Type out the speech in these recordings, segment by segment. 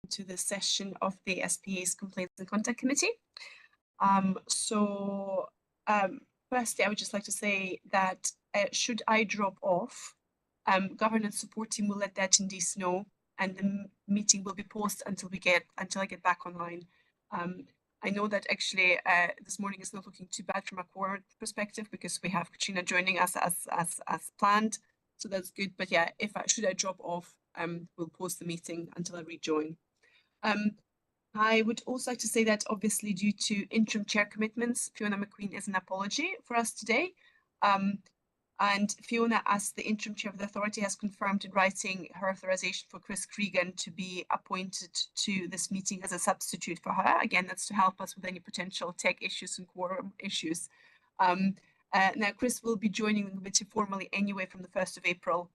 to the session of the SPA's Complaints and Contact Committee. Firstly, I would just like to say that should I drop off, governance support team will let the attendees know, and the meeting will be paused until I get back online. I know that actually this morning is not looking too bad from a quorum perspective because we have Katrina joining us as planned, so that's good. But yeah, should I drop off, we'll pause the meeting until I rejoin. I would also like to say that obviously due to interim chair commitments, Fiona McQueen is an apology for us today. And Fiona, as the interim chair of the authority, has confirmed in writing her authorization for Chris Cregan to be appointed to this meeting as a substitute for her. Again, that's to help us with any potential tech issues and quorum issues. Now, Chris will be joining the committee formally anyway from the 1st of April.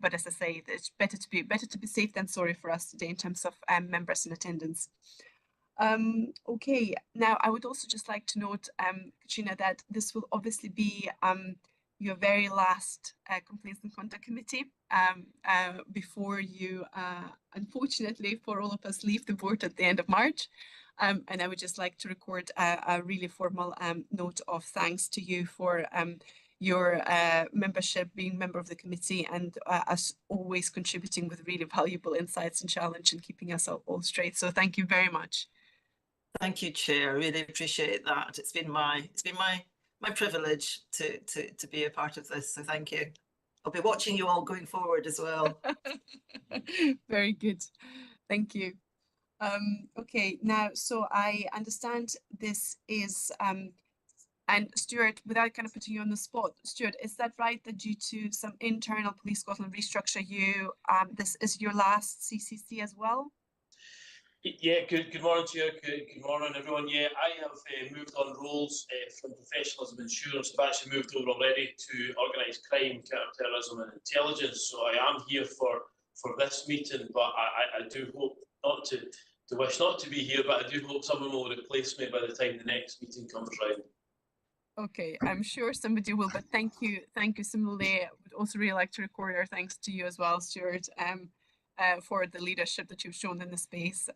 But as I say, it's better to be safe than sorry for us today in terms of members in attendance. Okay, now I would also just like to note, Katrina, that this will obviously be your very last Complaints and Contact Committee before you, unfortunately for all of us, leave the board at the end of March. And I would just like to record a really formal note of thanks to you for your membership, being member of the committee, and as always contributing with really valuable insights and challenge and keeping us all straight. So thank you very much. Thank you, Chair. I really appreciate that. It's been my privilege to be a part of this. So thank you. I'll be watching you all going forward as well. Very good. Thank you. Okay, now, so I understand this is and Stuart, without kind of putting you on the spot, Stuart, is that right that due to some internal Police Scotland restructure, this is your last CCC as well? Yeah, good morning to you. Good morning, everyone. Yeah, I have moved on roles from professionalism insurance. I've actually moved over already to organised crime, counter-terrorism and intelligence. So I am here for this meeting, but I do hope wish not to be here, but I do hope someone will replace me by the time the next meeting comes round. Okay, I'm sure somebody will, but thank you similarly. I would also really like to record our thanks to you as well, Stuart, for the leadership that you've shown in the space.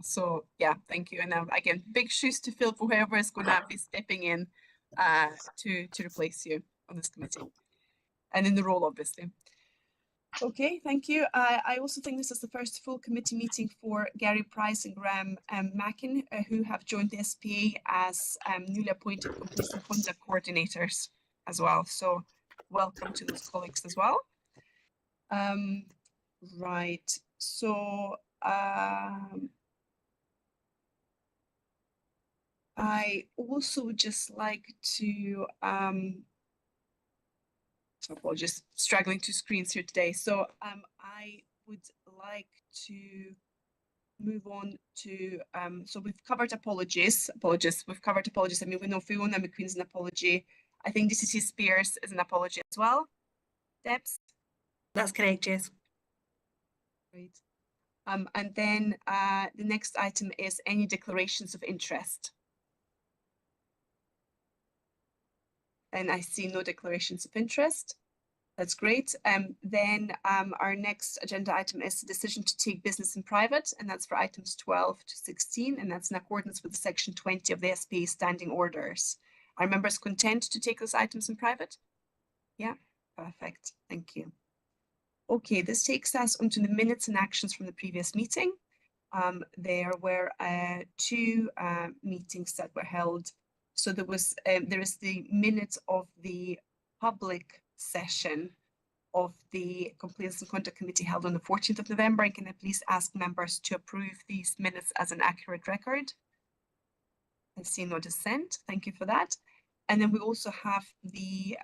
So yeah, thank you. And again, big shoes to fill for whoever is going to be stepping in to replace you on this committee and in the role, obviously. Okay, thank you. I also think this is the first full committee meeting for Gary Price and Graham Mackin, who have joined the SPA as newly appointed Complaints and Conduct coordinators as well. So welcome to those colleagues as well. Right, so I also would just like to so apologies, straggling two screens here today. So I would like to move on to, so we've covered apologies. We've covered apologies. I mean, we know Fiona McQueen's an apology. I think DCC Spears is an apology as well. Debs? That's correct, yes. Great. And then the next item is any declarations of interest. And I see no declarations of interest. That's great. Then our next agenda item is the decision to take business in private, and that's for items 12 to 16, and that's in accordance with section 20 of the SPA standing orders. Are members content to take those items in private? Yeah, perfect. Thank you. Okay, this takes us onto the minutes and actions from the previous meeting. There were two meetings that were held. So there is the minutes of the public session of the Complaints and Conduct Committee held on the 14th of November. And can I please ask members to approve these minutes as an accurate record? I see no dissent. Thank you for that. And then we also have the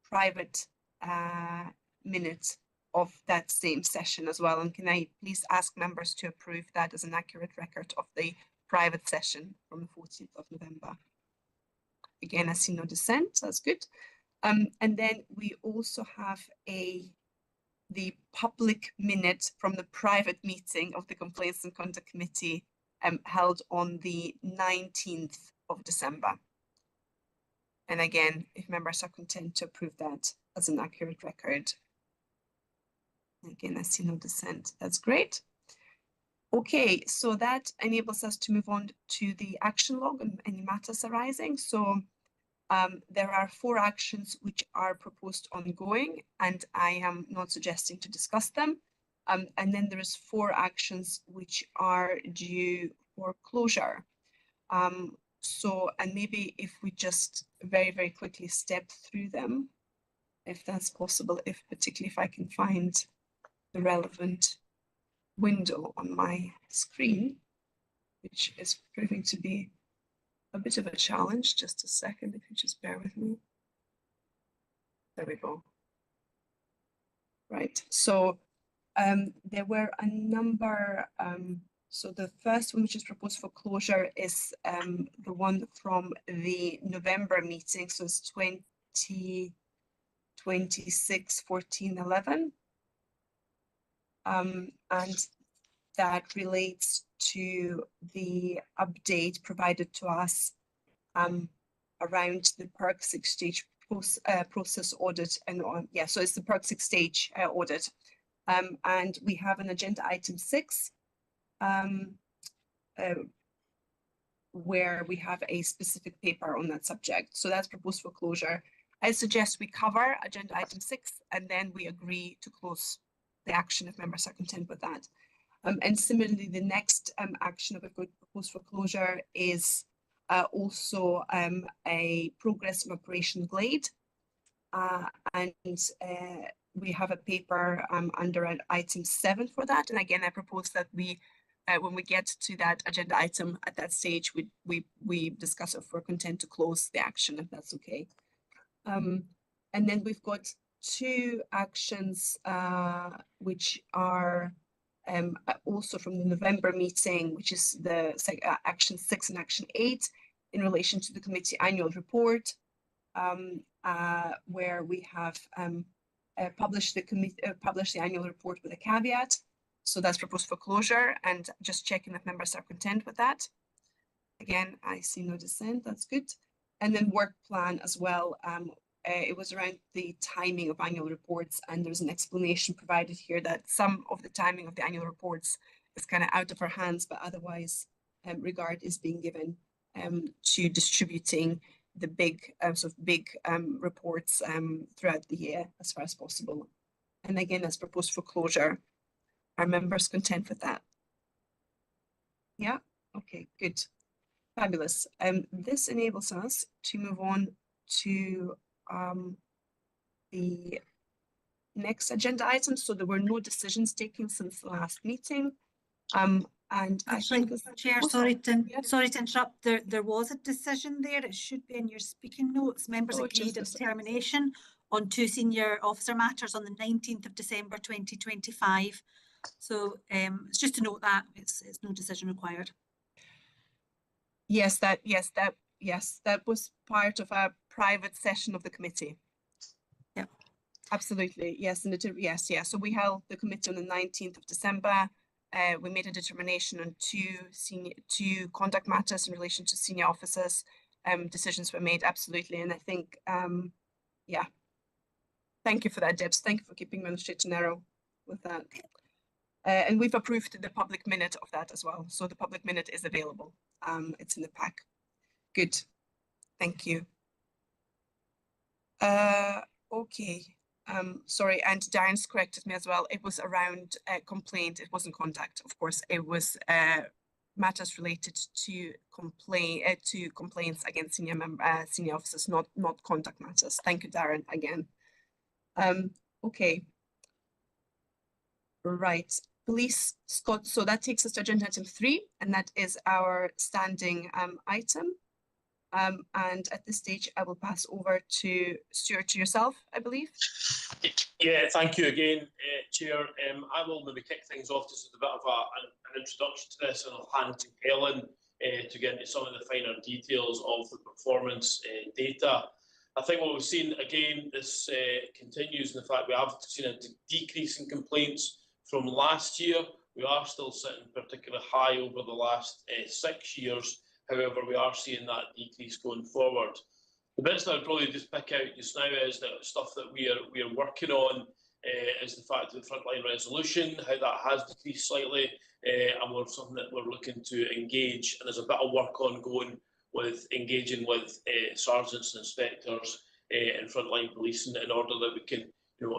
private minute of that same session as well. And can I please ask members to approve that as an accurate record of the private session from the 14th of November. Again, I see no dissent, that's good. And then we also have the public minute from the private meeting of the Complaints and Conduct Committee held on the 19th of December. And again, if members are content to approve that as an accurate record. Again, I see no dissent, that's great. Okay, so that enables us to move on to the action log and any matters arising. So there are 4 actions which are proposed ongoing, and I am not suggesting to discuss them. And then there is 4 actions which are due for closure. So, and maybe if we just very, very quickly step through them, if that's possible, particularly if I can find the relevant window on my screen, which is proving to be a bit of a challenge. Just a second, if you just bear with me. There we go. Right, so there were a number, so the first one which is proposed for closure is the one from the November meeting, so it's 2026 1411. And that relates to the update provided to us around the PERC 6-stage process audit and on. Yeah, so it's the PERC 6-stage audit. And we have an agenda item 6 where we have a specific paper on that subject. So that's proposed for closure. I suggest we cover agenda item 6 and then we agree to close the action if members are content with that. And similarly, the next action that we've got proposed for closure is also a progress of Operation Glade. And we have a paper under item 7 for that. And again, I propose that we, when we get to that agenda item at that stage, we discuss if we're content to close the action, if that's okay. And then we've got 2 actions which are also from the November meeting, which is the action 6 and action 8 in relation to the committee annual report, where we have published the annual report with a caveat. So that's proposed for closure, and just checking if members are content with that. Again, I see no dissent, that's good. And then work plan as well. It was around the timing of annual reports, and there's an explanation provided here that some of the timing of the annual reports is kind of out of our hands, but otherwise regard is being given to distributing the big reports throughout the year as far as possible. And again, as proposed for closure. Are members content with that? Yeah, okay, good. Fabulous. This enables us to move on to the next agenda item. So there were no decisions taken since the last meeting. And Actually, I think Chair, sorry to interrupt. There was a decision there. It should be in your speaking notes. Members agreed a determination on 2 senior officer matters on the 19th of December 2025. So it's just to note that it's no decision required. Yes, that was part of a private session of the committee. Yeah, absolutely. Yes, and yes. So we held the committee on the 19th of December. We made a determination on 2 conduct matters in relation to senior officers. Decisions were made, absolutely, and I think yeah. Thank you for that, Debs. Thank you for keeping me on the straight and narrow with that. And we've approved the public minute of that as well. So the public minute is available. It's in the pack. Good. Thank you. Okay. Sorry, and Darren's corrected me as well. It was around complaint. It wasn't contact, of course. It was matters related to complaints against senior officers, not contact matters. Thank you, Darren, again. Okay. Right. Police, Scott, so that takes us to agenda item 3, and that is our standing item. And at this stage, I will pass over to Stuart, to yourself, I believe. Yeah, thank you again, Chair. I will maybe kick things off just as a bit of an introduction to this, and I'll hand to Helen to get into some of the finer details of the performance data. I think what we've seen again, this continues in the fact we have seen a decrease in complaints from last year. We are still sitting particularly high over the last 6 years. However, we are seeing that decrease going forward. The bits that I'd probably just pick out just now is the stuff that we are working on is the fact of the frontline resolution, how that has decreased slightly, and we're something that we're looking to engage. And there's a bit of work ongoing with engaging with sergeants and inspectors and frontline policing in order that we can,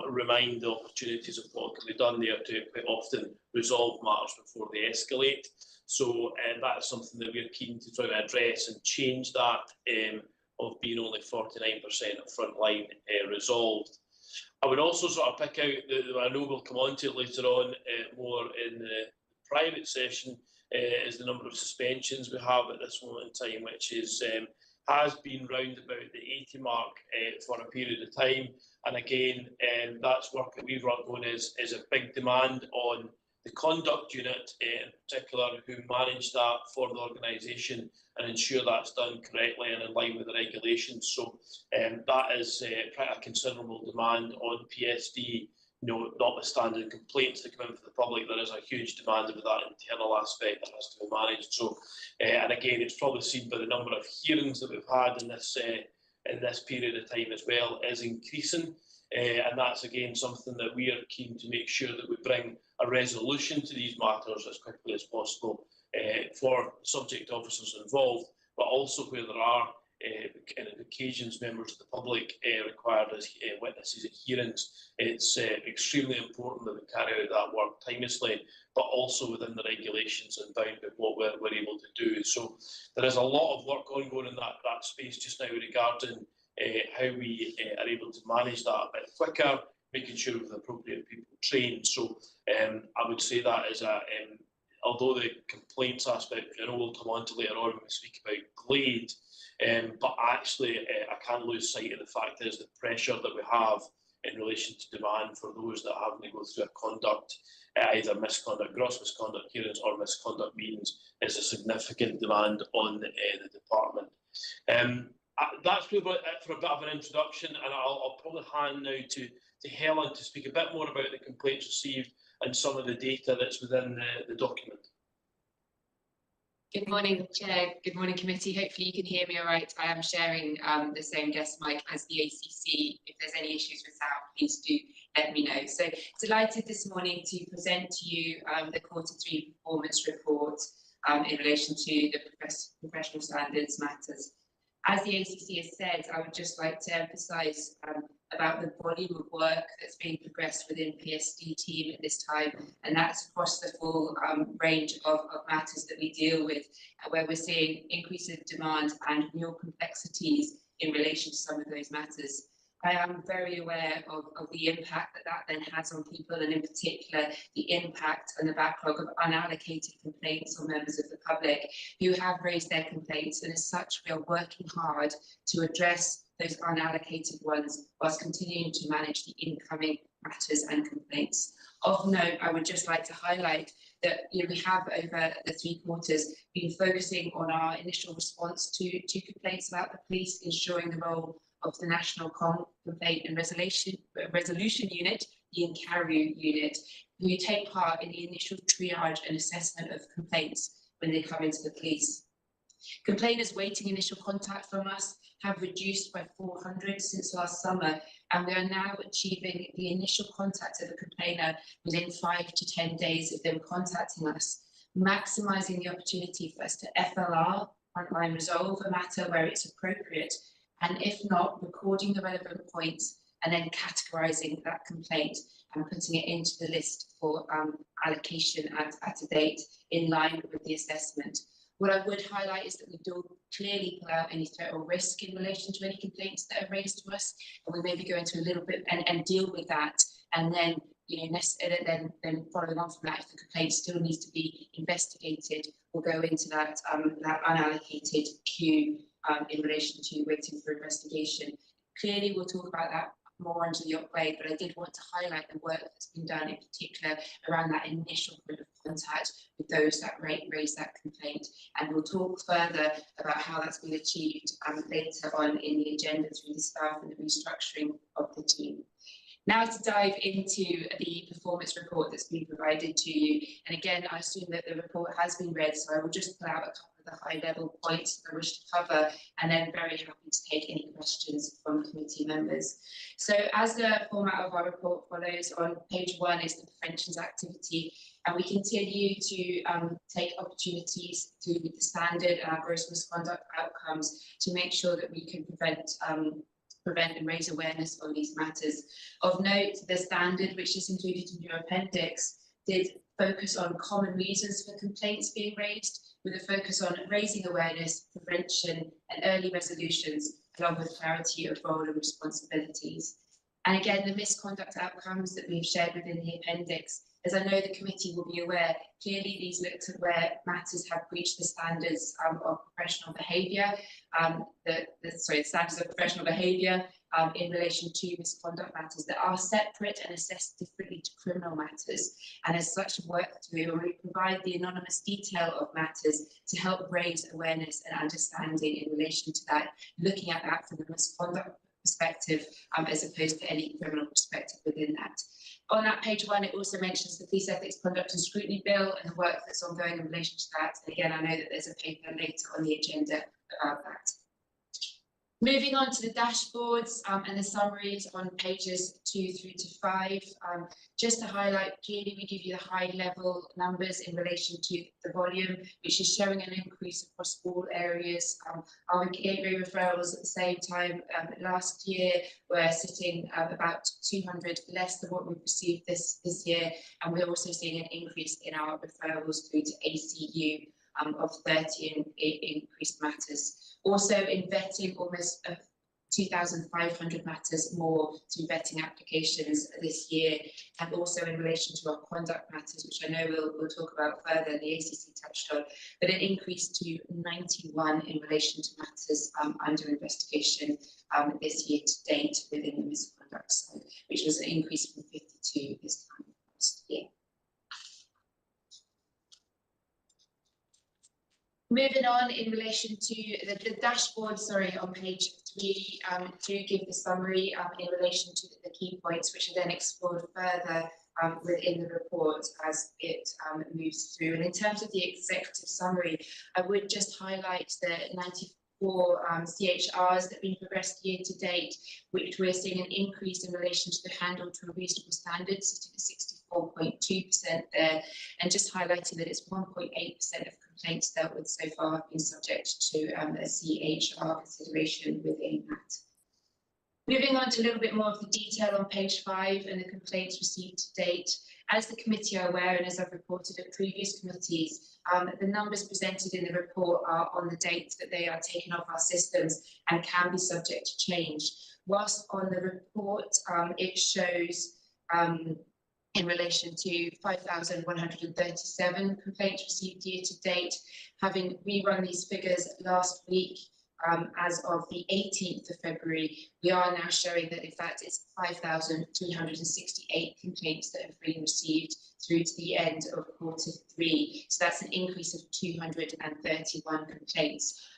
remind the opportunities of what can be done there to quite often resolve matters before they escalate. So that's something that we're keen to try to address and change that of being only 49% of frontline resolved. I would also sort of pick out, I know we'll come on to it later on more in the private session, is the number of suspensions we have at this moment in time, which is has been round about the 80 mark for a period of time. And again, that's work that we've run on is a big demand on the conduct unit in particular, who manage that for the organisation and ensure that's done correctly and in line with the regulations. So that is quite a considerable demand on PSD. Notwithstanding complaints that come in from the public, there is a huge demand of that internal aspect that has to be managed. So, and again, it's probably seen by the number of hearings that we've had in this period of time as well is increasing. And that's again something that we are keen to make sure that we bring a resolution to these matters as quickly as possible for subject officers involved, but also where there are occasions members of the public required as witnesses at hearings. It's extremely important that we carry out that work timelessly, but also within the regulations and bound with what we're able to do. So there is a lot of work ongoing in that space just now regarding how we are able to manage that a bit quicker, making sure with appropriate people trained. So I would say that is although the complaints aspect, I know we'll come on to later on when we speak about Glade, but actually I can't lose sight of the fact is the pressure that we have in relation to demand for those that are having to go through a conduct, either misconduct, gross misconduct hearings or misconduct meetings, is a significant demand on the department. That's probably it for a bit of an introduction, and I'll probably hand now to Helen to speak a bit more about the complaints received and some of the data that's within the document. Good morning, Chair. Good morning, committee. Hopefully you can hear me all right. I am sharing the same guest mic as the ACC. If there's any issues with sound, please do let me know. So delighted this morning to present to you the Q3 performance report in relation to the professional standards matters. As the ACC has said, I would just like to emphasise about the volume of work that's being progressed within PSD team at this time, and that's across the full range of matters that we deal with, where we're seeing increases of demand and real complexities in relation to some of those matters. I am very aware of the impact that then has on people, and in particular the impact and the backlog of unallocated complaints on members of the public who have raised their complaints, and as such we are working hard to address those unallocated ones whilst continuing to manage the incoming matters and complaints. Of note, I would just like to highlight that we have over the 3 quarters been focusing on our initial response to complaints about the police, ensuring the role of the National Complaint and Resolution Unit, the INCARU unit, who take part in the initial triage and assessment of complaints when they come into the police. Complainants waiting initial contact from us have reduced by 400 since last summer, and we are now achieving the initial contact of a complainer within 5 to 10 days of them contacting us, maximising the opportunity for us to FLR, frontline resolve a matter where it's appropriate, and if not, recording the relevant points and then categorising that complaint and putting it into the list for allocation at a date in line with the assessment. What I would highlight is that we don't clearly pull out any threat or risk in relation to any complaints that are raised to us, and we maybe go into a little bit and deal with that, and then then following on from that, if the complaint still needs to be investigated, we'll go into that unallocated queue in relation to waiting for investigation. Clearly, we'll talk about that more under the upgrade, but I did want to highlight the work that's been done in particular around that initial point of contact with those that raise that complaint, and we'll talk further about how that's been achieved later on in the agenda through the staff and the restructuring of the team. Now to dive into the performance report that's been provided to you, and again I assume that the report has been read, so I will just pull out a couple of the high-level points that I wish to cover, and then very happy to take any questions from committee members. So as the format of our report follows, on page 1 is the preventions activity, and we continue to take opportunities through the standard and our gross misconduct outcomes to make sure that we can prevent and raise awareness on these matters. Of note, the standard, which is included in your appendix, did focus on common reasons for complaints being raised, with a focus on raising awareness, prevention and early resolutions, along with clarity of role and responsibilities. And again, the misconduct outcomes that we've shared within the appendix, as I know the committee will be aware, clearly these looked at where matters have breached the standards of professional behaviour, the standards of professional behaviour in relation to misconduct matters that are separate and assessed differently to criminal matters. And as such, work through and we provide the anonymous detail of matters to help raise awareness and understanding in relation to that, looking at that from the misconduct perspective as opposed to any criminal perspective within that. On that page 1, it also mentions the Police Ethics Conduct and Scrutiny Bill and the work that's ongoing in relation to that. And again, I know that there's a paper later on the agenda about that. Moving on to the dashboards and the summaries on pages 2 through to 5. Just to highlight, clearly we give you the high level numbers in relation to the volume, which is showing an increase across all areas. Our gateway referrals at the same time last year were sitting about 200 less than what we've received this year, and we're also seeing an increase in our referrals through to ACU of 30 increased matters. Also in vetting, almost 2,500 matters more through vetting applications this year, and also in relation to our conduct matters, which I know we'll talk about further, the ACC touched on, but an increase to 91 in relation to matters under investigation this year to date within the misconduct side, which was an increase from 52 this time last year. Moving on in relation to the dashboard, on page 3, to give the summary in relation to the key points, which are then explored further within the report as it moves through. And in terms of the executive summary, I would just highlight the 94 CHRs that have been progressed year to date, which we're seeing an increase in relation to the handle to a reasonable standard, sitting at 64.2% there, and just highlighting that it's 1.8% of complaints dealt with so far have been subject to a CHR consideration within that. Moving on to a little bit more of the detail on page 5 and the complaints received to date. As the committee are aware, and as I've reported at previous committees, the numbers presented in the report are on the date that they are taken off our systems and can be subject to change. Whilst on the report, it shows in relation to 5,137 complaints received year to date. Having rerun these figures last week, as of the 18th of February, we are now showing that in fact it's 5,368 complaints that have been received through to the end of Q3. So that's an increase of 231 complaints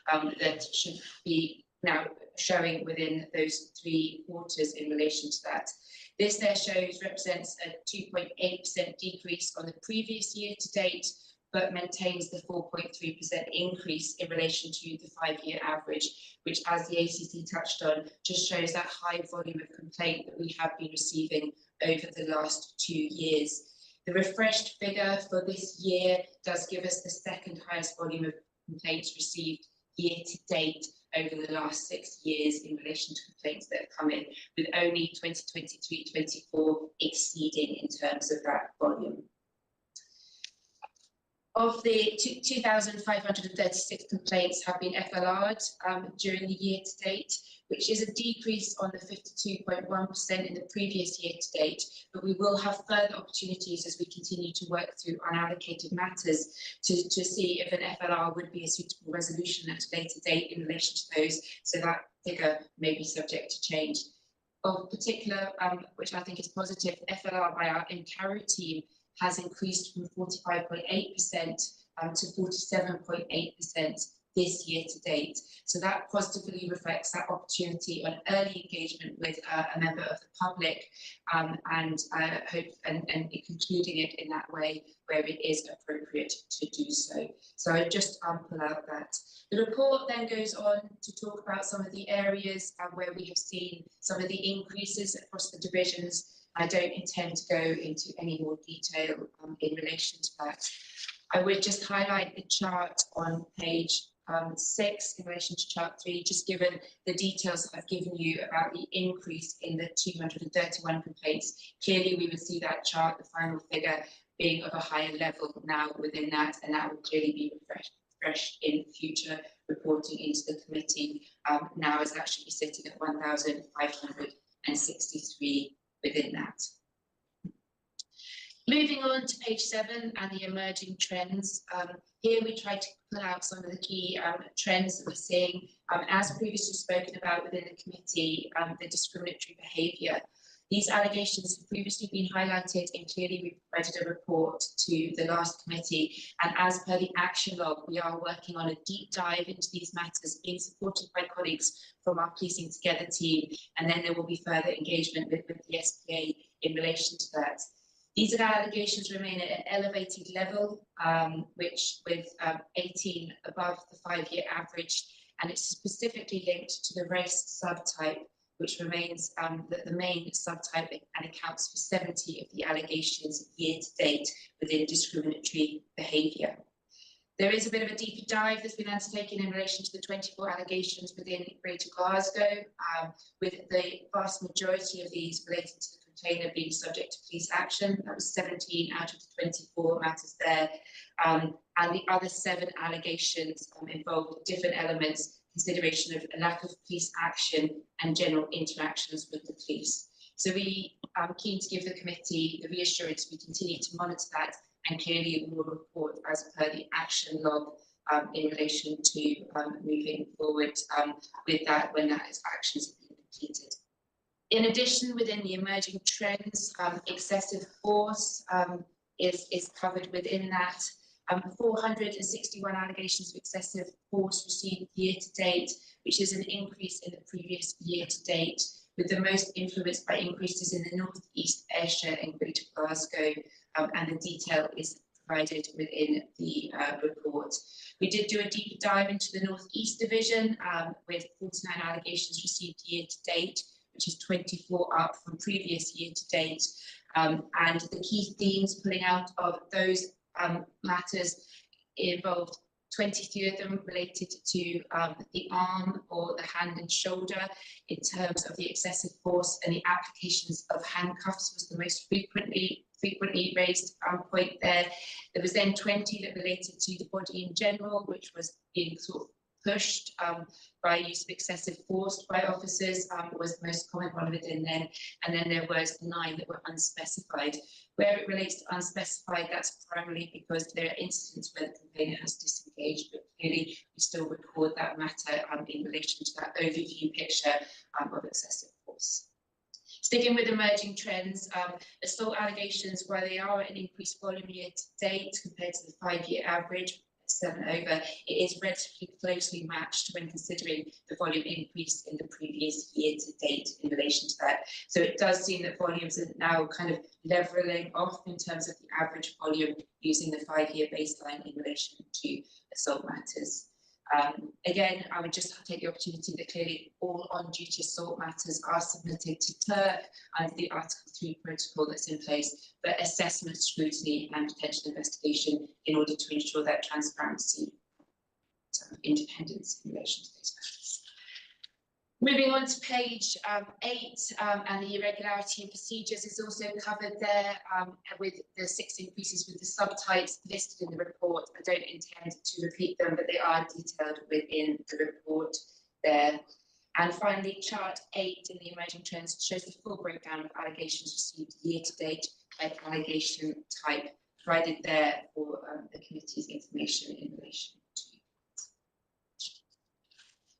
that should be now showing within those 3 quarters in relation to that. This there represents a 2.8% decrease on the previous year to date, but maintains the 4.3% increase in relation to the 5-year average, which, as the ACC touched on, just shows that high volume of complaint that we have been receiving over the last 2 years. The refreshed figure for this year does give us the second highest volume of complaints received year to date over the last 6 years in relation to complaints that have come in, with only 2023-24 exceeding in terms of that volume. Of the 2,536 complaints have been FLR'd during the year to date, which is a decrease on the 52.1% in the previous year to date, but we will have further opportunities as we continue to work through unallocated matters to see if an FLR would be a suitable resolution at a later date in relation to those, so that figure may be subject to change. Of particular, which I think is positive, FLR by our Encaro team has increased from 45.8% to 47.8% this year to date. So that positively reflects that opportunity on early engagement with a member of the public, and concluding it in that way where it is appropriate to do so. So I just pull out that. The report then goes on to talk about some of the areas where we have seen some of the increases across the divisions. I don't intend to go into any more detail in relation to that. I would just highlight the chart on page 6 in relation to chart 3, just given the details I've given you about the increase in the 231 complaints. Clearly, we would see that chart, the final figure, being of a higher level now within that, and that will clearly be refreshed in future reporting into the committee. Now is actually sitting at 1,563 within that. Moving on to page 7 and the emerging trends. Here we try to pull out some of the key trends that we're seeing. As previously spoken about within the committee, the discriminatory behaviour. These allegations have previously been highlighted, and clearly we provided a report to the last committee. And as per the action log, we are working on a deep dive into these matters, being supported by colleagues from our Policing Together team. And then there will be further engagement with the SPA in relation to that. These allegations remain at an elevated level, which with 18 above the 5-year average, and it's specifically linked to the race subtype, which remains the main subtype and accounts for 70 of the allegations year to date within discriminatory behaviour. There is a bit of a deeper dive that's been undertaken in relation to the 24 allegations within Greater Glasgow, with the vast majority of these relating to the container being subject to police action. That was 17 out of the 24 matters there. And the other 7 allegations involved different elements, consideration of a lack of police action and general interactions with the police. So we are keen to give the committee the reassurance we continue to monitor that, and clearly we will report as per the action log in relation to moving forward with that when that actions have been completed. In addition, within the emerging trends, excessive force is covered within that. 461 allegations of excessive force received year to date, which is an increase in the previous year to date, with the most influenced by increases in the North East, Ayrshire and Greater Glasgow, and the detail is provided within the report. We did do a deeper dive into the North East division with 49 allegations received year to date, which is 24 up from previous year to date. And the key themes pulling out of those matters involved 23 of them related to the arm or the hand and shoulder in terms of the excessive force, and the applications of handcuffs was the most frequently raised point there. There was then 20 that related to the body in general, which was being sort of pushed by use of excessive force by officers, was the most common one within then. And then there was 9 that were unspecified. Where it relates to unspecified, that's primarily because there are incidents where the complainant has disengaged, but clearly we still record that matter in relation to that overview picture of excessive force. Sticking with emerging trends, assault allegations, while they are at an increased volume year to date compared to the 5-year average, 7 over, it is relatively closely matched when considering the volume increase in the previous year to date in relation to that. So it does seem that volumes are now kind of levelling off in terms of the average volume using the 5-year baseline in relation to assault matters. Again, I would just take the opportunity that clearly all on-duty assault matters are submitted to TURC under the Article 3 protocol that's in place, but assessment, scrutiny and potential investigation in order to ensure that transparency and independence in relation to those matters. Moving on to page 8, and the irregularity in procedures is also covered there with the 6 increases with the subtypes listed in the report. I don't intend to repeat them, but they are detailed within the report there. And finally, chart 8 in the emerging trends shows the full breakdown of allegations received year to date by allegation type, provided there for the committee's information in relation to.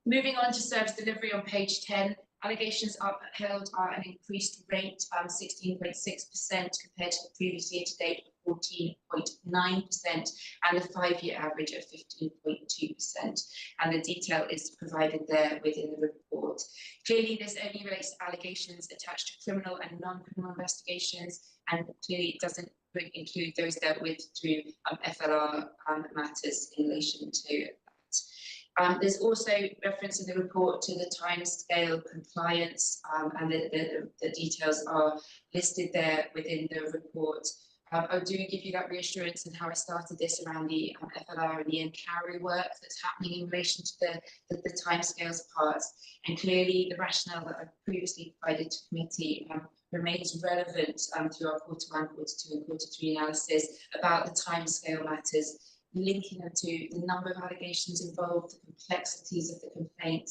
Moving on to service delivery on page 10, allegations upheld are an increased rate, 16.6% compared to the previous year to date of 14.9% and the 5-year average at 15.2%. And the detail is provided there within the report. Clearly, this only relates to allegations attached to criminal and non-criminal investigations, and clearly it doesn't include those dealt with through FLR matters in relation to that. There's also reference in the report to the timescale compliance, and the details are listed there within the report. I do give you that reassurance and how I started this around the FLR and the inquiry work that's happening in relation to the timescales parts. And clearly the rationale that I've previously provided to committee remains relevant through our quarter 1, quarter 2 and quarter 3 analysis about the timescale matters, linking them to the number of allegations involved, the complexities of the complaint,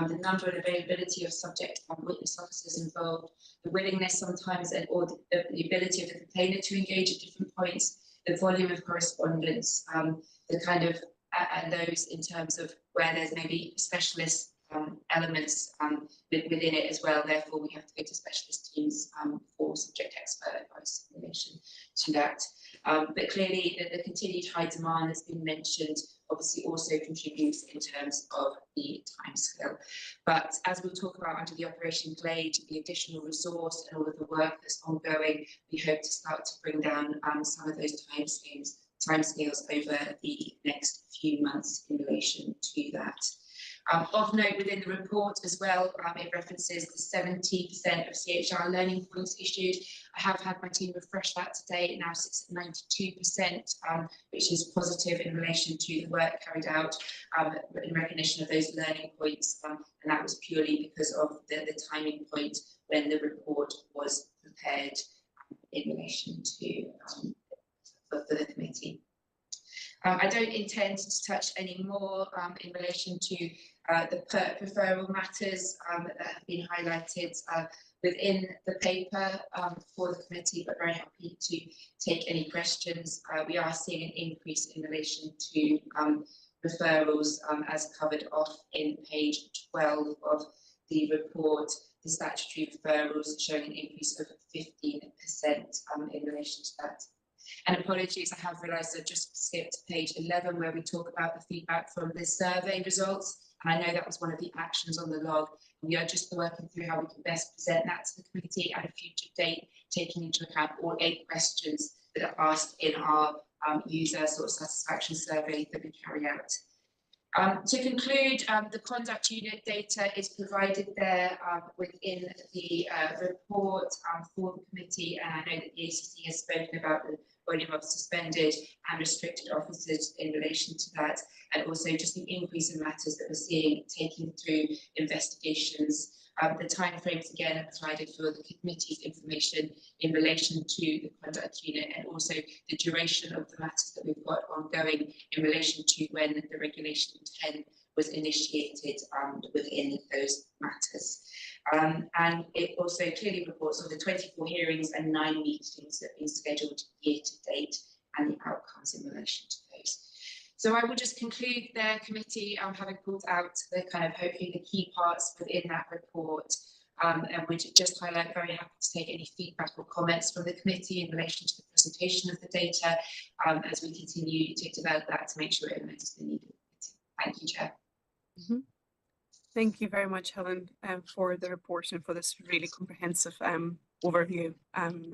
the number and availability of subject and witness officers involved, the willingness sometimes or the ability of the complainant to engage at different points, the volume of correspondence, the kind of, and those in terms of where there's maybe specialist elements within it as well. Therefore, we have to go to specialist teams for subject expert advice in relation to that. But clearly, the continued high demand that's been mentioned obviously also contributes in terms of the timescale. But as we'll talk about under the Operation Glade, the additional resource and all of the work that's ongoing, we hope to start to bring down some of those timescales over the next few months in relation to that. Of note within the report as well, it references the 70% of CHR learning points issued. I have had my team refresh that today. It now sits at 92%, which is positive in relation to the work carried out in recognition of those learning points. And that was purely because of the timing point when the report was prepared in relation to for the committee. I don't intend to touch any more in relation to the PERT referral matters that have been highlighted within the paper for the committee, but very happy to take any questions. We are seeing an increase in relation to referrals as covered off in page 12 of the report. The statutory referrals showing an increase of 15% in relation to that. And apologies, I have realised I just skipped page 11 where we talk about the feedback from the survey results. And I know that was one of the actions on the log. We are just working through how we can best present that to the committee at a future date, taking into account all 8 questions that are asked in our user sort of satisfaction survey that we carry out. To conclude, the conduct unit data is provided there within the report for the committee, and I know that the ACC has spoken about the volume of suspended and restricted officers in relation to that, and also just the increase in matters that we're seeing taking through investigations. The timeframes again are provided for the committee's information in relation to the conduct unit, and also the duration of the matters that we've got ongoing in relation to when the Regulation 10 was initiated within those matters. And it also clearly reports on the 24 hearings and 9 meetings that have been scheduled year to date and the outcomes in relation to those. So I will just conclude their committee having pulled out the kind of hopefully the key parts within that report, and we just highlight very happy to take any feedback or comments from the committee in relation to the presentation of the data as we continue to develop that to make sure it meets the need of the committee. Thank you, Chair. Mm-hmm. Thank you very much, Helen, for the report and for this really comprehensive overview,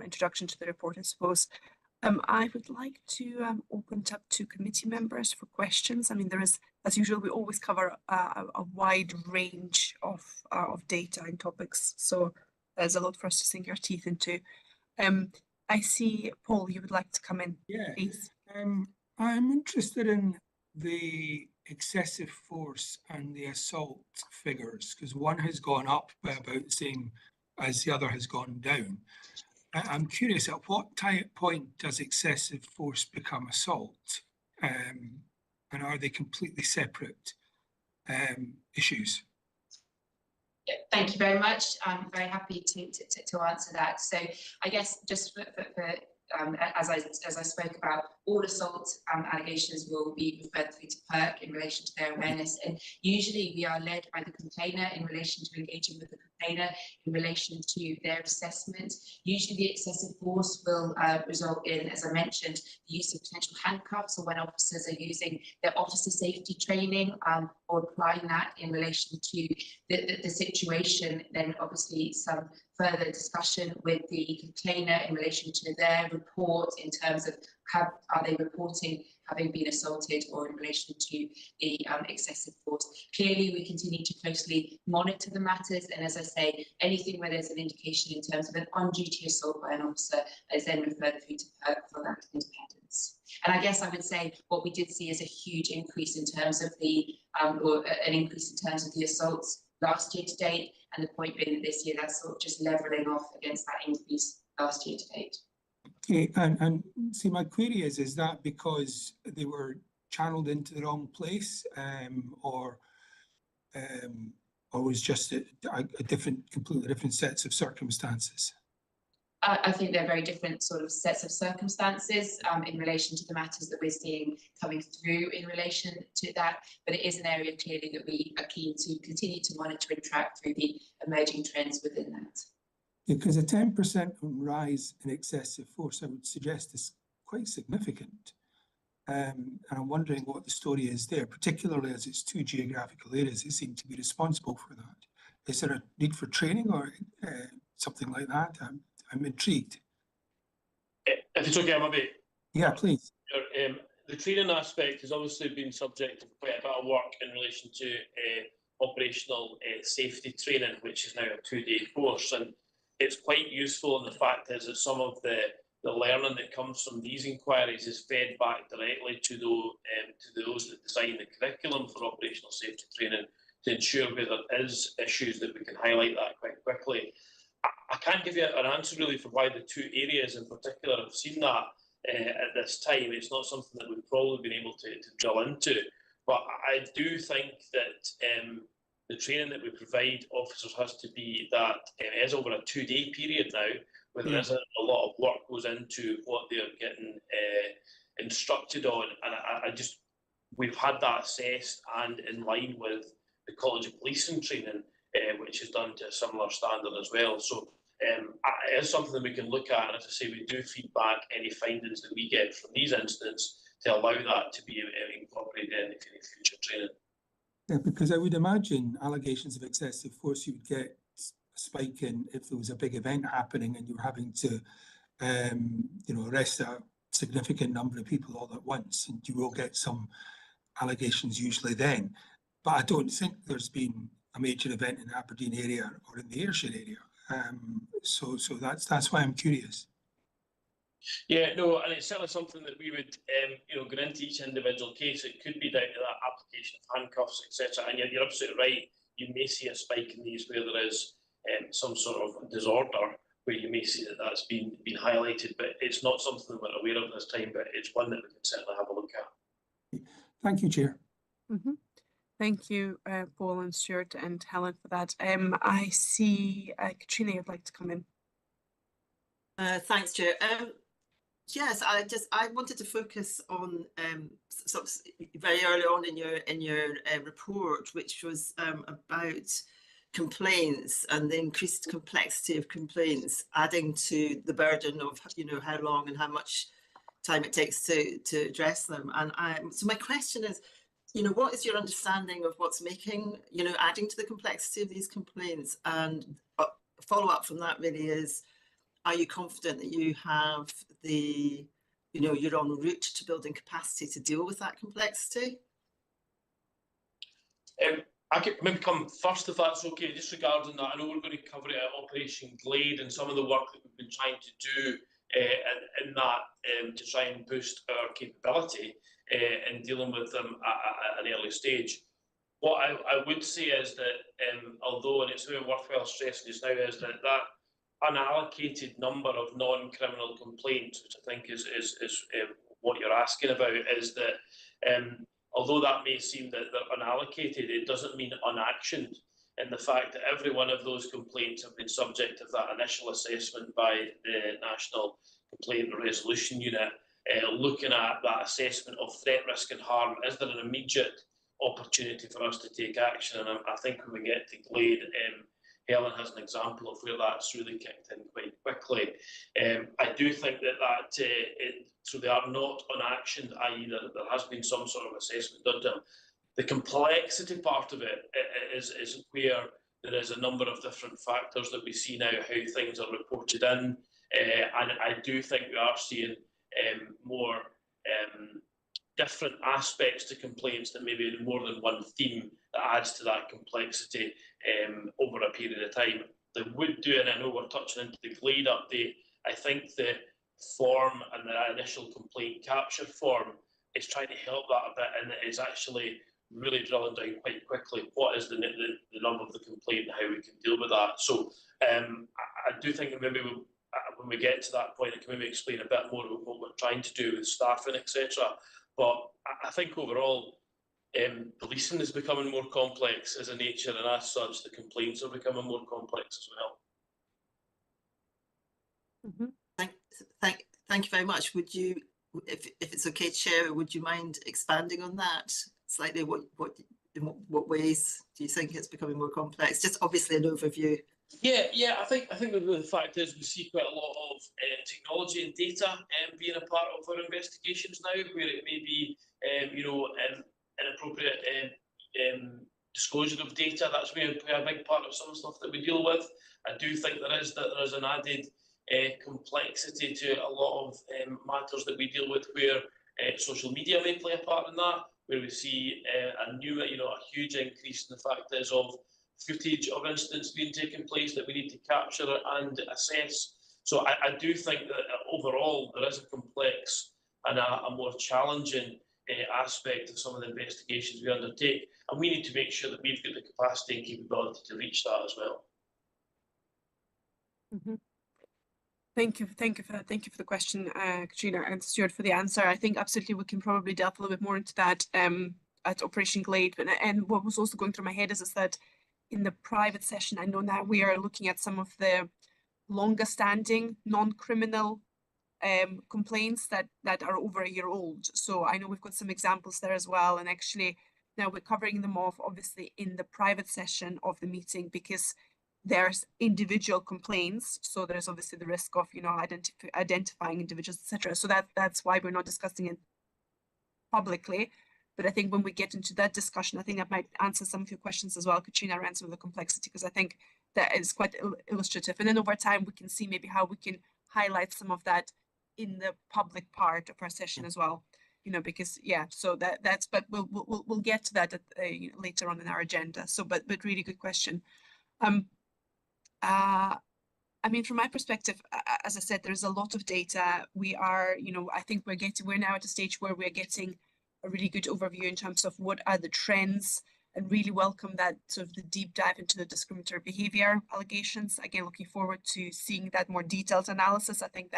introduction to the report, I suppose. I would like to open it up to committee members for questions. I mean, there is, as usual, we always cover a wide range of data and topics, so there's a lot for us to sink our teeth into. I see, Paul, you would like to come in, please. I'm interested in the excessive force and the assault figures, because one has gone up by about the same as the other has gone down. I'm curious, at what point does excessive force become assault? And are they completely separate issues? Yeah, thank you very much. I'm very happy to answer that. So I guess just for as I spoke about, all assault allegations will be referred through to PERC in relation to their awareness. And usually we are led by the complainer in relation to engaging with the complainer in relation to their assessment. Usually the excessive force will result in, as I mentioned, the use of potential handcuffs, or when officers are using their officer safety training or applying that in relation to the situation, then obviously some further discussion with the complainer in relation to their report in terms of are they reporting having been assaulted, or in relation to the excessive force. Clearly, we continue to closely monitor the matters, and as I say, anything where there's an indication in terms of an on-duty assault by an officer is then referred through to PERC for that independence. And I guess I would say what we did see is a huge increase in terms of the, or an increase in terms of the assaults last year to date, and the point being that this year that's sort of just levelling off against that increase last year to date. Okay, and see, my query is that because they were channeled into the wrong place, or was just a completely different sets of circumstances? I think they're very different sort of sets of circumstances in relation to the matters that we're seeing coming through in relation to that, but it is an area clearly that we are keen to continue to monitor and track through the emerging trends within that. Because a 10% rise in excessive force, I would suggest, is quite significant. And I'm wondering what the story is there, particularly as it's two geographical areas that seem to be responsible for that. Is there a need for training or something like that? I'm intrigued. If it's okay, maybe. Yeah, please. The training aspect has obviously been subject to quite a bit of work in relation to operational safety training, which is now a 2-day course. And it's quite useful, and the fact is that some of the learning that comes from these inquiries is fed back directly to those that design the curriculum for operational safety training to ensure where there is issues that we can highlight that quite quickly. I can't give you an answer really for why the two areas in particular have seen that at this time. It's not something that we've probably been able to drill into, but I do think that the training that we provide officers has to be that it is over a 2-day period now, where there isn't a lot of work goes into what they're getting instructed on. And we've had that assessed and in line with the College of Policing training, which is done to a similar standard as well. So it is something that we can look at, and as I say, we do feed back any findings that we get from these incidents to allow that to be incorporated in future training. Yeah, because I would imagine allegations of excessive force, you would get a spike in if there was a big event happening and you were having to, arrest a significant number of people all at once, and you will get some allegations usually then. But I don't think there's been a major event in the Aberdeen area or in the Ayrshire area. So that's why I'm curious. Yeah, no, and it's certainly something that we would, go into each individual case. It could be down to that application of handcuffs, etc. And you're absolutely right. You may see a spike in these where there is some sort of disorder, where you may see that that's been highlighted. But it's not something that we're aware of this time. But it's one that we can certainly have a look at. Thank you, Chair. Mm-hmm. Thank you, Paul and Stuart and Helen, for that. I see Katrina, you'd like to come in. Thanks, Chair. Yes, I wanted to focus on sort of very early on in your report, which was about complaints and the increased complexity of complaints, adding to the burden of how long and how much time it takes to address them. And so my question is, what is your understanding of what's making adding to the complexity of these complaints? And follow up from that really is, are you confident that you have you're en route to building capacity to deal with that complexity? I could maybe come first, if that's okay, just regarding that. I know we're going to cover it at Operation Glade and some of the work that we've been trying to do in that to try and boost our capability in dealing with them at an early stage. What I would say is that, although, and it's very worthwhile stressing just now, is that unallocated number of non-criminal complaints, which I think is what you're asking about, is that although that may seem that they're unallocated, it doesn't mean unactioned. And the fact that every one of those complaints have been subject of that initial assessment by the National complaint resolution unit, looking at that assessment of threat, risk and harm. Is there an immediate opportunity for us to take action? And I think when we get to Glade, Helen has an example of where that's really kicked in quite quickly. I do think that so they are not unactioned, i.e. that there has been some sort of assessment done to them. The complexity part of it is where there is a number of different factors that we see now, how things are reported in. And I do think we are seeing more different aspects to complaints that maybe more than one theme that adds to that complexity over a period of time. They would do, and I know we're touching into the Glade update, I think the form and the initial complaint capture form is trying to help that a bit, and it is actually really drilling down quite quickly what is the number of the complaint and how we can deal with that. So I do think that maybe when we get to that point, I can maybe explain a bit more about what we're trying to do with staffing, etc. But I think overall, policing is becoming more complex as a nature, and as such, the complaints are becoming more complex as well. Thank you very much. Would you, if it's okay, Chair, would you mind expanding on that slightly? In what ways do you think it's becoming more complex? Just obviously an overview. Yeah. I think the fact is we see quite a lot of technology and data being a part of our investigations now, where it may be inappropriate disclosure of data. That's where a big part of some of the stuff that we deal with. I do think there is an added complexity to a lot of matters that we deal with, where social media may play a part in that, where we see a huge increase in the fact is of footage of incidents being taken place that we need to capture and assess. So I do think that overall there is a complex and a more challenging aspect of some of the investigations we undertake, and we need to make sure that we've got the capacity and capability to reach that as well. Mm-hmm. Thank you for the question, Katrina, and Stuart for the answer. I think absolutely we can probably delve a little bit more into that at Operation Glade. And what was also going through my head is that in the private session, I know now we are looking at some of the longer standing non-criminal complaints that are over a year old. So I know we've got some examples there as well. And actually now we're covering them off obviously in the private session of the meeting, because there's individual complaints. So there's obviously the risk of, identifying individuals, etc. So that's why we're not discussing it publicly. But I think when we get into that discussion, I think that might answer some of your questions as well, Katrina, around some of the complexity, because I think that is quite illustrative. And then over time, we can see maybe how we can highlight some of that in the public part of our session as well. Because so that's, but we'll get to that later on in our agenda. So, but really good question. I mean, from my perspective, as I said, there's a lot of data. We are, I think we're now at a stage where we're getting a really good overview in terms of what are the trends, and really welcome that sort of the deep dive into the discriminatory behavior allegations. Again, looking forward to seeing that more detailed analysis. I think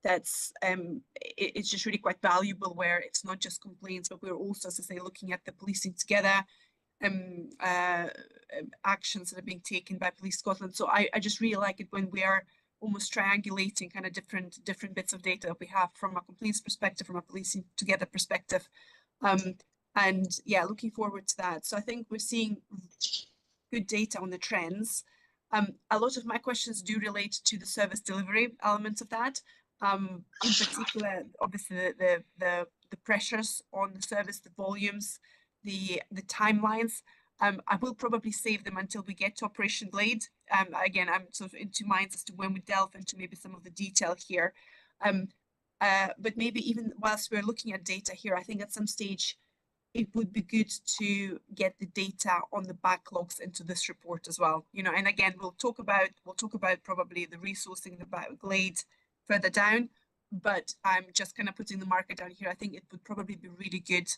it's just really quite valuable, where it's not just complaints, but we're also, as I say, looking at the policing together actions that are being taken by Police Scotland. So I just really like it when we are almost triangulating kind of different bits of data that we have from a complaints perspective, from a policing together perspective. And yeah, looking forward to that. So I think we're seeing good data on the trends. A lot of my questions do relate to the service delivery elements of that. In particular, obviously the pressures on the service, the volumes, the timelines. I will probably save them until we get to Operation Glade. Again, I'm sort of in two minds as to when we delve into maybe some of the detail here. But maybe even whilst we're looking at data here, I think at some stage it would be good to get the data on the backlogs into this report as well. And again, we'll talk about probably the resourcing about Glade further down, but I'm just kind of putting the marker down here. I think it would probably be really good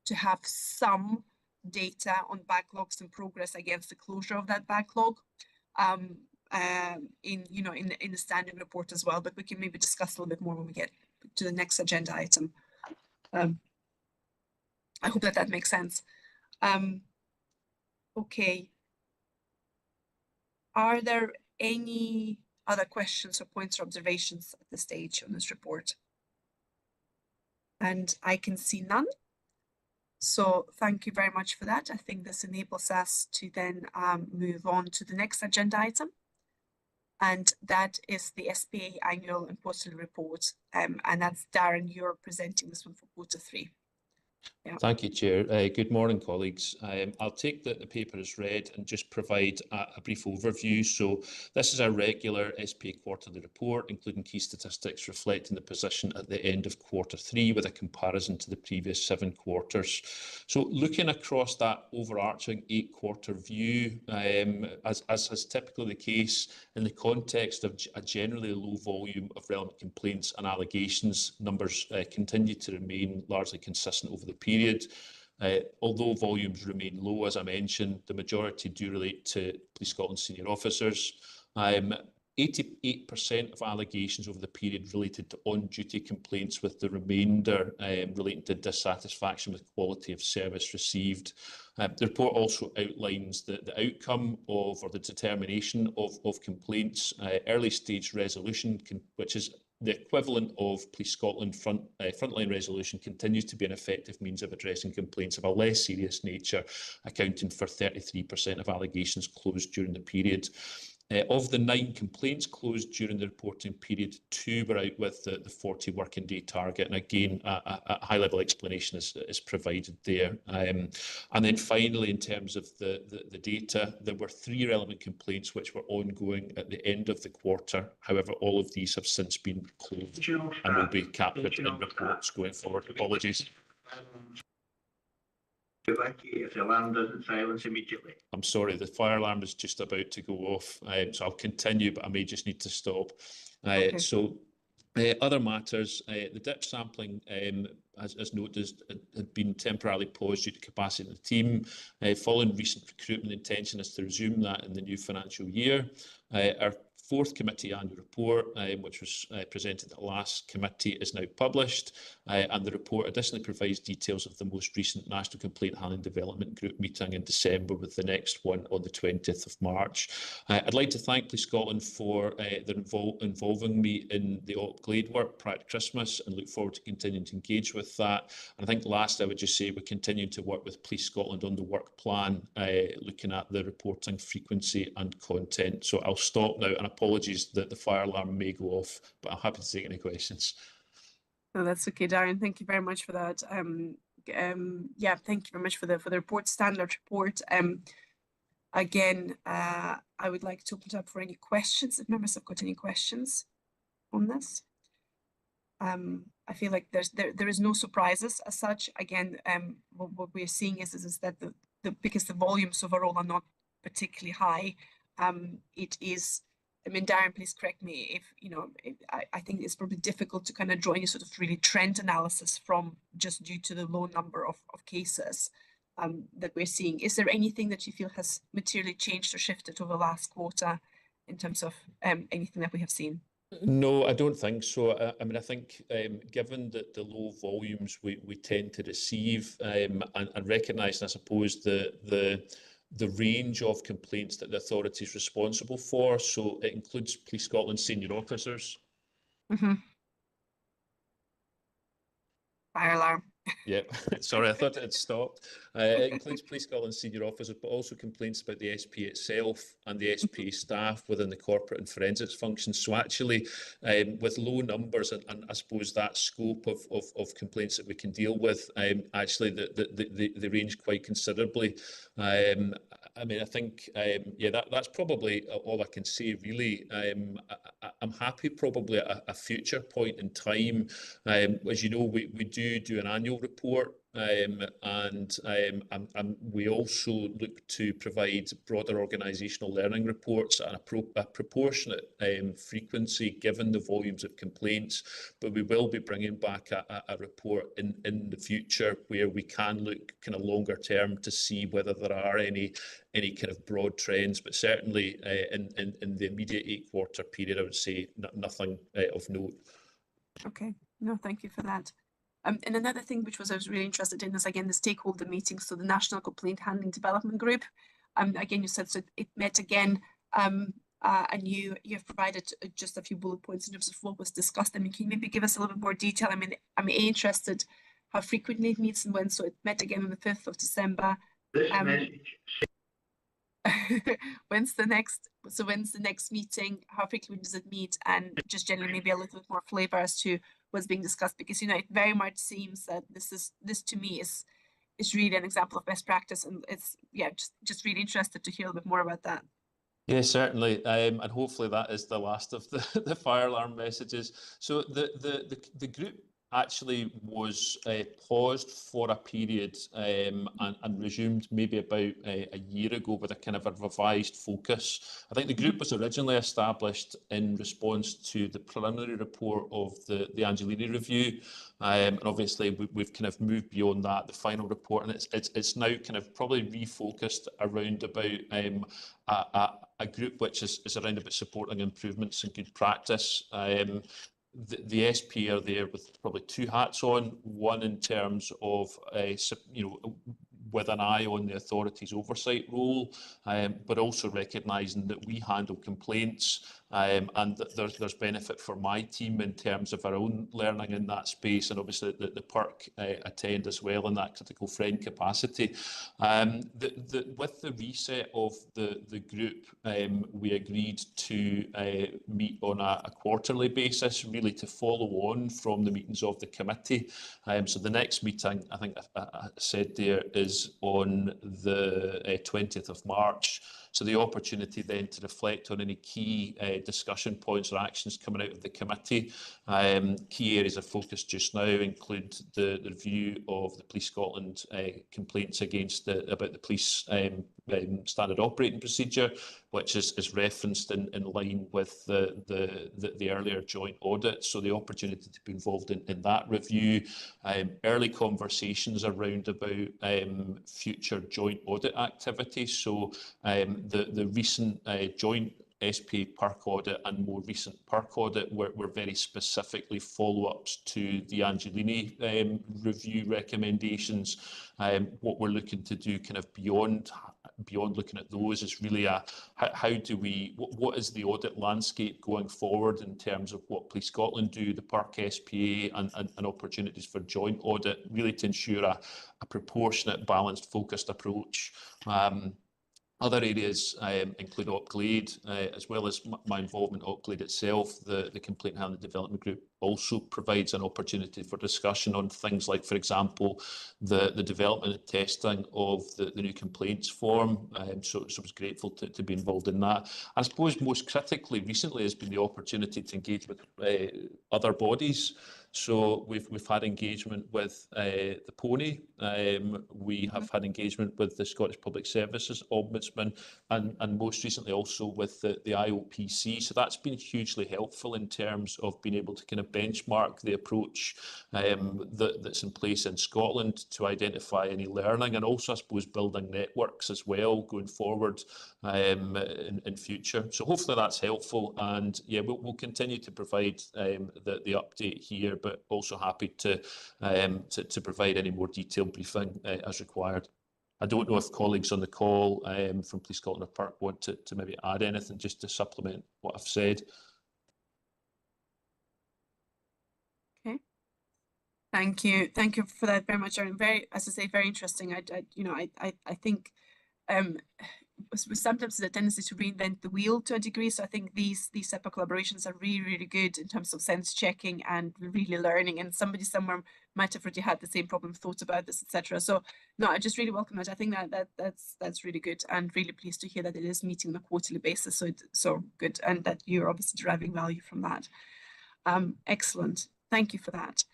to have some data on backlogs and progress against the closure of that backlog in the standing report as well. But we can maybe discuss a little bit more when we get to the next agenda item. I hope that makes sense. Okay. Are there any other questions or points or observations at this stage on this report? And I can see none. So thank you very much for that. I think this enables us to then move on to the next agenda item. And that is the SPA annual and quarterly report. And that's Darren, you're presenting this one for quarter 3. Yeah. Thank you, Chair. Good morning, colleagues. I'll take the paper as read and just provide a brief overview. So this is our regular SPA quarterly report, including key statistics reflecting the position at the end of quarter 3 with a comparison to the previous 7 quarters. So looking across that overarching 8-quarter view, as is typically the case in the context of a generally low volume of relevant complaints and allegations, numbers continue to remain largely consistent over the period. Although volumes remain low, as I mentioned, the majority do relate to Police Scotland senior officers. 88% of allegations over the period related to on-duty complaints, with the remainder relating to dissatisfaction with quality of service received. The report also outlines the outcome of, or the determination of complaints. Early stage resolution, which is the equivalent of Police Scotland frontline resolution, continues to be an effective means of addressing complaints of a less serious nature, accounting for 33% of allegations closed during the period. Of the 9 complaints closed during the reporting period, 2 were out with the 40 working day target. And again, a high level explanation is provided there. And then finally, in terms of the data, there were 3 relevant complaints which were ongoing at the end of the quarter. However, all of these have since been closed and will be captured in reports going forward. Apologies. If the alarm doesn't silence immediately. I'm sorry, the fire alarm is just about to go off, so I'll continue, but I may just need to stop. Okay. So other matters, the dip sampling, as noticed, had been temporarily paused due to capacity of the team. Following recent recruitment, intention is to resume that in the new financial year. Our 4th committee annual report, which was presented at the last committee, is now published, and the report additionally provides details of the most recent National Complaint Handling Development Group meeting in December, with the next one on the 20th of March. I'd like to thank Police Scotland for involving me in the Op Glade work prior to Christmas, and look forward to continuing to engage with that. And I think last, I would just say we're continuing to work with Police Scotland on the work plan, looking at the reporting frequency and content. So I'll stop now, and apologies that the fire alarm may go off, but I'm happy to take any questions. No, that's okay, Darren. Thank you very much for that. Yeah, thank you very much for the report, standard report. Again, I would like to open it up for any questions, if members have got any questions on this. I feel like there is no surprises as such. Again, what we're seeing is that because the volumes overall are not particularly high, it is. I mean, Darren, please correct me if, you know, I think it's probably difficult to kind of draw any sort of really trend analysis from just due to the low number of cases that we're seeing. Is there anything that you feel has materially changed or shifted over the last quarter in terms of anything that we have seen? No, I don't think so. I mean, I think given that the low volumes we tend to receive, and recognising, I suppose, the range of complaints that the authority is responsible for. So it includes Police Scotland senior officers. Mm-hmm. Fire alarm. Yeah, sorry, I thought it had stopped. It includes Police Scotland senior officers, but also complaints about the SP itself and the SP staff within the corporate and forensics functions. So actually, with low numbers and I suppose that scope of complaints that we can deal with, actually they range quite considerably. I mean, I think, yeah, that's probably all I can say, really. I'm happy probably at a future point in time. As you know, we do an annual report, and we also look to provide broader organisational learning reports at a proportionate frequency given the volumes of complaints. But we will be bringing back a report in the future where we can look kind of longer term to see whether there are any kind of broad trends. But certainly in the immediate 8-quarter period, I would say nothing of note. Okay, no, thank you for that. And another thing which I was really interested in is, again, the stakeholder meetings. So the National Complaint Handling Development Group, again, you said, so it met again and you've provided just a few bullet points in terms of what was discussed. I mean, can you maybe give us a little bit more detail? I mean, I'm interested how frequently it meets and when. So it met again on the 5th of December. When's the next meeting? How frequently does it meet? And just generally maybe a little bit more flavor as to what's being discussed, because it very much seems that this to me is really an example of best practice, and it's just really interested to hear a bit more about that. Yeah, certainly, and hopefully that is the last of the fire alarm messages. So the group actually was paused for a period and resumed maybe about a year ago with a kind of a revised focus. I think the group was originally established in response to the preliminary report of the Angelini review, and obviously we've kind of moved beyond that, the final report, and it's now kind of probably refocused around about a group which is around about supporting improvements in good practice. The SP are there with probably two hats on, one in terms of with an eye on the authority's oversight role, but also recognising that we handle complaints, and that there's benefit for my team in terms of our own learning in that space, and obviously the PERC attend as well in that critical friend capacity. With the reset of the group, we agreed to meet on a quarterly basis, really to follow on from the meetings of the committee. So the next meeting, I think I said there, is on the 20th of March. So the opportunity then to reflect on any key discussion points or actions coming out of the committee. Key areas of focus just now include the review of the Police Scotland complaints about the police standard operating procedure, which is referenced in line with the earlier joint audit. So the opportunity to be involved in that review, early conversations around about future joint audit activities. So the recent joint SP PERC audit and more recent PERC audit were very specifically follow-ups to the Angelini review recommendations. What we're looking to do kind of beyond looking at those is really what is the audit landscape going forward in terms of what Police Scotland do, the PERC SPA, and opportunities for joint audit, really to ensure a proportionate, balanced, focused approach. Other areas include OpGlade, as well as my involvement in OpGlade itself. The Complaint Handling Development Group also provides an opportunity for discussion on things like, for example, the development and testing of the new complaints form. So I was grateful to be involved in that. I suppose most critically recently has been the opportunity to engage with other bodies. So we've had engagement with the Pony, we have had engagement with the Scottish Public Services Ombudsman, and most recently also with the IOPC. So that's been hugely helpful in terms of being able to kind of benchmark the approach that's in place in Scotland to identify any learning, and also I suppose building networks as well going forward in future. So hopefully that's helpful, and yeah, we'll continue to provide the update here, but also happy to provide any more detailed briefing as required. I don't know if colleagues on the call from Police Scotland or PERC want to maybe add anything just to supplement what I've said. Okay, thank you for that very much, Aaron. Very, as I say, very interesting. I think sometimes there's a tendency to reinvent the wheel to a degree. So I think these SEPA collaborations are really, really good in terms of sense checking and really learning. And somebody somewhere might have already had the same problem, thought about this, etc. So no, I just really welcome it. I think that's really good, and really pleased to hear that it is meeting on a quarterly basis. So good, and that you're obviously deriving value from that. Excellent. Thank you for that.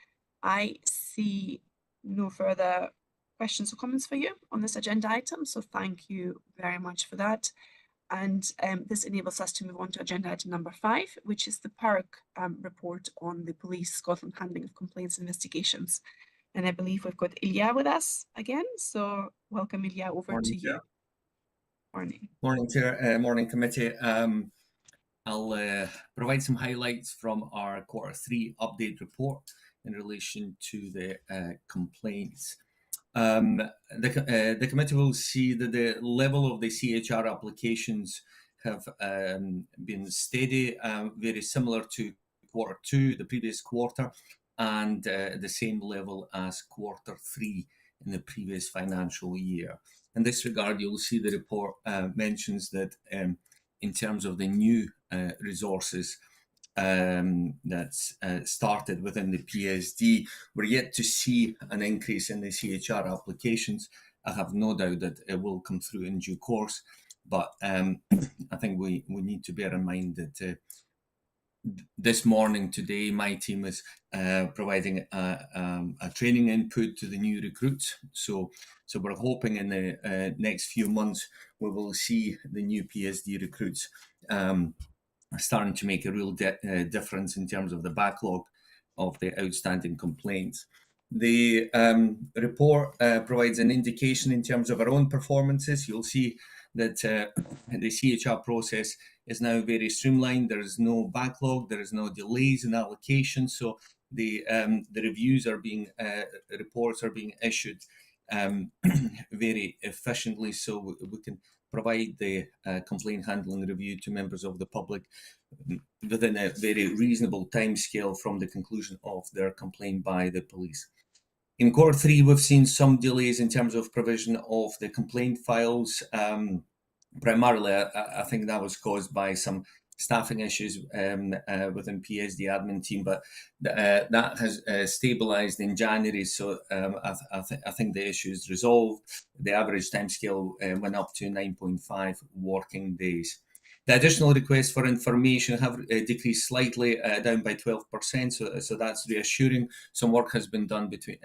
I see no further questions or comments for you on this agenda item, so thank you very much for that. And this enables us to move on to agenda item number 5, which is the PERC report on the Police Scotland handling of complaints investigations. And I believe we've got Ilya with us again, so welcome Ilya, over to you. Morning. Morning, Chair. Morning, Committee. I'll provide some highlights from our Q3 update report in relation to the complaints. The committee will see that the level of the CHR applications have been steady, very similar to Q2, the previous quarter, and the same level as Q3 in the previous financial year. In this regard, you'll see the report mentions that in terms of the new resources that's started within the PSD, we're yet to see an increase in the CHR applications. I have no doubt that it will come through in due course, but I think we need to bear in mind that this morning, today, my team is providing a training input to the new recruits. So we're hoping in the next few months we will see the new PSD recruits starting to make a real difference in terms of the backlog of the outstanding complaints. The report provides an indication in terms of our own performances. You'll see that the CHR process is now very streamlined. There is no backlog, there is no delays in allocation. So the reviews are being, reports are being issued very efficiently, so we can provide the complaint handling review to members of the public within a very reasonable timescale from the conclusion of their complaint by the police. In Q3, we've seen some delays in terms of provision of the complaint files. Primarily, I think that was caused by some staffing issues within PSD admin team, but that has stabilised in January, so I think the issue is resolved. The average timescale went up to 9.5 working days. The additional requests for information have decreased slightly, down by 12%, so that's reassuring. Some work has been done between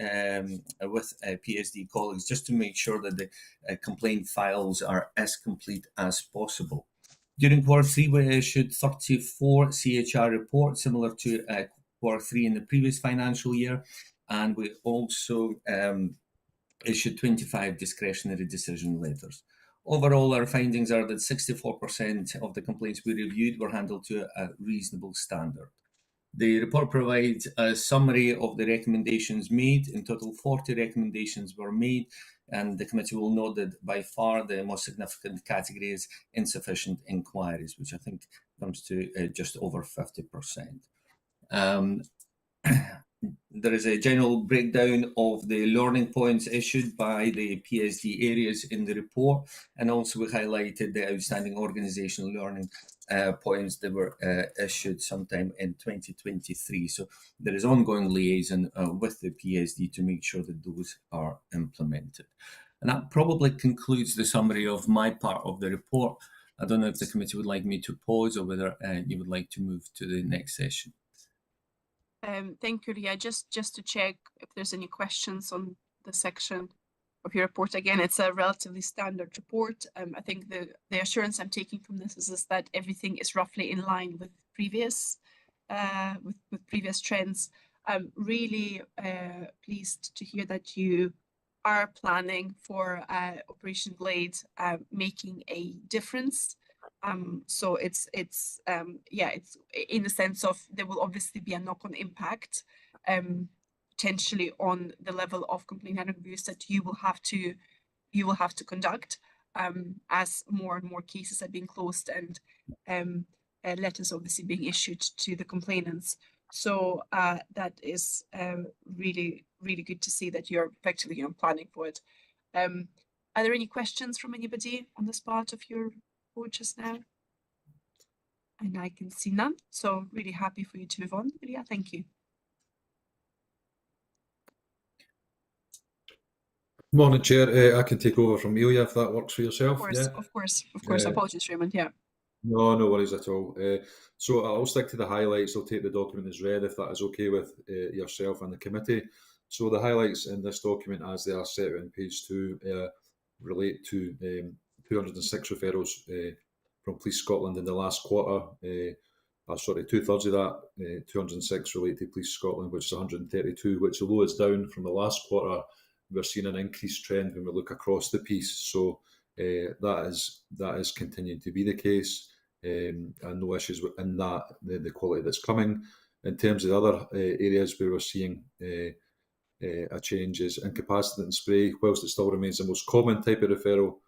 with PSD colleagues just to make sure that the complaint files are as complete as possible. During Q3, we issued 34 CHR reports, similar to Q3 in the previous financial year, and we also issued 25 discretionary decision letters. Overall, our findings are that 64% of the complaints we reviewed were handled to a reasonable standard. The report provides a summary of the recommendations made. In total, 40 recommendations were made, and the committee will note that by far the most significant category is insufficient inquiries, which I think comes to just over 50%. There is a general breakdown of the learning points issued by the PSD areas in the report, and also we highlighted the outstanding organisational learning points that were issued sometime in 2023. So there is ongoing liaison with the PSD to make sure that those are implemented. And that probably concludes the summary of my part of the report. I don't know if the committee would like me to pause or whether you would like to move to the next session. Thank you, Ria. Just to check if there's any questions on the section of your report. Again, it's a relatively standard report. I think the assurance I'm taking from this is that everything is roughly in line with previous trends. I'm really pleased to hear that you are planning for Operation Blade making a difference. So it's in the sense of there will obviously be a knock-on impact potentially on the level of complaint handling reviews that you will have to conduct as more and more cases are being closed and letters obviously being issued to the complainants. So that is really good to see that you're effectively planning for it. Are there any questions from anybody on this part of your report just now? And I can see none, so really happy for you to move on, Ria. Thank you. Morning, Chair. I can take over from Amelia if that works for yourself. Of course. Apologies, Raymond. Yeah. No worries at all. So I'll stick to the highlights. I'll take the document as read if that is okay with yourself and the committee. So the highlights in this document, as they are set out on page 2, relate to 206 referrals from Police Scotland in the last quarter. 2/3 of that, 206 relate to Police Scotland, which is 132, which although it's down from the last quarter, we're seeing an increased trend when we look across the piece. So that is continuing to be the case, and no issues in that, the quality that's coming. In terms of the other areas where we're seeing a change is incapacitating spray, whilst it still remains the most common type of referral.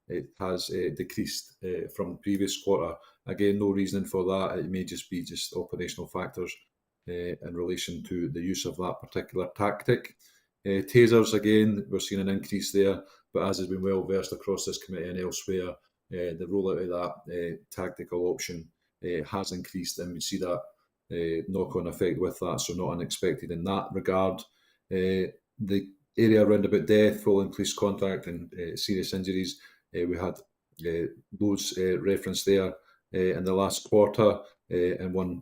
it has decreased from the previous quarter. Again, no reasoning for that. It may just be just operational factors in relation to the use of that particular tactic. Tasers, again, we're seeing an increase there, but as has been well versed across this committee and elsewhere, the rollout of that tactical option has increased, and we see that knock-on effect with that, so not unexpected in that regard. The area around about death following police contact and serious injuries, we had those referenced there in the last quarter, and one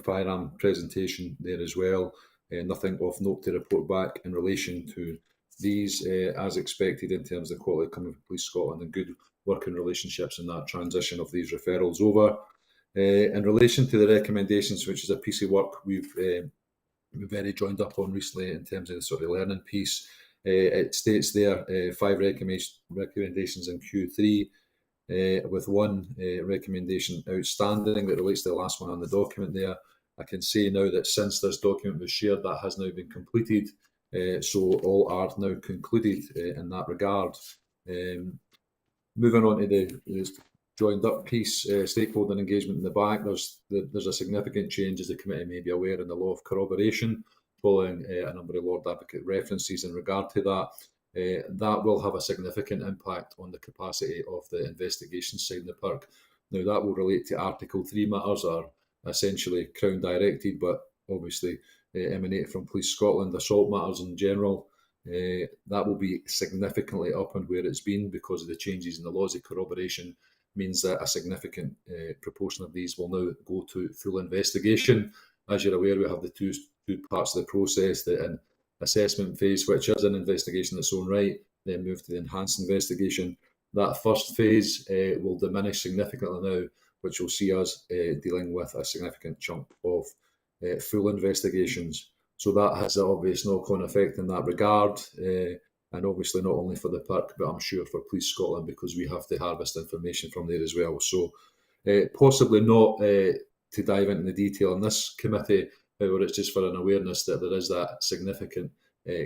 firearm presentation there as well. Nothing of note to report back in relation to these, as expected in terms of the quality coming from Police Scotland and good working relationships in that transition of these referrals over. In relation to the recommendations, which is a piece of work we've very joined up on recently in terms of the sort of learning piece, it states there 5 recommendations in Q3, with one recommendation outstanding that relates to the last one on the document there. I can say now that since this document was shared, that has now been completed, so all are now concluded in that regard. Moving on to the joined up piece, stakeholder engagement in the back, there's a significant change, as the committee may be aware, in the law of corroboration, following a number of Lord Advocate references in regard to that. That will have a significant impact on the capacity of the investigation side in the park. Now, that will relate to Article 3 matters, are essentially Crown directed, but obviously emanate from Police Scotland, assault matters in general. That will be significantly up on where it's been because of the changes in the laws of corroboration. Means that a significant proportion of these will now go to full investigation. As you're aware, we have the two parts of the process, the assessment phase, which is an investigation in its own right, then move to the enhanced investigation. That first phase will diminish significantly now, which will see us dealing with a significant chunk of full investigations. So that has an obvious knock-on effect in that regard, and obviously not only for the park, but I'm sure for Police Scotland, because we have to harvest information from there as well. So possibly not to dive into the detail in this committee, however, it's just for an awareness that there is that significant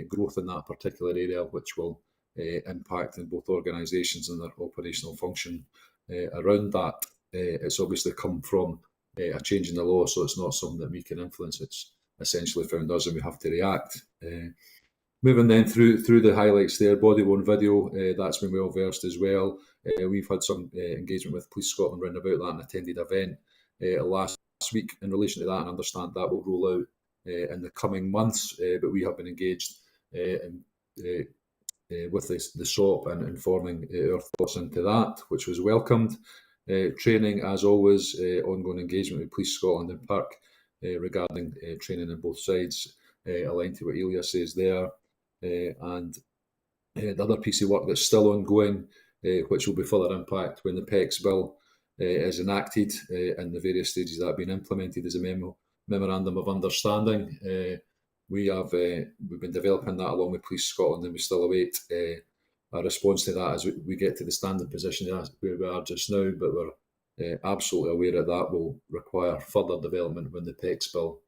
growth in that particular area, which will impact in both organisations and their operational function around that. It's obviously come from a change in the law, so it's not something that we can influence. It's essentially found us and we have to react. Moving then through the highlights there, body-worn video, that's been well versed as well. We've had some engagement with Police Scotland round about that and attended an event last week in relation to that, and understand that will roll out in the coming months, but we have been engaged with the SOP and informing our thoughts into that, which was welcomed. Training, as always, ongoing engagement with Police Scotland and Park regarding training on both sides, aligned to what Elia says there. And the other piece of work that's still ongoing, which will be further impact when the PECS bill is enacted and the various stages that have been implemented, as a memorandum of understanding. We've been developing that along with Police Scotland, and we still await a response to that as we get to the standing position where we are just now, but we're absolutely aware that will require further development when the PECS bill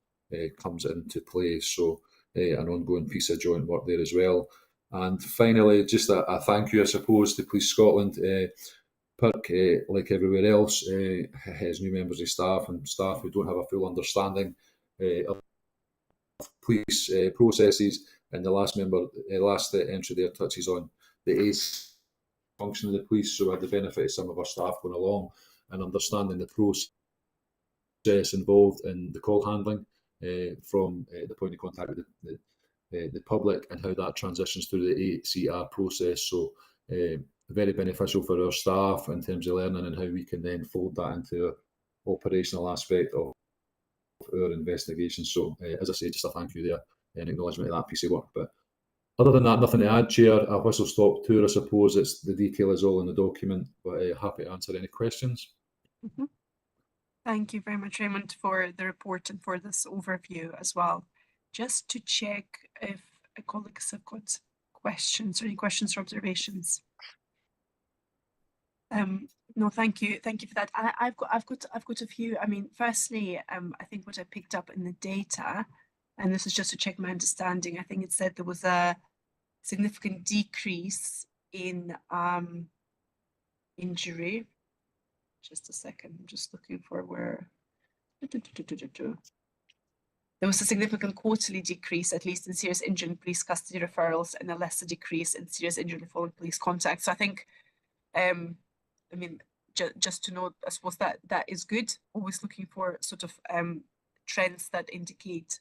comes into play. So an ongoing piece of joint work there as well. And finally, just a thank you, I suppose, to Police Scotland. Park, like everywhere else, has new members of staff and staff who don't have a full understanding of police processes. And the last entry there touches on the ACE function of the police, so we had the benefit of some of our staff going along and understanding the process involved in the call handling from the point of contact with the public and how that transitions through the ACR process. So very beneficial for our staff in terms of learning and how we can then fold that into the operational aspect of our investigation. So as I say, just a thank you there and acknowledgement of that piece of work. But other than that, nothing to add, Chair. A whistle-stop tour, I suppose. It's the detail is all in the document, but happy to answer any questions. Mm-hmm. Thank you very much, Raymond, for the report and for this overview as well. Just to check if colleagues have got questions or any questions or observations. No, thank you for that. I've got a few. I mean, firstly, I think what I picked up in the data, and this is just to check my understanding, I think it said there was a significant decrease in injury. Just a second, I'm just looking for where. There was a significant quarterly decrease, at least in serious injury and police custody referrals, and a lesser decrease in serious injury following police contact. So I think, I mean, just to note, I suppose that is good. Always looking for sort of trends that indicate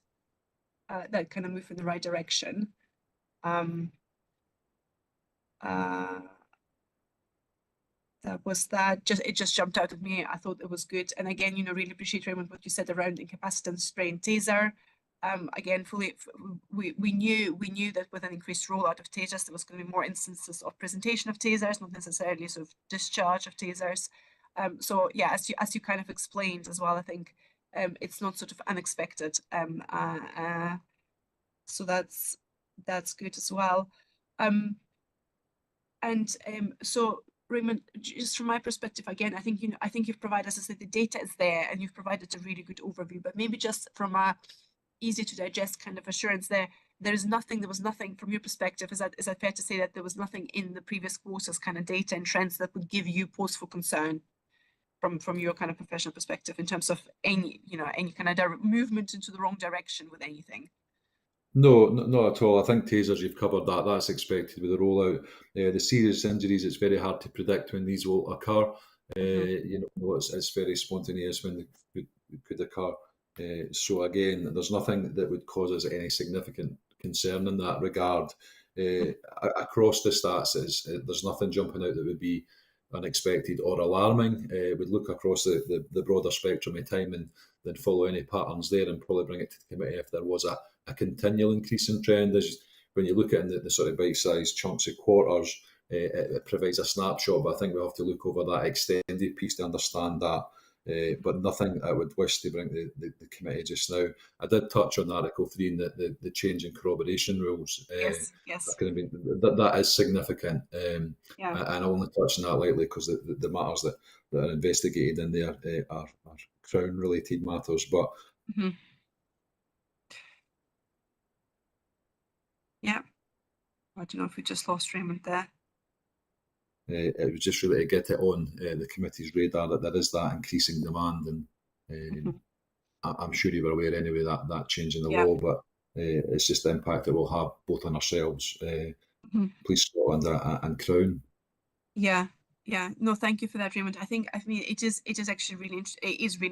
that kind of move in the right direction. That was that. It just jumped out at me. I thought it was good. And again, you know, really appreciate, Raymond, what you said around incapacitance, spray and taser. Again, we knew that with an increased rollout of tasers, there was going to be more instances of presentation of tasers, not necessarily sort of discharge of tasers. So yeah, as you kind of explained as well, I think it's not sort of unexpected. So that's good as well. So Raymond, just from my perspective, again, I think you've provided, as I said, the data is there, and you've provided a really good overview. But maybe just from a easy to digest kind of assurance, there was nothing from your perspective. Is that fair to say that there was nothing in the previous quarters kind of data and trends that would give you pause for concern from your kind of professional perspective in terms of any kind of direct movement into the wrong direction with anything? No, not at all. I think tasers, you've covered that. That's expected with the rollout. The serious injuries, it's very hard to predict when these will occur. You know, it's very spontaneous when they could occur. So again, there's nothing that would cause us any significant concern in that regard. Across the stats, there's nothing jumping out that would be unexpected or alarming. We'd look across the broader spectrum of time and then follow any patterns there and probably bring it to the committee if there was a continual increasing trend. As when you look at it in the sort of bite-sized chunks of quarters, it provides a snapshot, but I think we have to look over that extended piece to understand that. But nothing I would wish to bring the committee just now. I did touch on Article 3 and the change in corroboration rules. Yes. That is significant. And I only touch on that lightly because the matters that are investigated in there are Crown-related matters. But yeah, I don't know if we just lost Raymond there. It was just really to get it on the committee's radar that there is that increasing demand, and I'm sure you were aware anyway that change in the law, but it's just the impact it will have both on ourselves, Police Scotland and Crown. Yeah. No, thank you for that, Raymond. I mean, it is actually really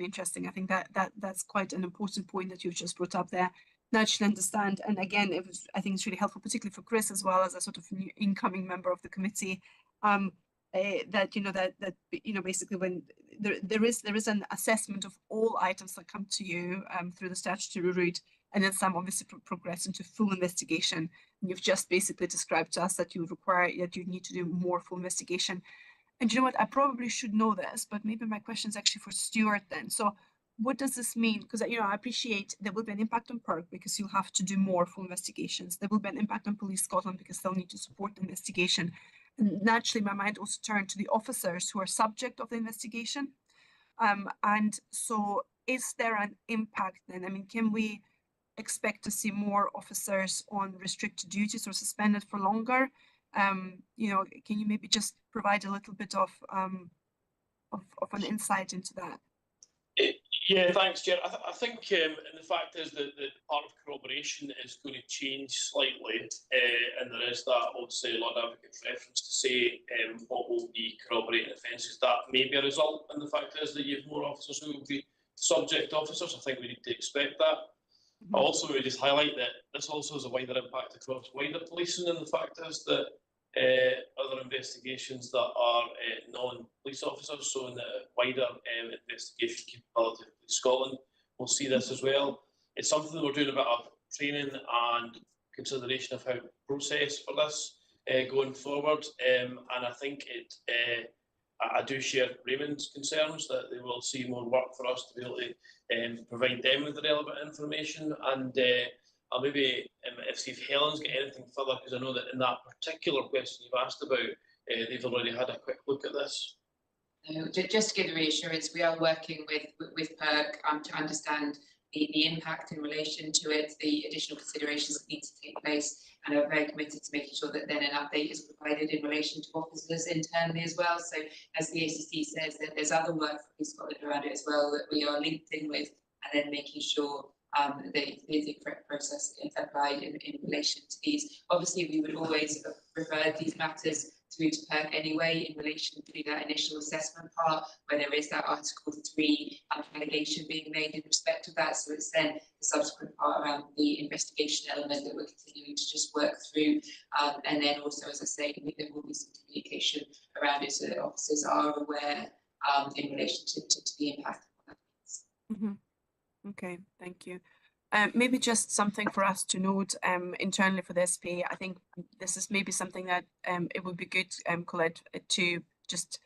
interesting. I think that's quite an important point that you've just brought up there. Naturally understand, and again, I think it's really helpful, particularly for Chris as well as a sort of new incoming member of the committee. That basically when there is an assessment of all items that come to you through the statutory route, and then some obviously progress into full investigation. And you've just basically described to us that you need to do more full investigation. And you know what? I probably should know this, but maybe my question is actually for Stuart then. So what does this mean? Because I appreciate there will be an impact on PERC because you'll have to do more full investigations. There will be an impact on Police Scotland because they'll need to support the investigation. And naturally, my mind also turned to the officers who are subject of the investigation. And so is there an impact then? I mean, can we expect to see more officers on restricted duties or suspended for longer? Can you maybe just provide a little bit of an insight into that? Yeah, thanks, Chair. I think and the fact is that the part of corroboration is going to change slightly, and there is that obviously Lord Advocate's reference to say what will be corroborating offences. That may be a result, and the fact is that you have more officers who will be subject officers. I think we need to expect that. I also would just highlight that this also has a wider impact across wider policing, and the fact is that other investigations that are non-police officers, so in the wider investigation capability of Police Scotland, will see this as well. It's something that we're doing a bit of training and consideration of how to process for this going forward, and I think I do share Raymond's concerns that they will see more work for us to be able to provide them with the relevant information. And I'll maybe see if Helen's got anything further, because I know that in that particular question you've asked about, they've already had a quick look at this. No, just to give the reassurance, we are working with PERC to understand the impact in relation to it, the additional considerations that need to take place, and are very committed to making sure that then an update is provided in relation to officers internally as well. So as the ACC says, that there's other work for Police Scotland around it as well that we are linked in with, and then making sure that the correct process is applied in relation to these. Obviously, we would always refer these matters through to PERC anyway in relation to that initial assessment part, where there is that Article 3 allegation being made in respect of that. So it's then the subsequent part around the investigation element that we're continuing to just work through. And then also, as I say, there will be some communication around it so that officers are aware in relation to the impact of that. Mm-hmm. Okay, thank you. Maybe just something for us to note internally for the SP. I think this is maybe something that it would be good, Colette, to just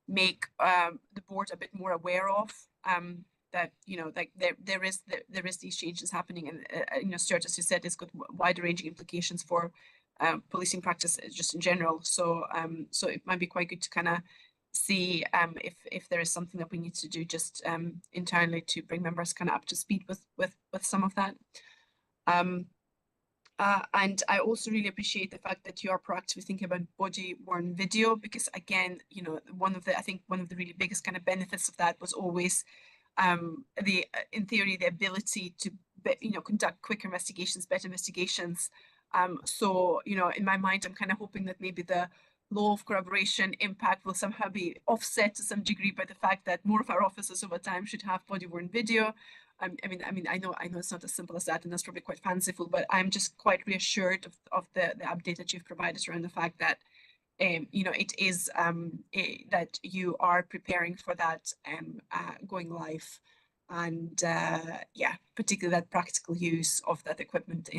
make the board a bit more aware of. That like there is these changes happening, and Stuart, as you said, it's got wider ranging implications for policing practice just in general. So so it might be quite good to kind of see if there is something that we need to do just internally to bring members kind of up to speed with some of that. And I also really appreciate the fact that you are proactively thinking about body-worn video, because again, I think one of the really biggest kind of benefits of that was always in theory, the ability to conduct quick investigations, better investigations. So in my mind, I'm kind of hoping that maybe the law of corroboration impact will somehow be offset to some degree by the fact that more of our officers over time should have body-worn video. I mean, I know it's not as simple as that, and that's probably quite fanciful, but I'm just quite reassured of the update that you've provided around the fact that it is that you are preparing for that going live, and yeah, particularly that practical use of that equipment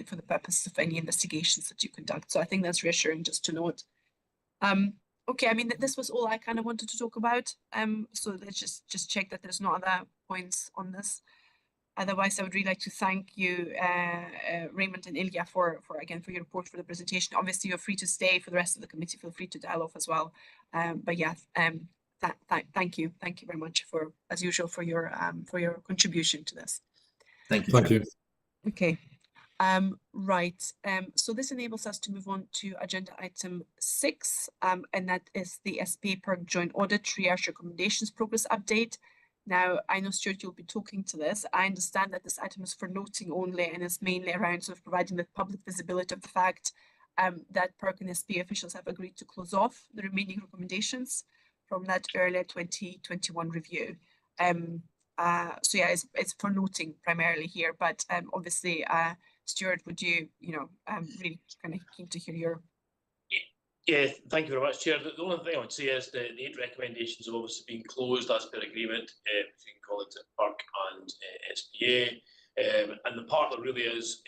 for the purpose of any investigations that you conduct. So I think that's reassuring just to note. Okay, I mean, this was all I kind of wanted to talk about. So let's just check that there's no other points on this. Otherwise, I would really like to thank you, Raymond and Ilya, for your report, for the presentation. Obviously, you're free to stay for the rest of the committee. Feel free to dial off as well. But yeah, thank you very much for, as usual, for your contribution to this. Thank you. Thank you. Okay. Right. So this enables us to move on to agenda item 6, and that is the SP PERC Joint Audit Triage Recommendations Progress Update. Now, I know, Stuart, you'll be talking to this. I understand that this item is for noting only, and is mainly around sort of providing the public visibility of the fact that PERC and SP officials have agreed to close off the remaining recommendations from that earlier 2021 review. So yeah, it's for noting primarily here, but obviously, Stuart, would you, really kind of keen to hear your... Yeah, thank you very much, Chair. The only thing I would say is the 8 recommendations have obviously been closed as per agreement between College PERC and SPA. And the part that really is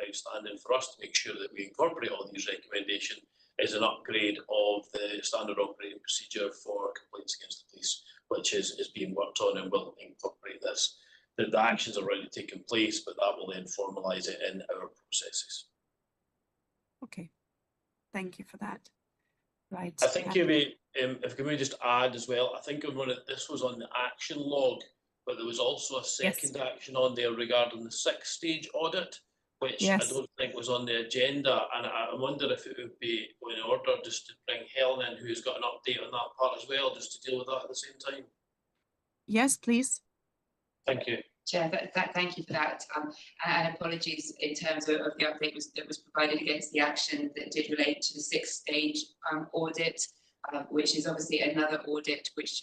outstanding for us to make sure that we incorporate all these recommendations is an upgrade of the standard operating procedure for complaints against the police, which is being worked on and will incorporate this. The actions are already taking place, but that will then formalise it in our processes. Okay, thank you for that. Right. I think if I can maybe just add as well, I think this was on the action log, but there was also a second action on there regarding the 6-stage audit, which I don't think was on the agenda. And I wonder if it would be in order just to bring Helen in, who's got an update on that part as well, just to deal with that at the same time. Yes, please. Thank you. Chair, thank you for that. And apologies in terms of the update that was provided against the action that did relate to the 6-stage audit, which is obviously another audit which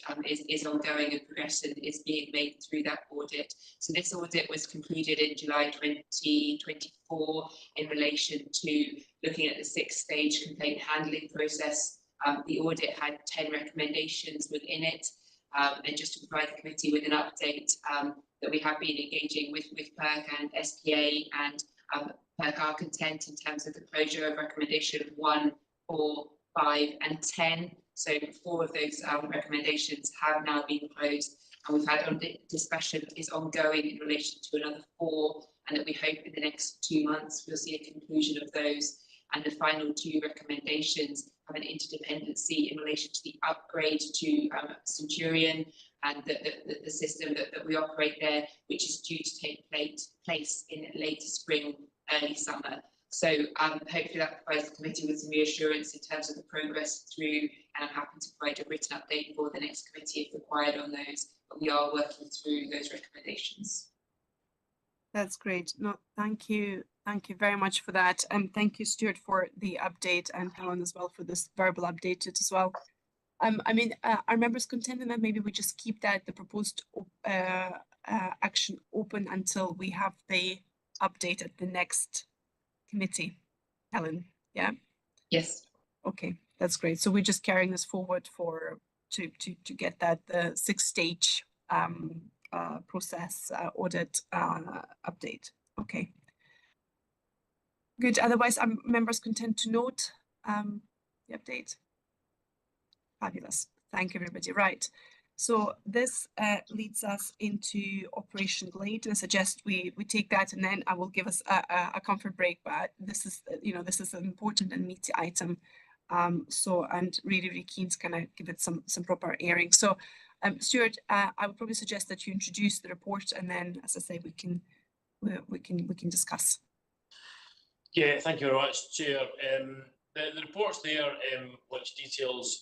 is ongoing, and progression is being made through that audit. So this audit was concluded in July 2024 in relation to looking at the 6-stage complaint handling process. The audit had 10 recommendations within it. And just to provide the committee with an update, that we have been engaging with PERC and SPA, and PERC are content in terms of the closure of recommendation 1, 4, 5 and 10. So 4 of those recommendations have now been closed, and we've had discussion is ongoing in relation to another 4, and that we hope in the next 2 months we'll see a conclusion of those. And the final 2 recommendations have an interdependency in relation to the upgrade to Centurion, and the system that we operate there, which is due to take place in later spring, early summer. So hopefully that provides the committee with some reassurance in terms of the progress through, and I'm happy to provide a written update for the next committee if required on those, but we are working through those recommendations. That's great. No, thank you. Thank you very much for that. And thank you, Stuart, for the update, and Helen as well for this verbal update as well. I mean, our members contending that maybe we just keep that, the proposed action open until we have the update at the next committee. Helen, yeah? Yes. Okay, that's great. So we're just carrying this forward to get that the 6-stage process audit update. Okay. Good. Otherwise, our members content to note the update. Fabulous. Thank you, everybody. Right. So this leads us into Operation Glade. I suggest we take that, and then I will give us a comfort break. But this is, this is an important and meaty item. And really keen to kind of give it some proper airing. So, Stuart, I would probably suggest that you introduce the report, and then, as I say, we can discuss. Yeah, thank you very much, Chair. The report's there, which details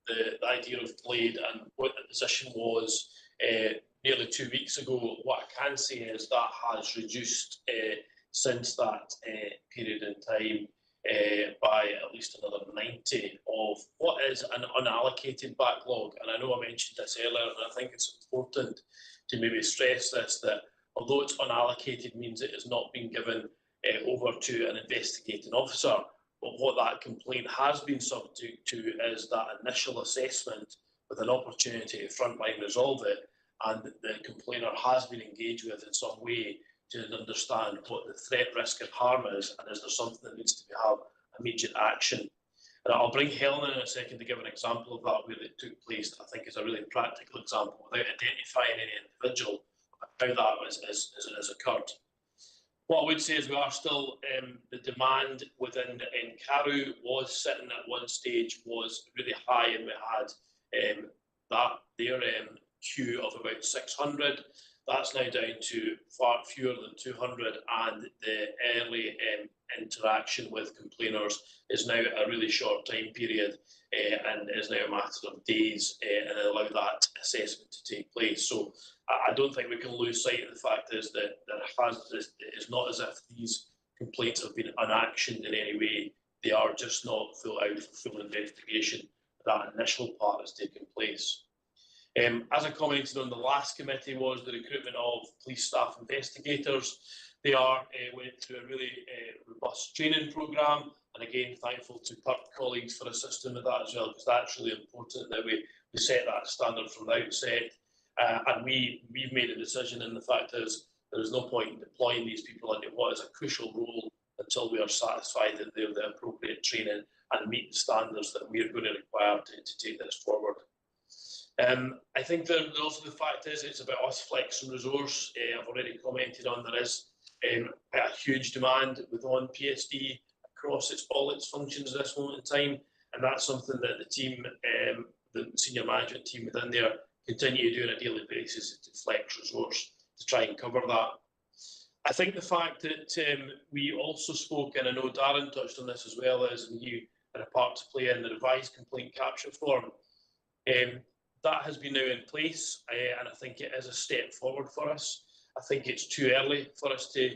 the idea of Glade and what the position was nearly 2 weeks ago. What I can say is that has reduced since that period in time by at least another 90 of what is an unallocated backlog. And I know I mentioned this earlier, and I think it's important to maybe stress this, that although it's unallocated means it has not been given over to an investigating officer. But what that complaint has been subject to is that initial assessment with an opportunity to frontline resolve it, and the complainer has been engaged with in some way to understand what the threat, risk and harm is, and is there something that needs to have immediate action. And I'll bring Helen in a second to give an example of that where it took place. I think is a really practical example without identifying any individual, how that has occurred. What I would say is we are still, the demand within Carew was sitting at one stage was really high, and we had their queue of about 600. That's now down to far fewer than 200, and the early interaction with complainers is now a really short time period and is now a matter of days, and allow that assessment to take place. So I don't think we can lose sight of the fact is that it's not as if these complaints have been unactioned in any way. They are just not full investigation. That initial part has taken place. As I commented on the last committee, was the recruitment of police staff investigators. They went through a really robust training programme, and again, thankful to PERT colleagues for assisting with that as well, because that's really important that we set that standard from the outset. And we've made a decision, and the fact is there is no point in deploying these people into what is a crucial role until we are satisfied that they're the appropriate training and meet the standards that we're going to require to take this forward. I think that also the fact is it's about us flexing resource. I've already commented on there is a huge demand within PSD across all its functions at this moment in time, and that's something that the team, the senior management team within there, continue to do on a daily basis to flex resource to try and cover that. I think the fact that we also spoke, and I know Darren touched on this as well, as you had a part to play in the revised complaint capture form. That has been now in place, and I think it is a step forward for us. I think it's too early for us to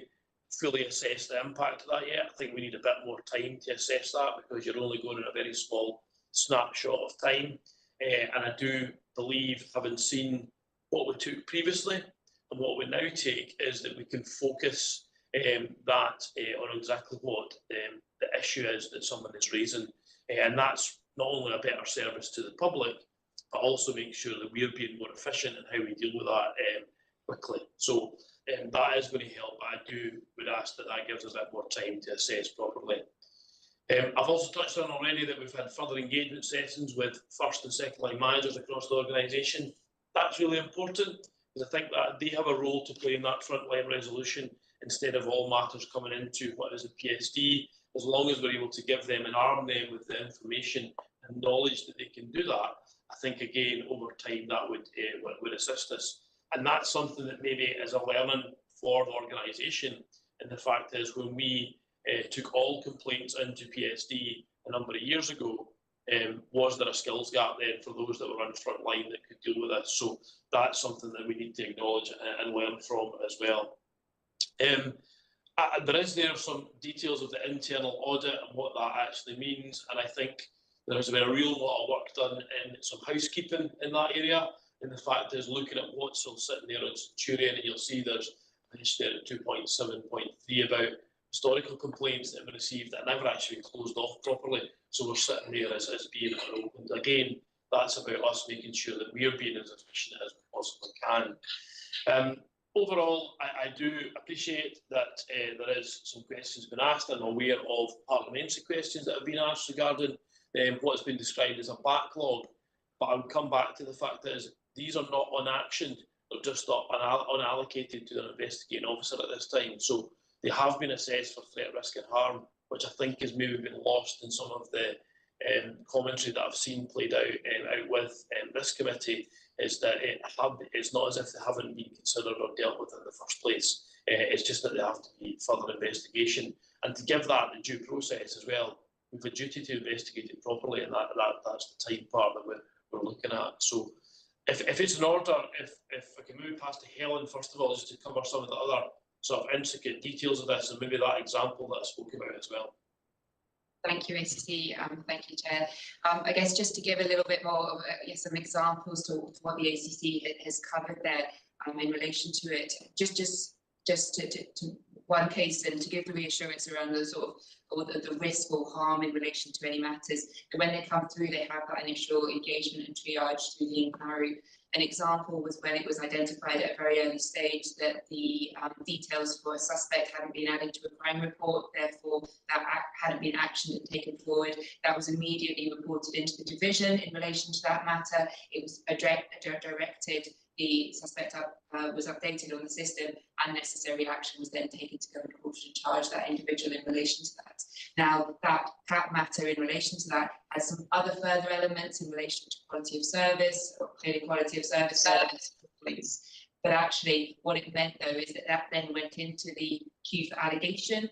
fully assess the impact of that yet. I think we need a bit more time to assess that, because you're only going in a very small snapshot of time. And I do believe, having seen what we took previously and what we now take, is that we can focus that on exactly what the issue is that someone is raising. And that's not only a better service to the public, but also make sure that we're being more efficient in how we deal with that quickly. So that is going to help, but I would ask that gives us a bit more time to assess properly. I've also touched on already that we've had further engagement sessions with first and second line managers across the organisation. That's really important, because I think that they have a role to play in that frontline resolution instead of all matters coming into what is the PSD. As long as we're able to give them and arm them with the information and knowledge that they can do that, I think again over time that would assist us, and that's something that maybe is a learning for the organisation. And the fact is, when we took all complaints into PSD a number of years ago, was there a skills gap then for those that were on front line that could deal with this? So that's something that we need to acknowledge and learn from as well. There is some details of the internal audit and what that actually means, and I think there has been a real lot of work done in some housekeeping in that area. And the fact is, looking at what's still sitting there on Centurion, and you'll see there's a history at 2.7.3 about historical complaints that have been received that never actually closed off properly. So we're sitting there as being unopened. Again, that's about us making sure that we're being as efficient as we possibly can. Overall, I do appreciate that there is some questions been asked. I'm aware of parliamentary questions that have been asked regarding what's been described as a backlog. But I would come back to the fact that these are not unactioned, they're just not unallocated to an investigating officer at this time. So they have been assessed for threat, risk and harm, which I think has maybe been lost in some of the commentary that I've seen played out with this committee, is that it's not as if they haven't been considered or dealt with in the first place. It's just that they have to be further investigation. And to give that the due process as well, we've a duty to investigate it properly, and that's the time part that we're looking at. So if it's in order, if I can move past to Helen, first of all, just to cover some of the other sort of intricate details of this, and maybe that example that I spoke about as well. Thank you, ACC. Thank you, Chair. I guess just to give a little bit more of some examples to what the ACC has covered there in relation to it. Just to one case, and to give the reassurance around the sort of or the risk or harm in relation to any matters. And when they come through, they have that initial engagement and triage through the inquiry. An example was when it was identified at a very early stage that the details for a suspect hadn't been added to a crime report, therefore that hadn't been actioned and taken forward. That was immediately reported into the division in relation to that matter. It was directed, the suspect was updated on the system, and necessary action was then taken to go and court and charge that individual in relation to that. Now, that matter in relation to that has some other further elements in relation to quality of service, or clearly quality of service, but actually what it meant though is that then went into the queue for allocation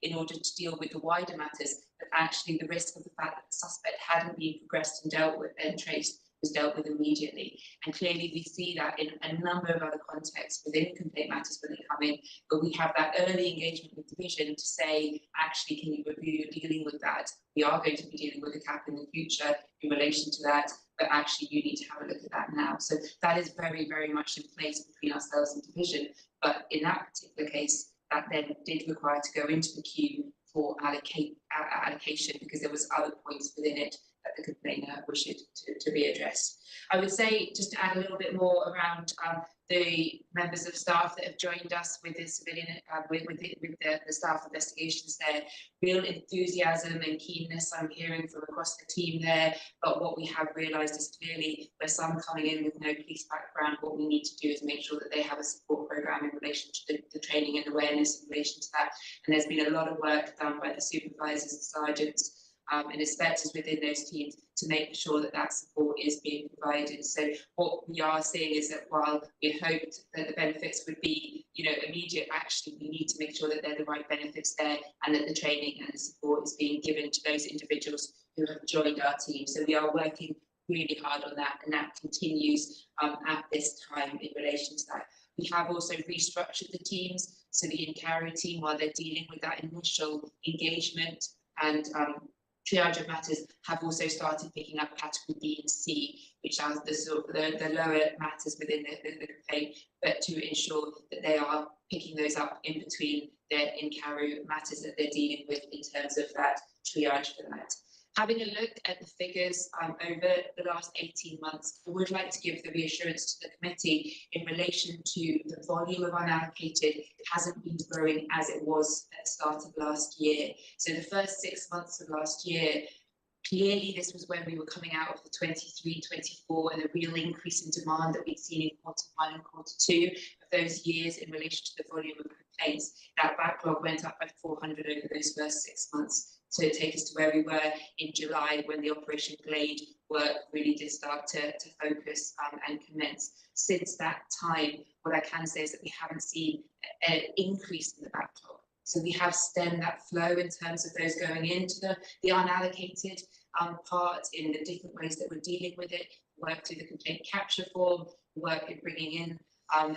in order to deal with the wider matters, but actually the risk of the fact that the suspect hadn't been progressed and dealt with and traced was dealt with immediately. And clearly we see that in a number of other contexts within complaint matters when they come in, but we have that early engagement with division to say, actually, can you review your dealing with that? We are going to be dealing with a cap in the future in relation to that, but actually you need to have a look at that now. So that is very, very much in place between ourselves and division. But in that particular case, that then did require to go into the queue for allocation because there was other points within it that the complainer wished to be addressed. I would say, just to add a little bit more around the members of staff that have joined us with the civilian, with the staff investigations there, real enthusiasm and keenness I'm hearing from across the team there, but what we have realised is clearly for some coming in with no police background, what we need to do is make sure that they have a support programme in relation to the training and awareness in relation to that. And there's been a lot of work done by the supervisors, the sergeants, and inspectors within those teams to make sure that that support is being provided. So what we are seeing is that while we hoped that the benefits would be, immediate, actually we need to make sure that they're the right benefits there and that the training and the support is being given to those individuals who have joined our team. So we are working really hard on that, and that continues at this time in relation to that. We have also restructured the teams, so the in-carry team, while they're dealing with that initial engagement and triage of matters, have also started picking up category B and C, which are the lower matters within the complaint, but to ensure that they are picking those up in between their in-carry matters that they're dealing with in terms of that triage for that. Having a look at the figures over the last 18 months, I would like to give the reassurance to the committee in relation to the volume of unallocated. It hasn't been growing as it was at the start of last year. So the first 6 months of last year, Clearly, this was when we were coming out of the 23-24 and the real increase in demand that we'd seen in Q1 and Q2 of those years in relation to the volume of complaints. That backlog went up by 400 over those first 6 months. So it takes us to where we were in July when the Operation Glade work really did start to focus and commence. Since that time, what I can say is that we haven't seen an increase in the backlog. So we have stemmed that flow in terms of those going into the unallocated part in the different ways that we're dealing with it, work through the complaint capture form, work in bringing in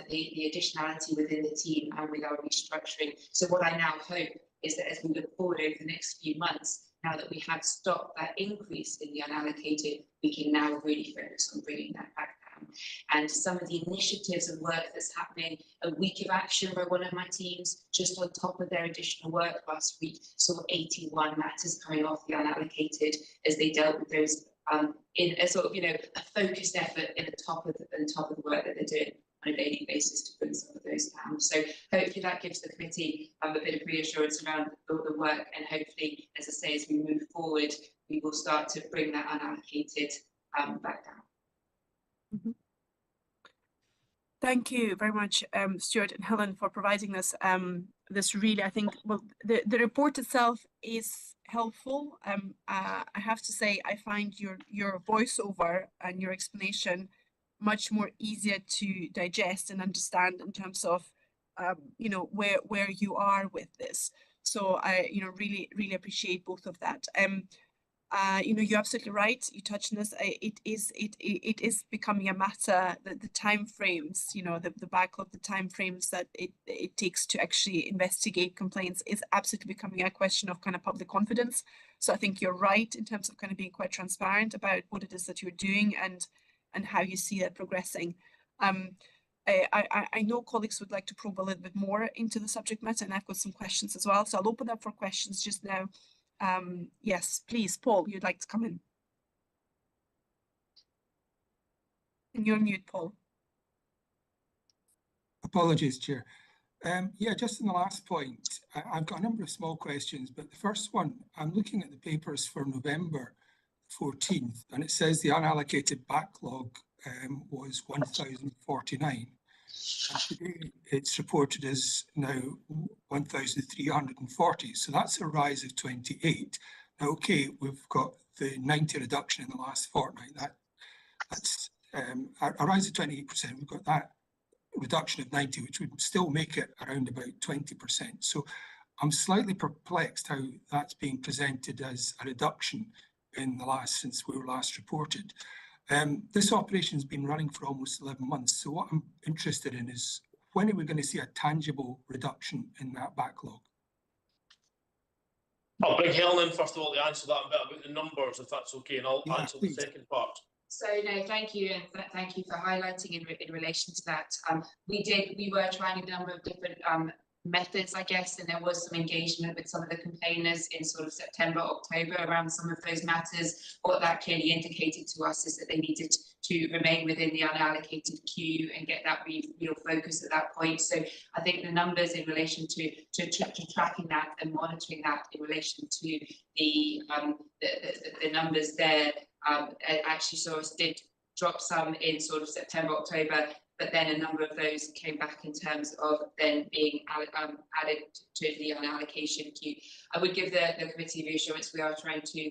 the additionality within the team and with our restructuring. So what I now hope is that as we look forward over the next few months, now that we have stopped that increase in the unallocated, we can now really focus on bringing that back down. And some of the initiatives and work that's happening, a week of action by one of my teams, just on top of their additional work last week, saw 81 matters coming off the unallocated as they dealt with those in a sort of, a focused effort in the top of the work that they're doing on a daily basis to bring some of those down. So hopefully that gives the committee a bit of reassurance around the work, and hopefully, as I say, as we move forward, we will start to bring that unallocated back down. Mm-hmm. Thank you very much, Stuart and Helen, for providing this. This really, I think, well, the report itself is helpful. I have to say, I find your voiceover and your explanation much more easier to digest and understand in terms of, where you are with this. So I, really appreciate both of that. You're absolutely right. You touched on this. It is becoming a matter that the time frames, the backlog, the time frames that it takes to actually investigate complaints is absolutely becoming a question of kind of public confidence. So I think you're right in terms of kind of being quite transparent about what it is that you're doing and how you see that progressing. I know colleagues would like to probe a little bit more into the subject matter, and I've got some questions as well. So I'll open up for questions just now. Yes, please, Paul, you'd like to come in. And you're mute, Paul. Apologies, Chair. Yeah, just in the last point, I've got a number of small questions, but the first one, I'm looking at the papers for November 14th, and it says the unallocated backlog was 1,049. And today it's reported as now 1,340. So that's a rise of 28. Now, okay, we've got the 90 reduction in the last fortnight. That's a rise of 28%. We've got that reduction of 90, which would still make it around about 20%. So I'm slightly perplexed how that's being presented as a reduction in the since we were last reported. This operation has been running for almost 11 months. So what I'm interested in is, when are we going to see a tangible reduction in that backlog? I'll bring Helen in first of all to answer that a bit about the numbers, if that's okay, and I'll answer the second part. So no, thank you, and thank you for highlighting in relation to that. We were trying a number of different methods, I guess, and there was some engagement with some of the complainers in sort of September, October around some of those matters. What that clearly indicated to us is that they needed to remain within the unallocated queue and get that real focus at that point. So I think the numbers in relation to tracking that and monitoring that in relation to the numbers there actually saw us did drop some in sort of September, October, but then a number of those came back in terms of then being added to the unallocation queue. I would give the committee reassurance we are trying to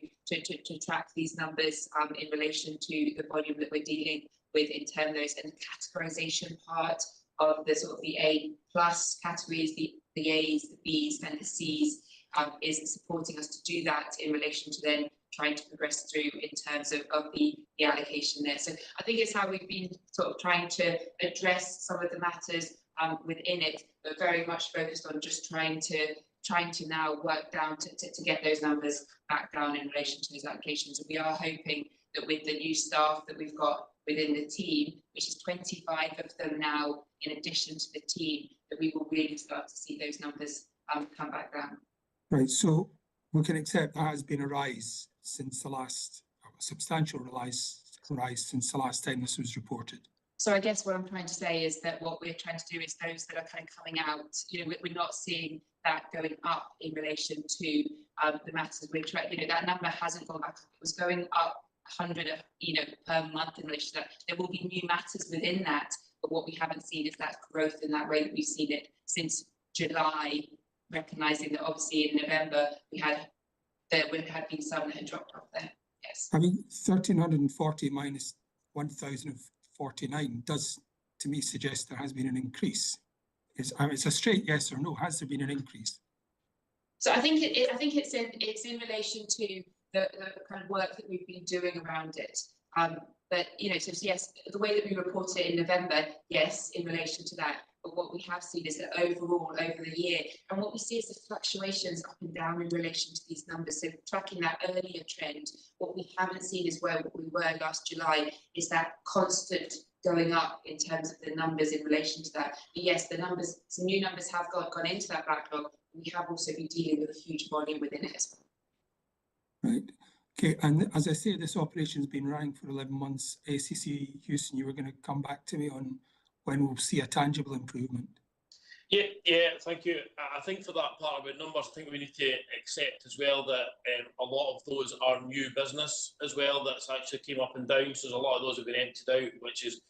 track these numbers in relation to the volume that we're dealing with in terms of those, and the categorization part of the sort of the A+ categories, the A's, the B's and the C's is supporting us to do that in relation to then trying to progress through in terms of the allocation there. So I think it's how we've been sort of trying to address some of the matters within it, but very much focused on just trying to now work down to get those numbers back down in relation to those allocations. And we are hoping that with the new staff that we've got within the team, which is 25 of them now, in addition to the team, that we will really start to see those numbers come back down. Right, so we can accept there has been a rise since the last, a substantial rise since the last time this was reported. So I guess what I'm trying to say is that what we're trying to do is those that are kind of coming out, we're not seeing that going up in relation to the matters we're trying. You know, that number hasn't gone back. It was going up 100, per month in relation to that. There will be new matters within that, but what we haven't seen is that growth in that rate. We've seen it since July, recognising that obviously in November there had been some that had dropped off there. Yes. I mean, 1,340 minus 1,049 does, to me, suggest there has been an increase. It's a straight yes or no. Has there been an increase? So I think it's in relation to the kind of work that we've been doing around it. But so yes, the way that we report it in November, yes, in relation to that. But what we have seen is that overall over the year, and what we see is the fluctuations up and down in relation to these numbers. So tracking that earlier trend, what we haven't seen is where we were last July is that constant going up in terms of the numbers in relation to that. But yes, the numbers, some new numbers have gone into that backlog. We have also been dealing with a huge volume within it as well. Right. Okay, and as I say, this operation's been running for 11 months. ACC Houston, you were going to come back to me on when we'll see a tangible improvement. Yeah, thank you. I think for that part about numbers, I think we need to accept as well that a lot of those are new business as well. That's actually came up and down. So there's a lot of those have been emptied out, which is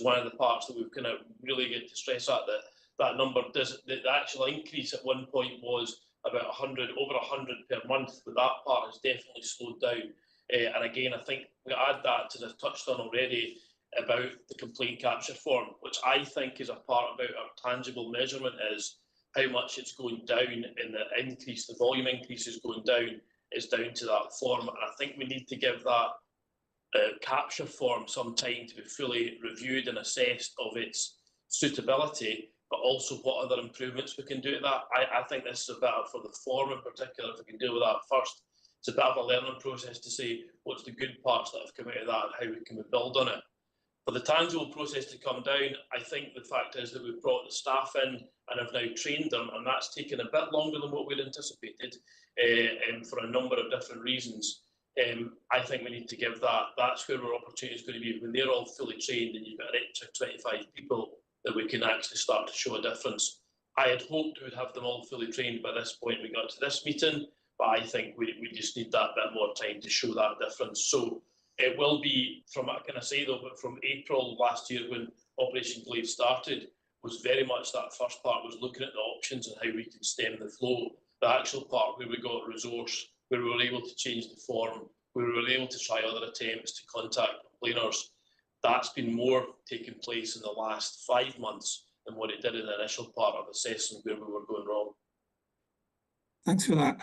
one of the parts that we've kind of really get to stress at. That number does. The actual increase at one point was about 100, over 100 per month, but that part has definitely slowed down. And again, I think we add that to the touched on already about the complaint capture form, which I think is a part about our tangible measurement is how much it's going down in the increase, the volume increase is going down, is down to that form. And I think we need to give that capture form some time to be fully reviewed and assessed of its suitability, but also what other improvements we can do to that. I think this is a bit for the form in particular, if we can deal with that first. It's a bit of a learning process to see what's the good parts that have come out of that and how we can build on it. For the tangible process to come down, I think the fact is that we've brought the staff in and have now trained them, and that's taken a bit longer than what we'd anticipated for a number of different reasons. I think we need to give that's where our opportunity is going to be. When they're all fully trained and you've got an extra 25 people, that we can actually start to show a difference. I had hoped we would have them all fully trained by this point we got to this meeting, but I think we just need that bit more time to show that difference. So it will be from, can I say though, but from April last year when Operation Glaive started, was very much that first part was looking at the options and how we can stem the flow. The actual part where we got resource, where we were able to change the form, where we were able to try other attempts to contact complainers, that's been more taking place in the last 5 months than what it did in the initial part of assessing where we were going wrong. Thanks for that.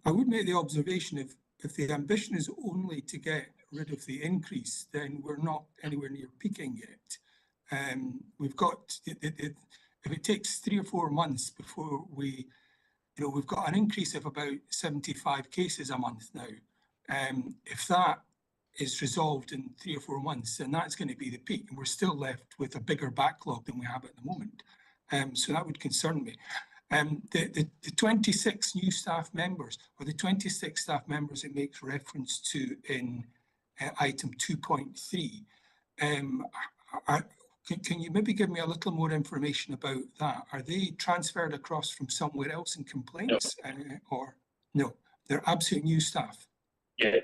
I would make the observation if the ambition is only to get rid of the increase, then we're not anywhere near peaking yet. We've got, if it takes 3 or 4 months before we've got an increase of about 75 cases a month now. If that is resolved in 3 or 4 months, and that's going to be the peak, and we're still left with a bigger backlog than we have at the moment. So that would concern me. The 26 new staff members, or the 26 staff members it makes reference to in item 2.3, can you maybe give me a little more information about that? Are they transferred across from somewhere else in complaints? No. Or no, they're absolute new staff? Yeah.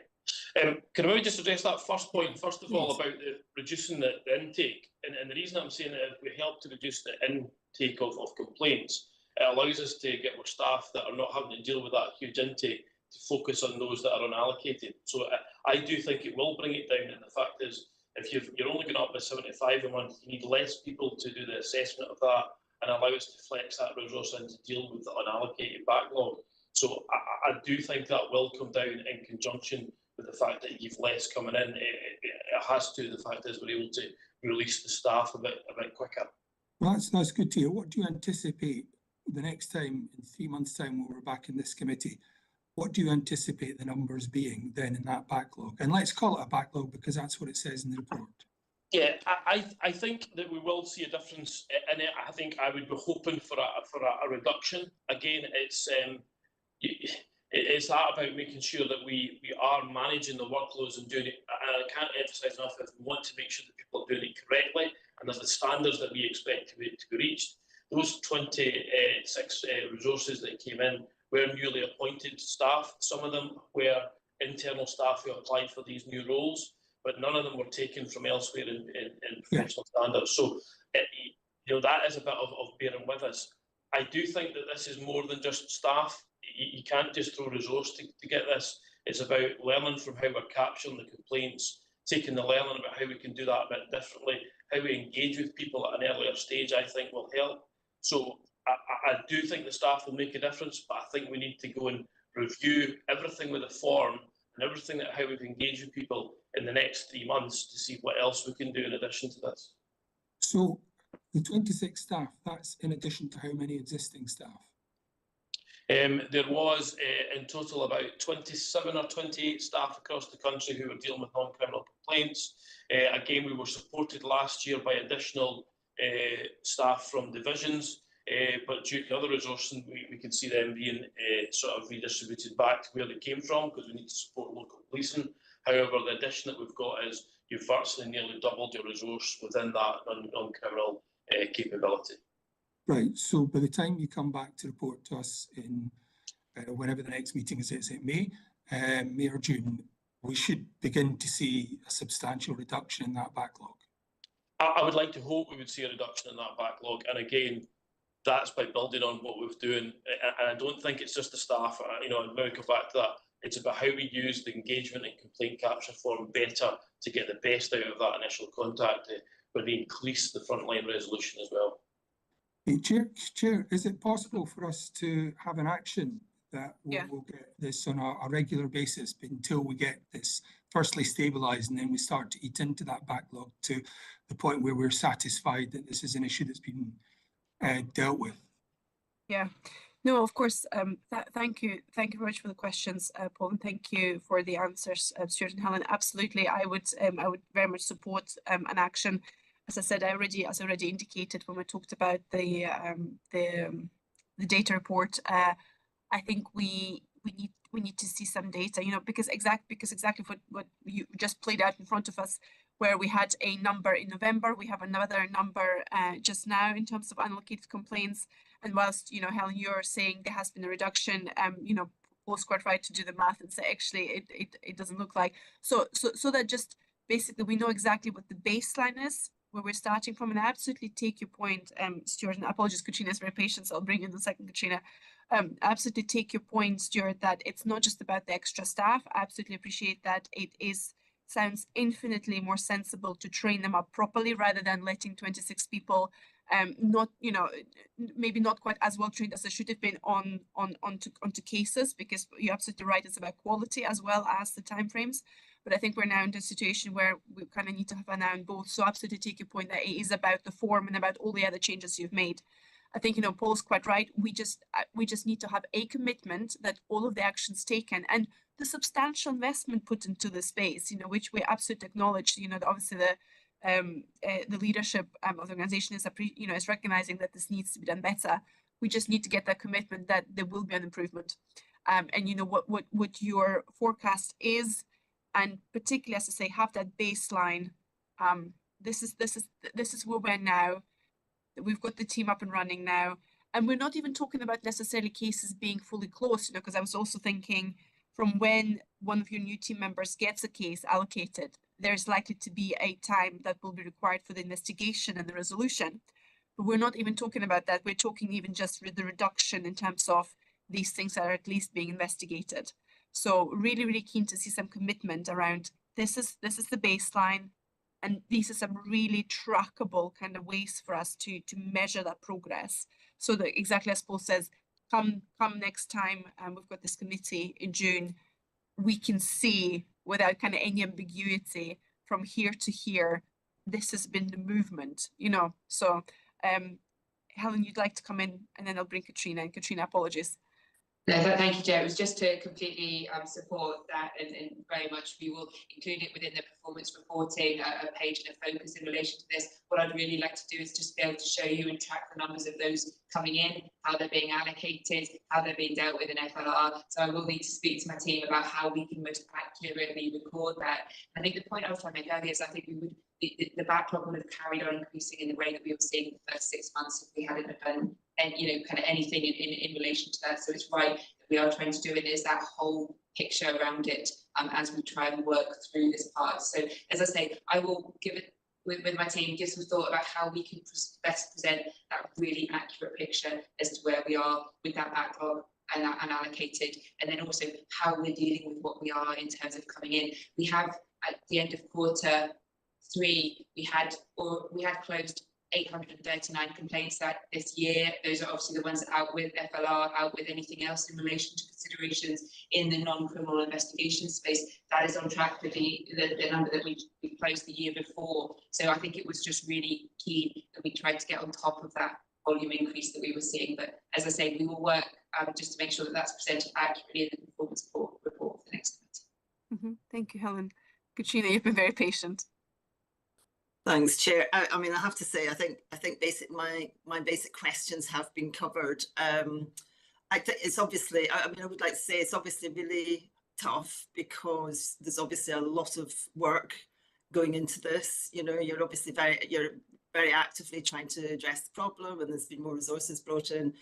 Can I maybe just address that first point, first of all, about reducing the intake? And the reason I'm saying that if we help to reduce the intake of complaints, it allows us to get more staff that are not having to deal with that huge intake to focus on those that are unallocated. So I do think it will bring it down. And the fact is, if you're only going up by 75 a month, you need less people to do the assessment of that and allow us to flex that resource in to deal with the unallocated backlog. So I do think that will come down in conjunction with the fact that you've less coming in. It has to. The fact is we're able to release the staff a bit quicker. Well, that's good to hear. What do you anticipate the next time, in 3 months' time, when we're back in this committee? What do you anticipate the numbers being then in that backlog? And let's call it a backlog because that's what it says in the report. Yeah, I think that we will see a difference in it. I think I would be hoping for a reduction. Again, it's that about making sure that we are managing the workloads and doing it. And I can't emphasise enough, if we want to make sure that people are doing it correctly and there's the standards that we expect to be reached, those 26 resources that came in were newly appointed staff. Some of them were internal staff who applied for these new roles, but none of them were taken from elsewhere in professional standards. So, that is a bit of bearing with us. I do think that this is more than just staff. You can't just throw resource to get this. It's about learning from how we're capturing the complaints, taking the learning about how we can do that a bit differently, how we engage with people at an earlier stage, I think will help. So I do think the staff will make a difference, but I think we need to go and review everything with the form and everything that how we've engaged with people in the next 3 months to see what else we can do in addition to this. So the 26 staff, that's in addition to how many existing staff? There was in total about 27 or 28 staff across the country who were dealing with non-criminal complaints. Again, we were supported last year by additional staff from divisions, but due to other resources, we can see them being sort of redistributed back to where they came from because we need to support local policing. However, the addition that we've got is you've virtually nearly doubled your resource within that non-criminal capability. Right, so by the time you come back to report to us in whenever the next meeting is it May or June, we should begin to see a substantial reduction in that backlog. I would like to hope we would see a reduction in that backlog, and again, that's by building on what we've doing. And I don't think it's just the staff. I'll maybe come back to that. It's about how we use the engagement and complaint capture form better to get the best out of that initial contact, but increase the frontline resolution as well. Hey, Chair, is it possible for us to have an action that we'll get this on a regular basis until we get this firstly stabilised, and then we start to eat into that backlog to the point where we're satisfied that this is an issue that's been dealt with? Yeah, no, of course. Thank you very much for the questions, Paul, and thank you for the answers, Stuart and Helen. Absolutely, I would very much support an action. As I said, as I already indicated when we talked about the data report, I think we need to see some data, because exactly what you just played out in front of us, where we had a number in November, we have another number just now in terms of unallocated complaints. And whilst Helen, you're saying there has been a reduction, Paul's quite right to do the math and say actually it doesn't look like so that just basically we know exactly what the baseline is, where we're starting from. And I absolutely take your point, Stuart, and apologies, Katrina is very patient, so I'll bring you in a second, Katrina. Absolutely take your point, Stuart, that it's not just about the extra staff. I absolutely appreciate that. Sounds infinitely more sensible to train them up properly rather than letting 26 people maybe not quite as well trained as they should have been onto cases, because you're absolutely right, it's about quality as well as the timeframes. But I think we're now in a situation where we kind of need to have an eye on both. So absolutely take your point that it is about the form and about all the other changes you've made. I think, Paul's quite right. We just need to have a commitment that all of the actions taken and the substantial investment put into the space, which we absolutely acknowledge, obviously the leadership of the organization is recognizing that this needs to be done better. We just need to get that commitment that there will be an improvement. And what your forecast is, and particularly, as I say, have that baseline. This is where we're now. We've got the team up and running now, and we're not even talking about necessarily cases being fully closed, because I was also thinking from when one of your new team members gets a case allocated, there's likely to be a time that will be required for the investigation and the resolution. But we're not even talking about that. We're talking even just with the reduction in terms of these things that are at least being investigated. So really, really keen to see some commitment around this is the baseline. And these are some really trackable kind of ways for us to measure that progress. So that exactly as Paul says, come next time, and we've got this committee in June, we can see without kind of any ambiguity from here to here, this has been the movement, So Helen, you'd like to come in, and then I'll bring Katrina. And Katrina, apologies. No, thank you, Joe. It was just to completely support that, and very much we will include it within the performance reporting, a page and a focus in relation to this. What I'd really like to do is just be able to show you and track the numbers of those coming in, how they're being allocated, how they're being dealt with in FLR. So I will need to speak to my team about how we can most accurately record that. I think the point I was trying to make earlier is I think we would the backlog would have carried on increasing in the way that we were seeing in the first 6 months if we hadn't have done kind of anything in relation to that. So it's right that we are trying to do it. There's that whole picture around it as we try and work through this part. So as I say, I will give it with my team, give some thought about how we can best present that really accurate picture as to where we are with that backlog and allocated, and then also how we're dealing with what we are in terms of coming in. We have at the end of quarter 3, we had closed 839 complaints this year. Those are obviously the ones out with FLR, out with anything else in relation to considerations in the non-criminal investigation space. That is on track for the number that we closed the year before. So I think it was just really key that we tried to get on top of that volume increase that we were seeing. But as I say, we will work just to make sure that that's presented accurately in the performance report for the next committee. Thank you, Helen. Katrina, you've been very patient. Thanks, Chair. I mean, I have to say, I think my basic questions have been covered. I think it's obviously, I would like to say it's obviously really tough because there's obviously a lot of work going into this. You know, you're obviously very actively trying to address the problem, and there's been more resources brought in.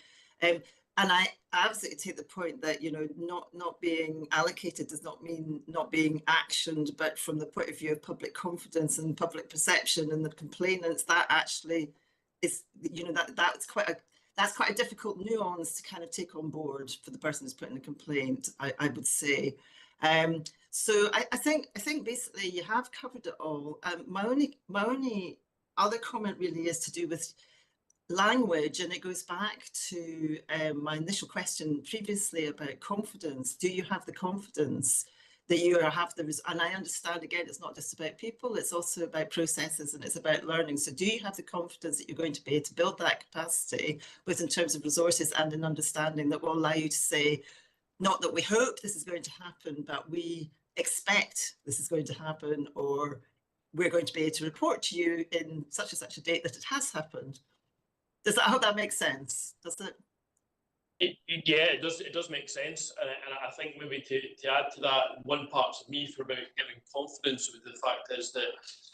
And I absolutely take the point that, you know, not being allocated does not mean not being actioned, but from the point of view of public confidence and public perception and the complainants, that actually is, you know, that's quite a difficult nuance to kind of take on board for the person who's putting a complaint, I would say. So I think basically you have covered it all. My only other comment really is to do with language, and it goes back to my initial question previously about confidence. Do you have the confidence that you have and I understand, again, it's not just about people, it's also about processes and it's about learning. So do you have the confidence that you're going to be able to build that capacity, both in terms of resources and in understanding, that will allow you to say, not that we hope this is going to happen, but we expect this is going to happen, or we're going to be able to report to you in such and such a date that it has happened? I hope that makes sense, does it? Yeah, it does make sense, and I think maybe to add to that, one part of me for about giving confidence with the fact is that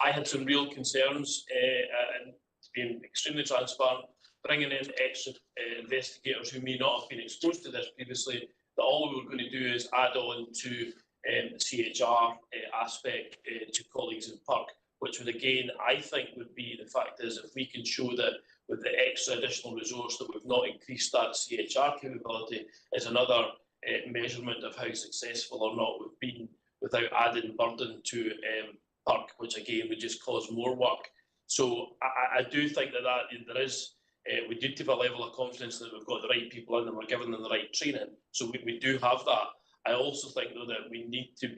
I had some real concerns, and being extremely transparent, bringing in extra investigators who may not have been exposed to this previously, that all we were going to do is add on to the CHR aspect to colleagues in PERC, which would again, I think, would be the fact is if we can show that with the extra additional resource that we've not increased that CHR capability is another measurement of how successful or not we've been without adding burden to PERC, which again would just cause more work. So I do think that there is, we do have a level of confidence that we've got the right people in and we're giving them the right training. So we do have that. I also think though that we need to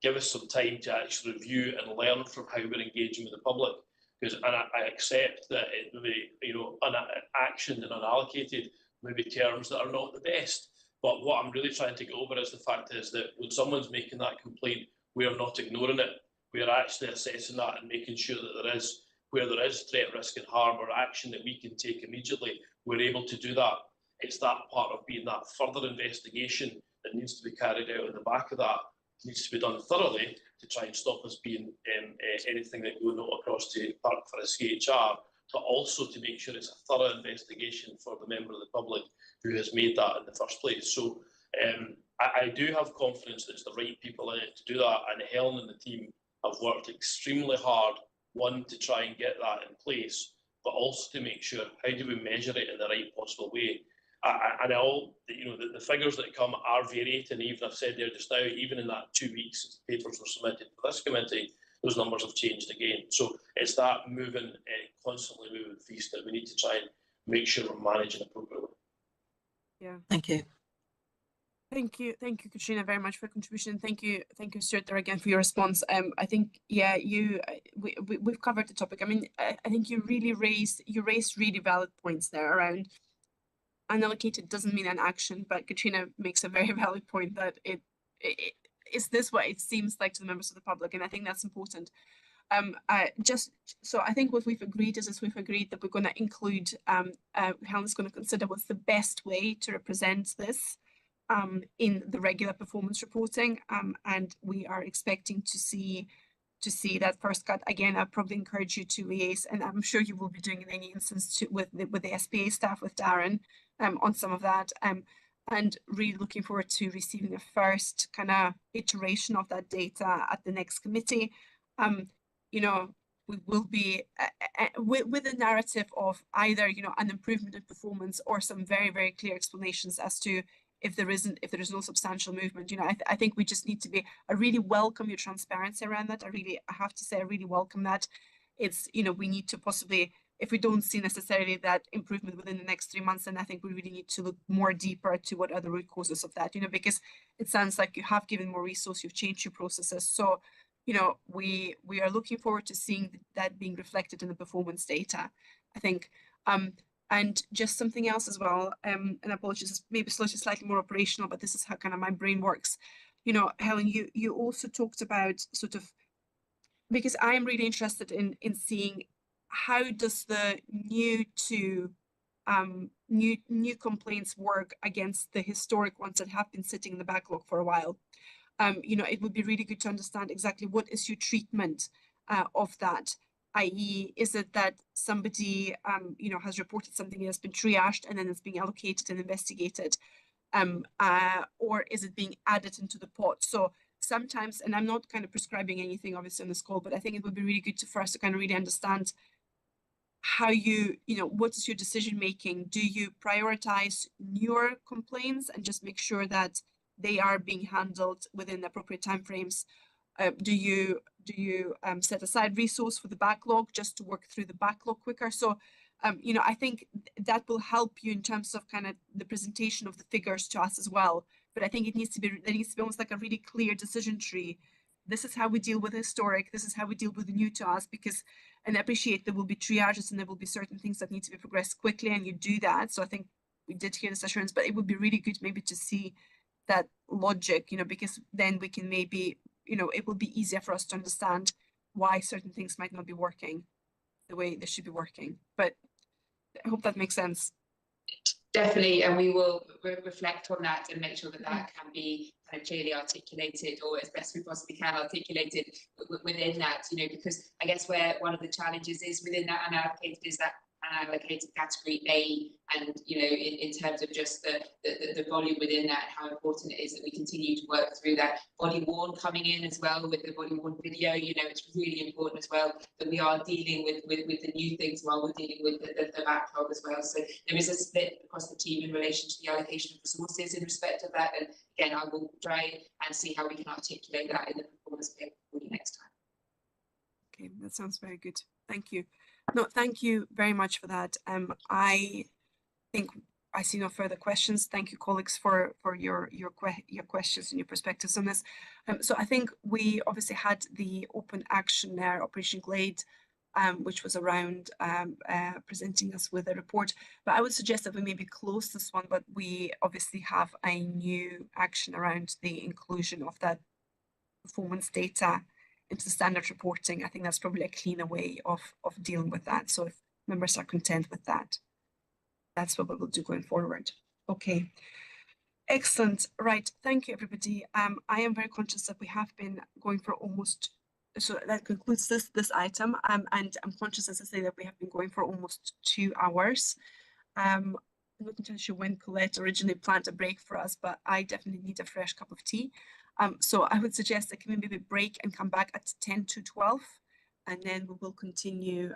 give us some time to actually review and learn from how we're engaging with the public. Because I accept that it may be, you know, unactioned and unallocated, maybe terms that are not the best. But what I'm really trying to get over is the fact is that when someone's making that complaint, we are not ignoring it. We are actually assessing that and making sure that where there is threat, risk and harm or action that we can take immediately, we're able to do that. It's that part of being that further investigation that needs to be carried out on the back of that. It needs to be done thoroughly to try and stop us being anything that goes across to PERC for a CHR, but also to make sure it's a thorough investigation for the member of the public who has made that in the first place. So I do have confidence that it's the right people in it to do that, and Helen and the team have worked extremely hard, one, to try and get that in place, but also to make sure how do we measure it in the right possible way. And all, you know, the figures that come are variating. Even I've said there just now, even in that 2 weeks since the papers were submitted for this committee, those numbers have changed again. So it's that constantly moving feast that we need to try and make sure we're managing appropriately. Yeah. Thank you. Thank you, Katrina, very much for your contribution. Thank you, Stuart, there again for your response. I think, yeah, we've covered the topic. I mean, I think you raised really valid points there around unallocated doesn't mean an action, but Katrina makes a very valid point that is this what it seems like to the members of the public, and I think that's important. So I think what we've agreed is we've agreed that we're going to include, Helen's going to consider what's the best way to represent this in the regular performance reporting, and we are expecting to see to see that first cut. Again, I'd probably encourage you to liaise, and I'm sure you will be doing in any instance with the SPA staff, with Darren, on some of that. And really looking forward to receiving the first kind of iteration of that data at the next committee. You know, we will be with a narrative of either, you know, an improvement in performance or some very, very clear explanations as to if there is no substantial movement. You know, I think we just need to be, I really welcome your transparency around that. I have to say, I really welcome that. It's, you know, we need to possibly, if we don't see necessarily that improvement within the next 3 months, then I think we really need to look more deeper to what are the root causes of that, you know, because it sounds like you have given more resource, you've changed your processes. So, you know, we are looking forward to seeing that being reflected in the performance data, I think. And just something else as well, and apologies, maybe slightly more operational, but this is how kind of my brain works. You know, Helen, you also talked about sort of, because I am really interested in seeing how does the new complaints work against the historic ones that have been sitting in the backlog for a while. You know, it would be really good to understand exactly what is your treatment of that. I.e., is it that somebody, you know, has reported something that has been triaged and then it's being allocated and investigated, or is it being added into the pot? So sometimes, and I'm not kind of prescribing anything obviously on this call, but I think it would be really good for us to kind of really understand how you know, what is your decision making? Do you prioritize newer complaints and just make sure that they are being handled within the appropriate timeframes? Do you set aside resource for the backlog just to work through the backlog quicker? So, you know, I think that will help you in terms of kind of the presentation of the figures to us as well. But I think there needs to be almost like a really clear decision tree. This is how we deal with historic. This is how we deal with the new to us, because, and I appreciate there will be triages and there will be certain things that need to be progressed quickly, and you do that. So I think we did hear this assurance, but it would be really good maybe to see that logic, you know, because then we can maybe, you know, it will be easier for us to understand why certain things might not be working the way they should be working. But I hope that makes sense. Definitely, and we will reflect on that and make sure that that can be kind of clearly articulated, or as best we possibly can articulated within that, you know, because I guess where one of the challenges is within that unallocated is that unallocated category A, and you know, in terms of just the volume within that, how important it is that we continue to work through that. Body worn coming in as well with the body worn video, you know, it's really important as well that we are dealing with the new things while we're dealing with the backlog as well. So there is a split across the team in relation to the allocation of resources in respect of that, and again, I will try and see how we can articulate that in the performance paper for you next time. Okay, that sounds very good. Thank you. No, thank you very much for that. I think I see no further questions. Thank you, colleagues, for your questions and your perspectives on this. So I think we obviously had the open action there, Operation Glade, which was around presenting us with a report. But I would suggest that we maybe close this one, but we obviously have a new action around the inclusion of that performance data into the standard reporting. I think that's probably a cleaner way of dealing with that. So if members are content with that, that's what we will do going forward. Okay, excellent. Right, thank you, everybody. I am very conscious that we have been going for almost, so that concludes this item. And I'm conscious, as I say, that we have been going for almost 2 hours. I'm not entirely sure when Colette originally planned a break for us, but I definitely need a fresh cup of tea. So I would suggest that can we maybe break and come back at 10 to 12, and then we will continue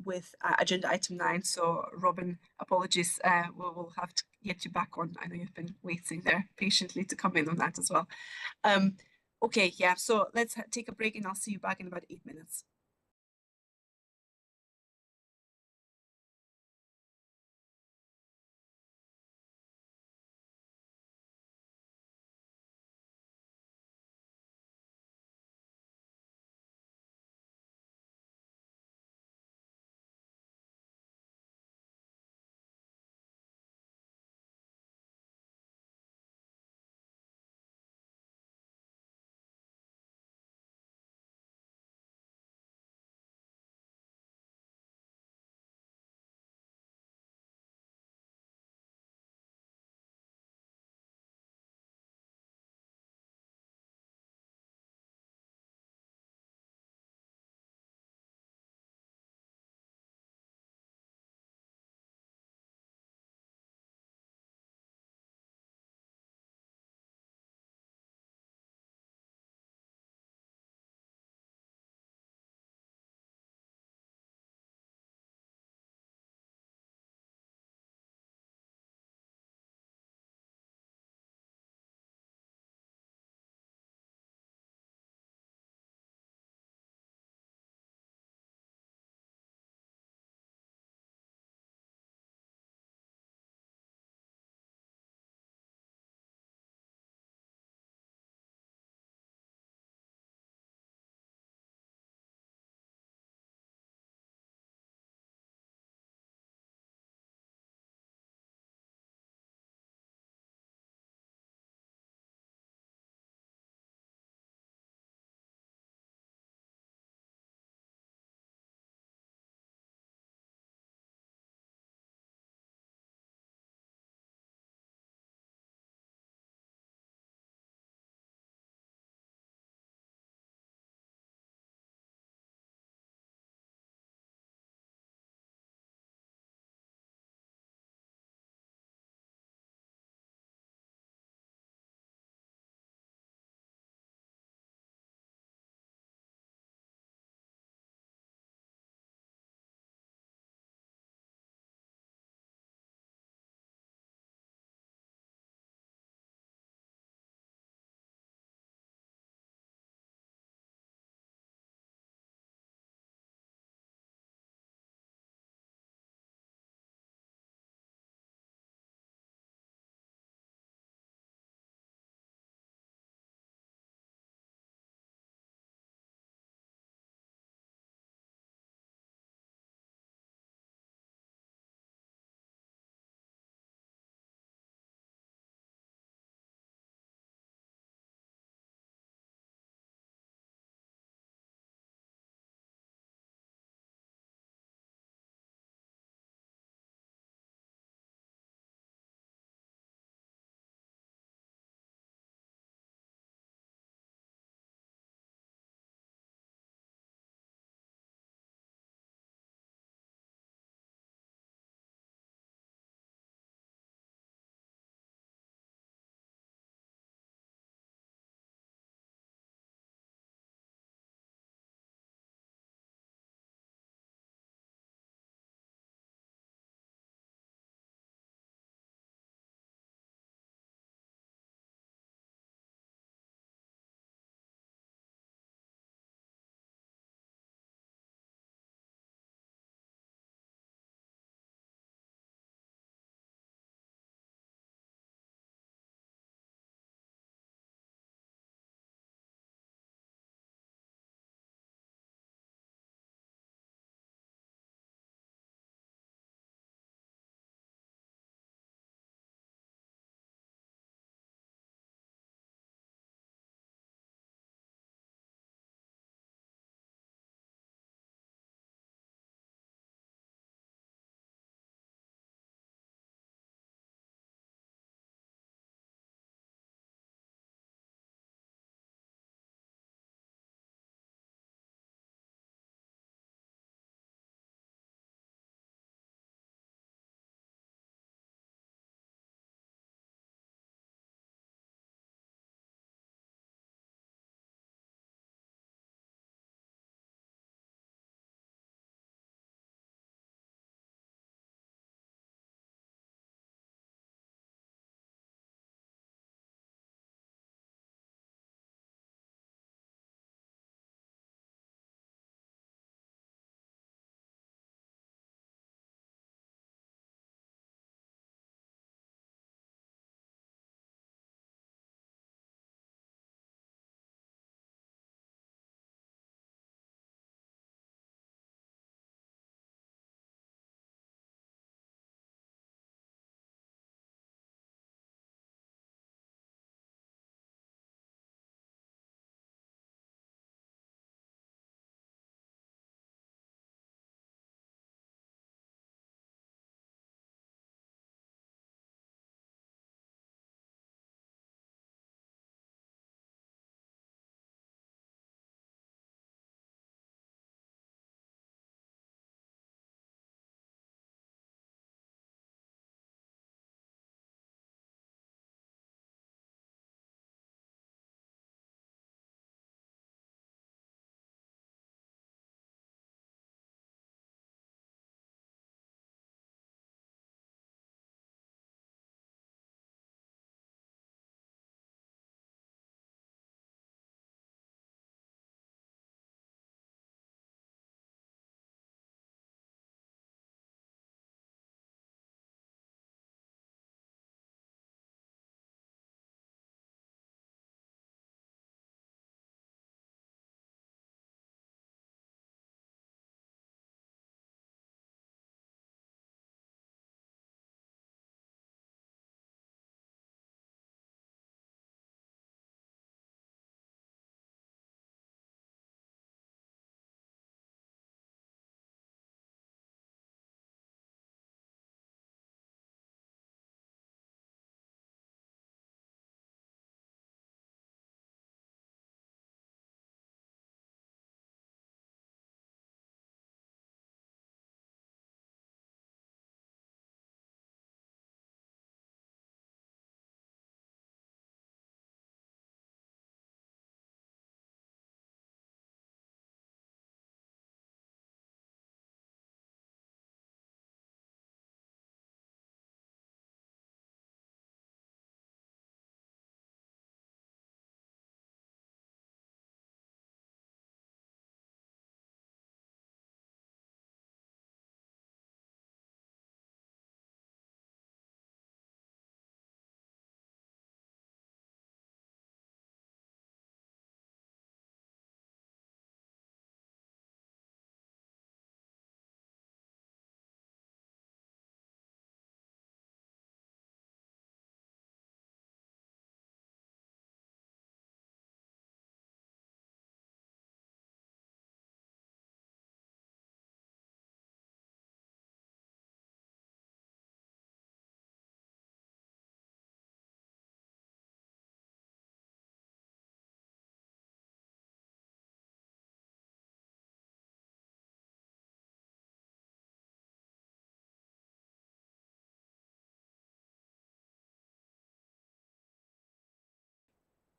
with agenda item 9. So Robin, apologies, we will have to get you back on. I know you've been waiting there patiently to come in on that as well. Okay, yeah, so let's take a break and I'll see you back in about 8 minutes.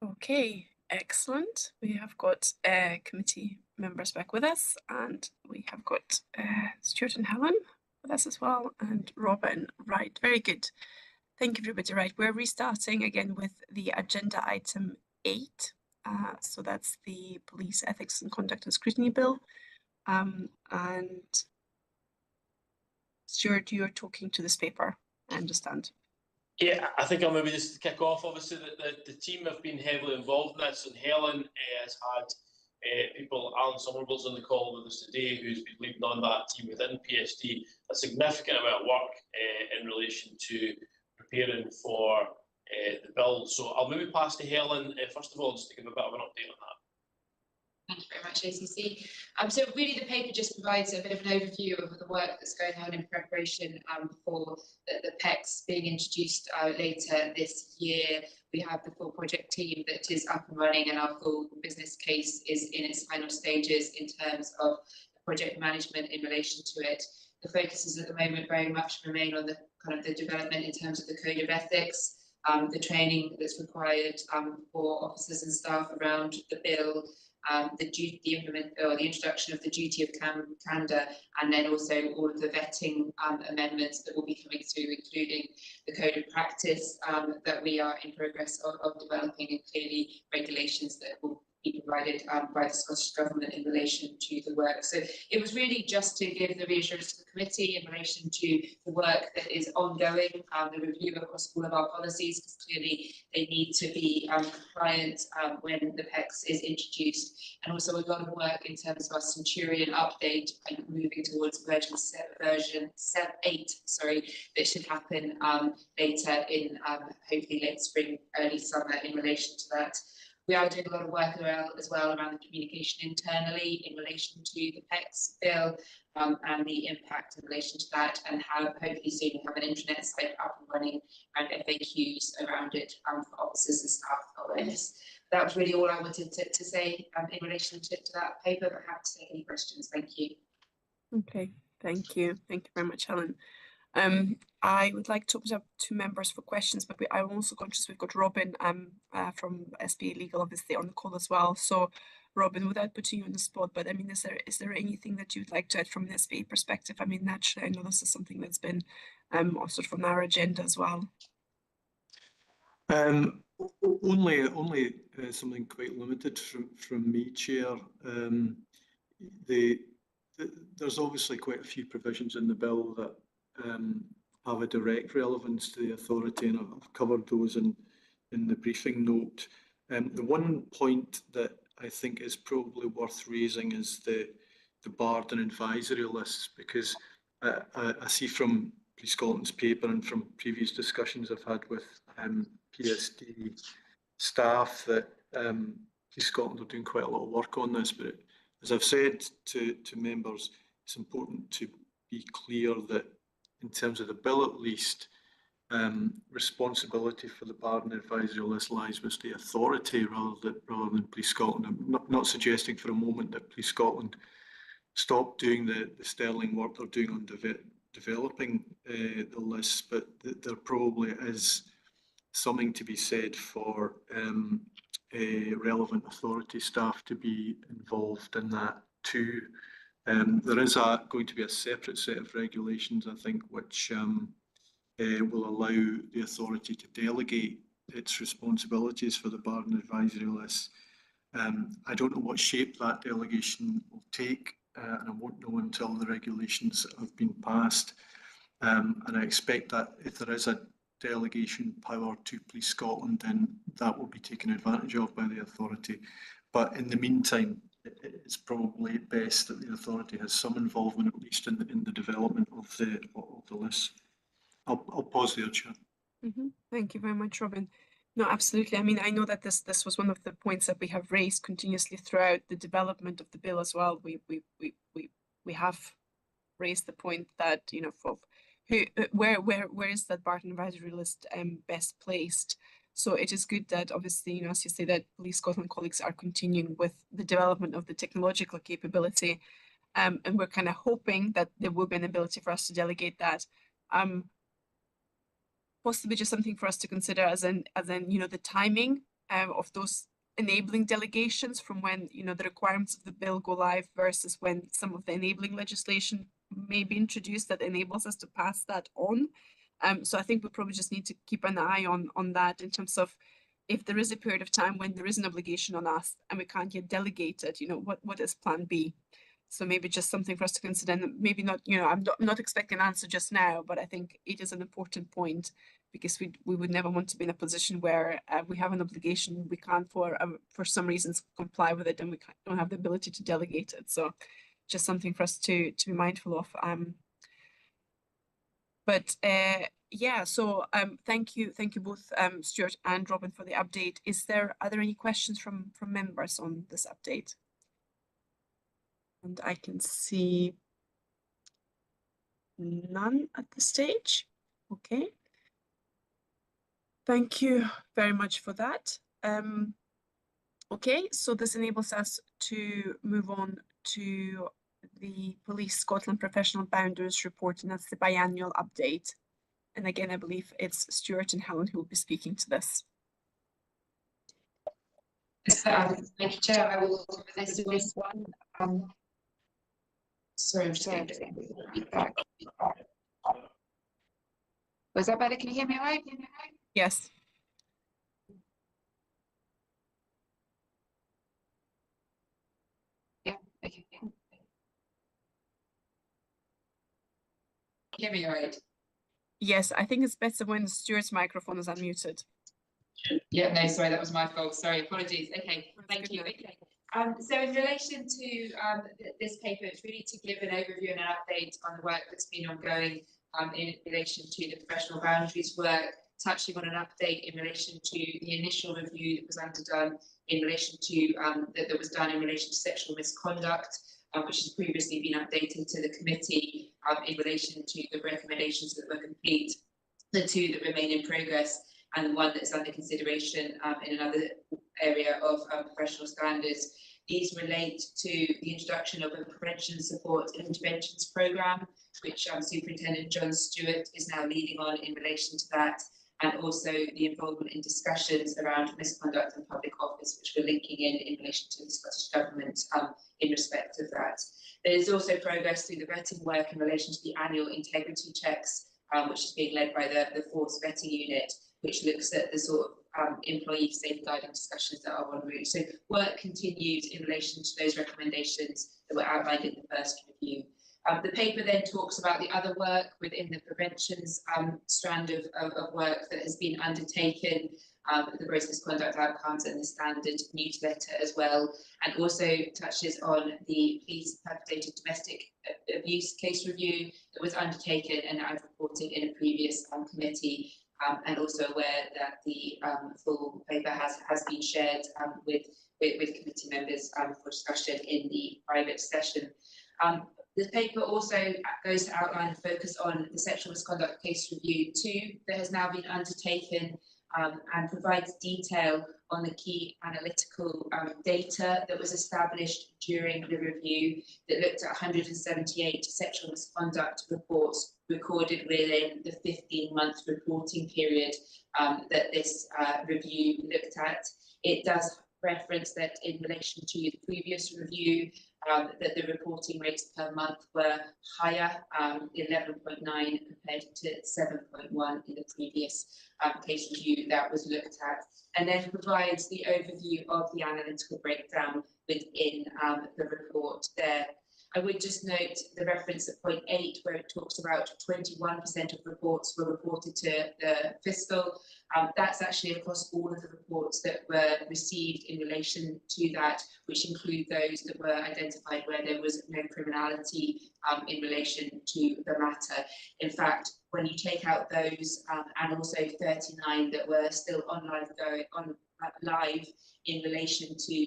Okay, excellent. We have got committee members back with us, and we have got Stuart and Helen with us as well, and Robin. Right, very good. Thank you, everybody. Right, we're restarting again with the agenda item 8. So that's the Police Ethics and Conduct and Scrutiny Bill. And Stuart, you're talking to this paper, I understand. Yeah, I think I'll maybe just kick off. Obviously, the team have been heavily involved in this, and Helen has had people, Alan Somerville's on the call with us today, who's been leading on that team within PSD, a significant amount of work in relation to preparing for the bill. So I'll maybe pass to Helen, first of all, just to give a bit of an update on that. Thank you very much, ACC. So really the paper just provides a bit of an overview of the work that's going on in preparation for the PECs being introduced later this year. We have the full project team that is up and running, and our full business case is in its final stages in terms of project management in relation to it. The focuses at the moment very much remain on the kind of the development in terms of the code of ethics, the training that's required for officers and staff around the bill, the introduction of the duty of candor, and then also all of the vetting amendments that will be coming through, including the code of practice that we are in progress of developing, and clearly regulations that will be provided by the Scottish Government in relation to the work. So it was really just to give the reassurance to the committee in relation to the work that is ongoing, the review across all of our policies, because clearly they need to be compliant when the PECs is introduced, and also a lot of work in terms of our Centurion update and moving towards version 8, that should happen later in hopefully late spring, early summer in relation to that. We are doing a lot of work as well around the communication internally in relation to the PECs bill and the impact in relation to that, and how hopefully soon we have an intranet site up and running and FAQs around it for officers and staff awareness. That was really all I wanted to say in relation to that paper, but happy to take any questions. Thank you. Okay, thank you. Thank you very much, Helen. I would like to open up to members for questions, but I'm also conscious we've got Robin from SPA Legal obviously on the call as well. So Robin, without putting you on the spot, but I mean, is there anything that you'd like to add from an SPA perspective? I mean, naturally, I know this is something that's been sort of on our agenda as well. Only something quite limited from me, Chair. There's obviously quite a few provisions in the bill that have a direct relevance to the authority, and I've covered those in the briefing note. The one point that I think is probably worth raising is the barred and advisory lists, because I see from Police Scotland's paper and from previous discussions I've had with PSD staff that Police Scotland are doing quite a lot of work on this, but as I've said to members, it's important to be clear that in terms of the bill at least, responsibility for the barred and advisory list lies with the authority rather than Police Scotland. I'm not suggesting for a moment that Police Scotland stop doing the sterling work they're doing on developing the lists, but there probably is something to be said for relevant authority staff to be involved in that too. There is going to be a separate set of regulations, I think, which will allow the authority to delegate its responsibilities for the barred and advisory lists. I don't know what shape that delegation will take, and I won't know until the regulations have been passed. And I expect that if there is a delegation power to Police Scotland, then that will be taken advantage of by the authority. But in the meantime, it's probably best that the authority has some involvement, at least in the development of the list. I'll pause there, Chair. Thank you very much, Robin. No, absolutely. I mean, I know that this was one of the points that we have raised continuously throughout the development of the bill as well. We have raised the point that, you know, for where is that barred and advisory list best placed? So it is good that obviously, you know, as you say, that Police Scotland colleagues are continuing with the development of the technological capability, and we're kind of hoping that there will be an ability for us to delegate that. Possibly just something for us to consider as in, you know, the timing of those enabling delegations from when, you know, the requirements of the bill go live versus when some of the enabling legislation may be introduced that enables us to pass that on. So I think we probably just need to keep an eye on that in terms of if there is a period of time when there is an obligation on us and we can't yet delegate it, you know, what is plan B? So maybe just something for us to consider, and maybe not, you know, I'm not expecting an answer just now, but I think it is an important point because we would never want to be in a position where we have an obligation, we can't for some reasons comply with it, and we don't have the ability to delegate it. So just something for us to be mindful of. Yeah, so thank you both Stuart and Robin for the update. Are there any questions from members on this update? And I can see none at this stage. Okay. Thank you very much for that. Okay, so this enables us to move on to the Police Scotland Professional Boundaries report, and that's the biannual update. And again, I believe it's Stuart and Helen who will be speaking to this. Thank you, Chair. I will cover this one. Sorry, I'm just getting feedback. Was that better? Can you hear me all right? Yes. Yeah, okay. Hear me all right? Yes, I think it's better when Stuart's microphone is unmuted. Yeah, no, sorry, that was my fault. Sorry, apologies. Okay, thank you. Okay. So in relation to this paper, it's really to give an overview and an update on the work that's been ongoing in relation to the professional boundaries work, touching on an update in relation to the initial review that was underdone in relation to that was done in relation to sexual misconduct, which has previously been updated to the committee in relation to the recommendations that were complete, the two that remain in progress, and the one that's under consideration in another area of professional standards. These relate to the introduction of a prevention support and interventions programme, which Superintendent John Stewart is now leading on in relation to that, and also the involvement in discussions around misconduct in public office, which we're linking in relation to the Scottish Government in respect of that. There is also progress through the vetting work in relation to the annual integrity checks, which is being led by the Force Vetting Unit, which looks at the sort of employee safeguarding discussions that are on route. So work continues in relation to those recommendations that were outlined in the first review. The paper then talks about the other work within the preventions strand of work that has been undertaken, the gross misconduct outcomes and the standard newsletter as well, and also touches on the police perpetrated domestic abuse case review that was undertaken and I've reported in a previous committee, and also aware that the full paper has been shared with committee members for discussion in the private session. This paper also goes to outline the focus on the sexual misconduct case review 2 that has now been undertaken, and provides detail on the key analytical data that was established during the review that looked at 178 sexual misconduct reports recorded within the 15-month reporting period that this review looked at. It does reference that in relation to the previous review, that the reporting rates per month were higher, 11.9 compared to 7.1 in the previous case review that was looked at, and then provides the overview of the analytical breakdown within the report there. I would just note the reference at point 8 where it talks about 21% of reports were reported to the fiscal. That's actually across all of the reports that were received in relation to that, which include those that were identified where there was no criminality in relation to the matter. In fact, when you take out those and also 39 that were still live in relation to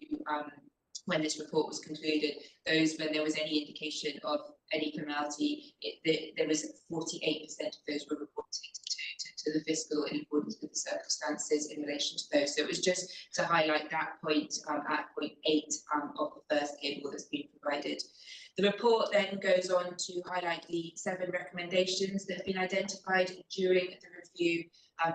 when this report was concluded, those when there was any indication of any criminality, there was 48% of those were reported to the fiscal in accordance with the circumstances in relation to those. So it was just to highlight that point at point 8 of the first table that's been provided. The report then goes on to highlight the 7 recommendations that have been identified during the review,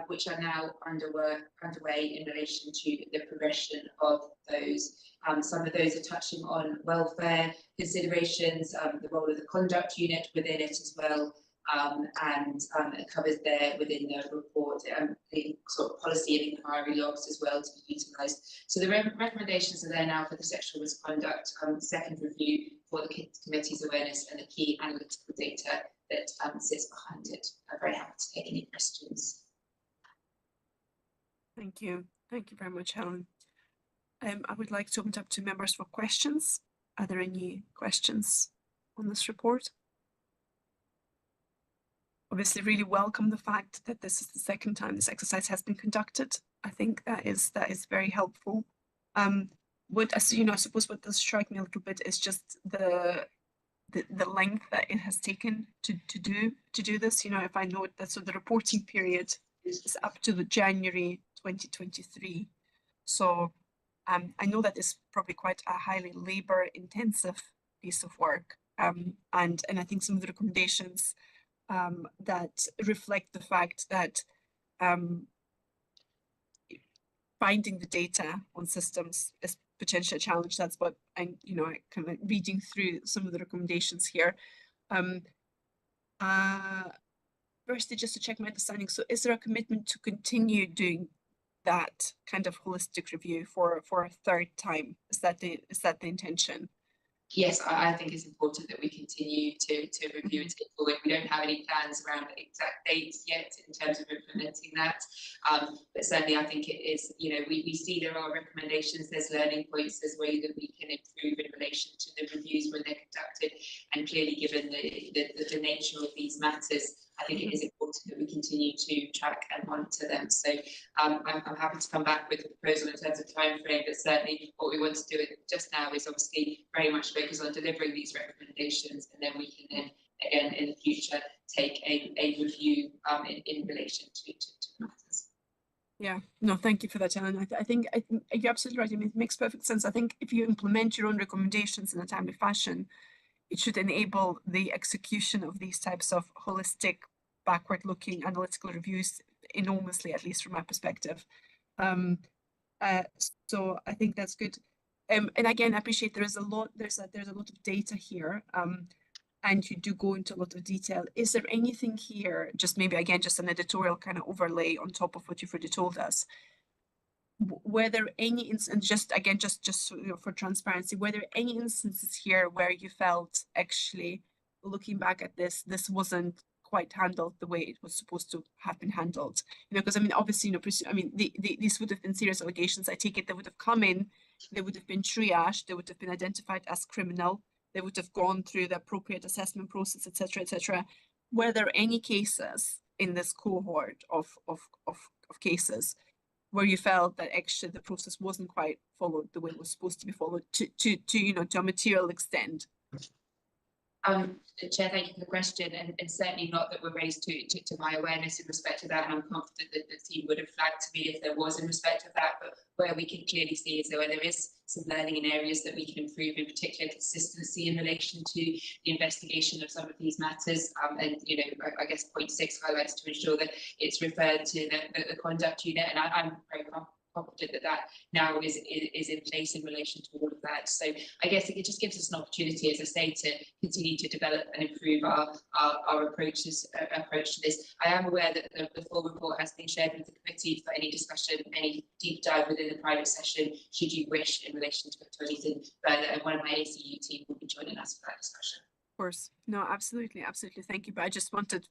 which are now underway in relation to the progression of those. Some of those are touching on welfare considerations, the role of the conduct unit within it as well, and it covers there within the report the sort of policy and inquiry logs as well to be utilised. So the recommendations are there now for the sexual misconduct second review for the committee's awareness and the key analytical data that sits behind it. I'm very happy to take any questions. Thank you very much, Helen. I would like to open it up to members for questions. Are there any questions on this report? Obviously, really welcome the fact that this is the second time this exercise has been conducted. I think that is very helpful. I suppose what does strike me a little bit is just the length that it has taken to do this. If I note that, so the reporting period is up to the January 2023. So I know that is probably quite a highly labour-intensive piece of work, and I think some of the recommendations that reflect the fact that finding the data on systems is potentially a challenge. That's what I'm, kind of reading through some of the recommendations here. Firstly, just to check my understanding, so is there a commitment to continue doing that kind of holistic review for a third time? Is that the intention? Yes, I think it's important that we continue to review and take forward. We don't have any plans around exact dates yet in terms of implementing that, but certainly I think it is, we see there are recommendations, there's learning points, there's ways that we can improve in relation to the reviews when they're conducted, and clearly given the nature of these matters, I think it is important that we continue to track and monitor them. So I'm happy to come back with a proposal in terms of time frame, but certainly what we want to do just now is obviously very much focus on delivering these recommendations, and then we can then again in the future take a review in relation to matters. Yeah, no, thank you for that, Helen. I think you're absolutely right. I mean, it makes perfect sense. I think if you implement your own recommendations in a timely fashion, it should enable the execution of these types of holistic, backward-looking analytical reviews enormously, at least from my perspective. So I think that's good. And again, I appreciate there's a lot of data here, and you do go into a lot of detail. Is there anything here, just maybe again, just an editorial kind of overlay on top of what you've already told us? Were there any instances, just for transparency, were there any instances here where you felt actually, looking back at this wasn't quite handled the way it was supposed to have been handled? Because I mean, obviously, these would have been serious allegations. I take it they would have come in, they would have been triaged, they would have been identified as criminal, they would have gone through the appropriate assessment process, etc., etc. Were there any cases in this cohort of cases where you felt that actually the process wasn't quite followed the way it was supposed to be followed to a material extent? Chair, thank you for the question, and certainly not that were raised to my awareness in respect to that, and I'm confident that the team would have flagged to me if there was in respect of that, but where we can clearly see is that where there is some learning in areas that we can improve, in particular consistency in relation to the investigation of some of these matters, and I guess point 6 highlights to ensure that it's referred to the conduct unit, and I'm very confident that now is in place in relation to all of that. So I guess it just gives us an opportunity, as I say, to continue to develop and improve our approach to this. I am aware that the full report has been shared with the committee for any discussion, any deep dive within the private session, should you wish, in relation to anything further, and one of my ACU team will be joining us for that discussion. Of course, no, absolutely, thank you. But I just wanted,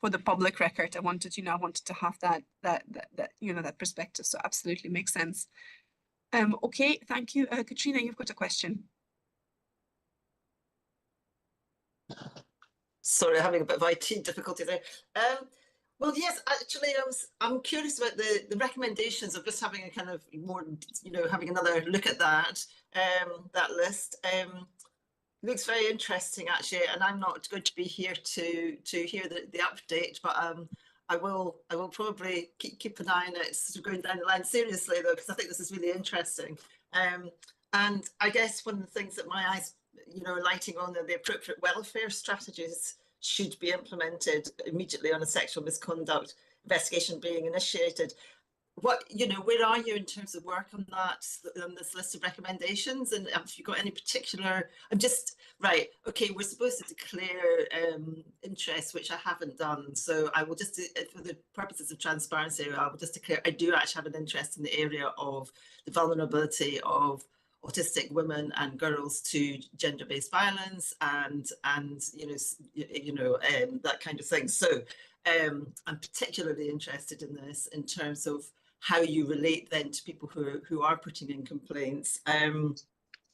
for the public record, I wanted to have that perspective. So absolutely makes sense. Okay, thank you. Katrina, you've got a question. Sorry, having a bit of IT difficulty there. Well, yes, actually, I'm curious about the recommendations of just having a kind of more, having another look at that list. Looks very interesting, actually, and I'm not going to be here to hear the update, but I will probably keep an eye on it, sort of going down the line seriously, though, because I think this is really interesting. And I guess one of the things that my eyes, lighting on the appropriate welfare strategies should be implemented immediately on a sexual misconduct investigation being initiated. What, you know, where are you in terms of work on that, on this list of recommendations? And have you got any particular, I'm just, right, okay, we're supposed to declare interest, which I haven't done. So I will just, for the purposes of transparency, I will just declare, I do actually have an interest in the area of the vulnerability of autistic women and girls to gender-based violence and that kind of thing. So I'm particularly interested in this in terms of how you relate then to people who are putting in complaints. And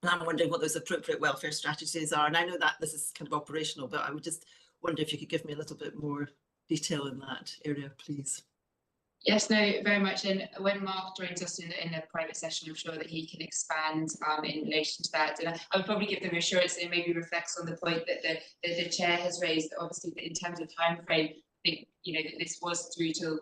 I'm wondering what those appropriate welfare strategies are. And I know that this is kind of operational, but I would just wonder if you could give me a little bit more detail in that area, please. Yes, no, very much. And when Mark joins us in the private session, I'm sure that he can expand in relation to that. And I would probably give the reassurance and maybe reflects on the point that the chair has raised, that obviously in terms of time frame, I think, you know, that this was through till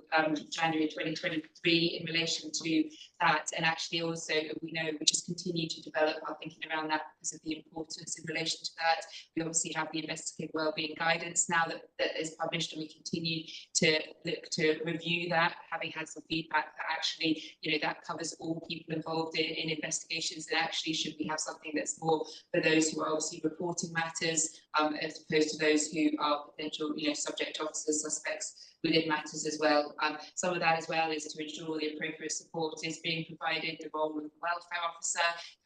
January 2023 in relation to that. And actually also, we know we just continue to develop our thinking around that because of the importance in relation to that. We obviously have the investigative wellbeing guidance now that is published, and we continue to look to review that, having had some feedback that actually, you know, that covers all people involved in investigations, and actually should we have something that's more for those who are obviously reporting matters as opposed to those who are potential, you know, subject officers, suspects within matters as well. Some of that as well is to ensure the appropriate support is being provided, the role of the welfare officer.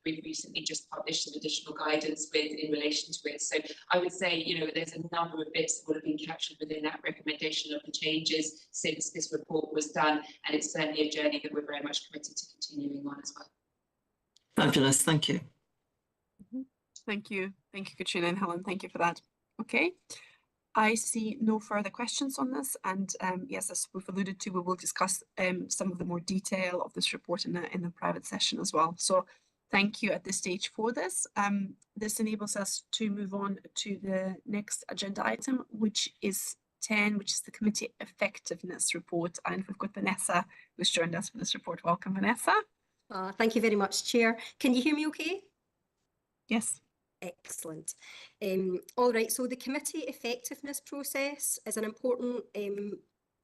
We've recently just published some additional guidance in relation to it. So I would say, you know, there's a number of bits that would have been captured within that recommendation of the changes since this report was done, and it's certainly a journey that we're very much committed to continuing on as well. Fabulous, thank you. Thank you, Katrina and Helen. Thank you for that. Okay. I see no further questions on this, and yes, as we've alluded to, we will discuss some of the more detail of this report in the private session as well. So thank you at this stage for this. This enables us to move on to the next agenda item, which is 10, which is the committee effectiveness report. And we've got Vanessa, who's joined us for this report. Welcome, Vanessa. Thank you very much, Chair. Can you hear me okay? Yes. Excellent. All right, so the committee effectiveness process is an important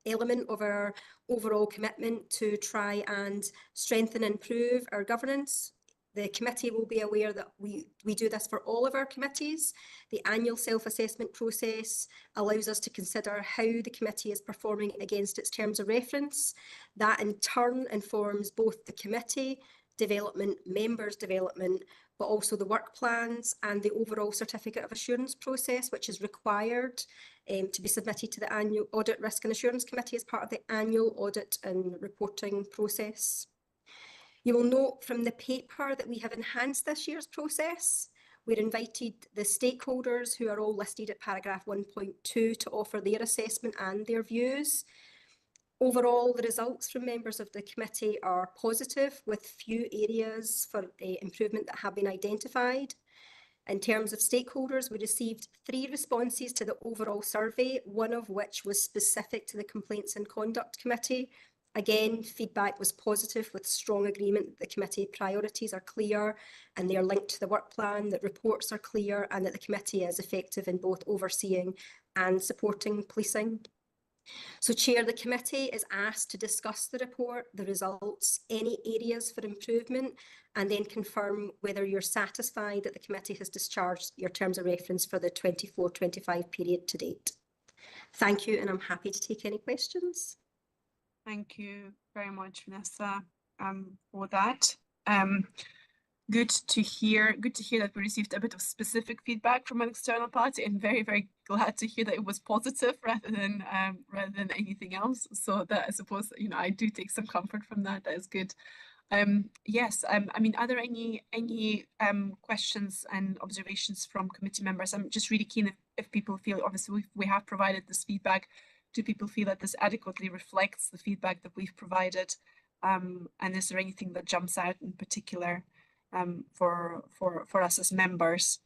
element of our overall commitment to try and strengthen and improve our governance. The committee will be aware that we do this for all of our committees. The annual self-assessment process allows us to consider how the committee is performing against its terms of reference. That in turn informs both the committee development, members development, but also the work plans and the overall certificate of assurance process, which is required to be submitted to the annual Audit, Risk and Assurance Committee as part of the annual audit and reporting process. You will note from the paper that we have enhanced this year's process. We're invited the stakeholders, who are all listed at paragraph 1.2, to offer their assessment and their views. Overall, the results from members of the committee are positive, with few areas for improvement that have been identified. In terms of stakeholders, we received 3 responses to the overall survey, one of which was specific to the Complaints and Conduct Committee. Again, feedback was positive, with strong agreement that the committee priorities are clear and they are linked to the work plan, that reports are clear, and that the committee is effective in both overseeing and supporting policing. So, Chair, the committee is asked to discuss the report, the results, any areas for improvement, and then confirm whether you're satisfied that the committee has discharged your terms of reference for the 24-25 period to date. Thank you, and I'm happy to take any questions. Thank you very much, Vanessa, for that. Good to hear that we received a bit of specific feedback from an external party, and very, very glad to hear that it was positive rather than anything else. So that, I suppose, you know, I do take some comfort from that. That is good. Yes, I mean, are there any questions and observations from committee members? I'm just really keen if people feel, obviously we have provided this feedback, do people feel that this adequately reflects the feedback that we've provided? And is there anything that jumps out in particular for us as members?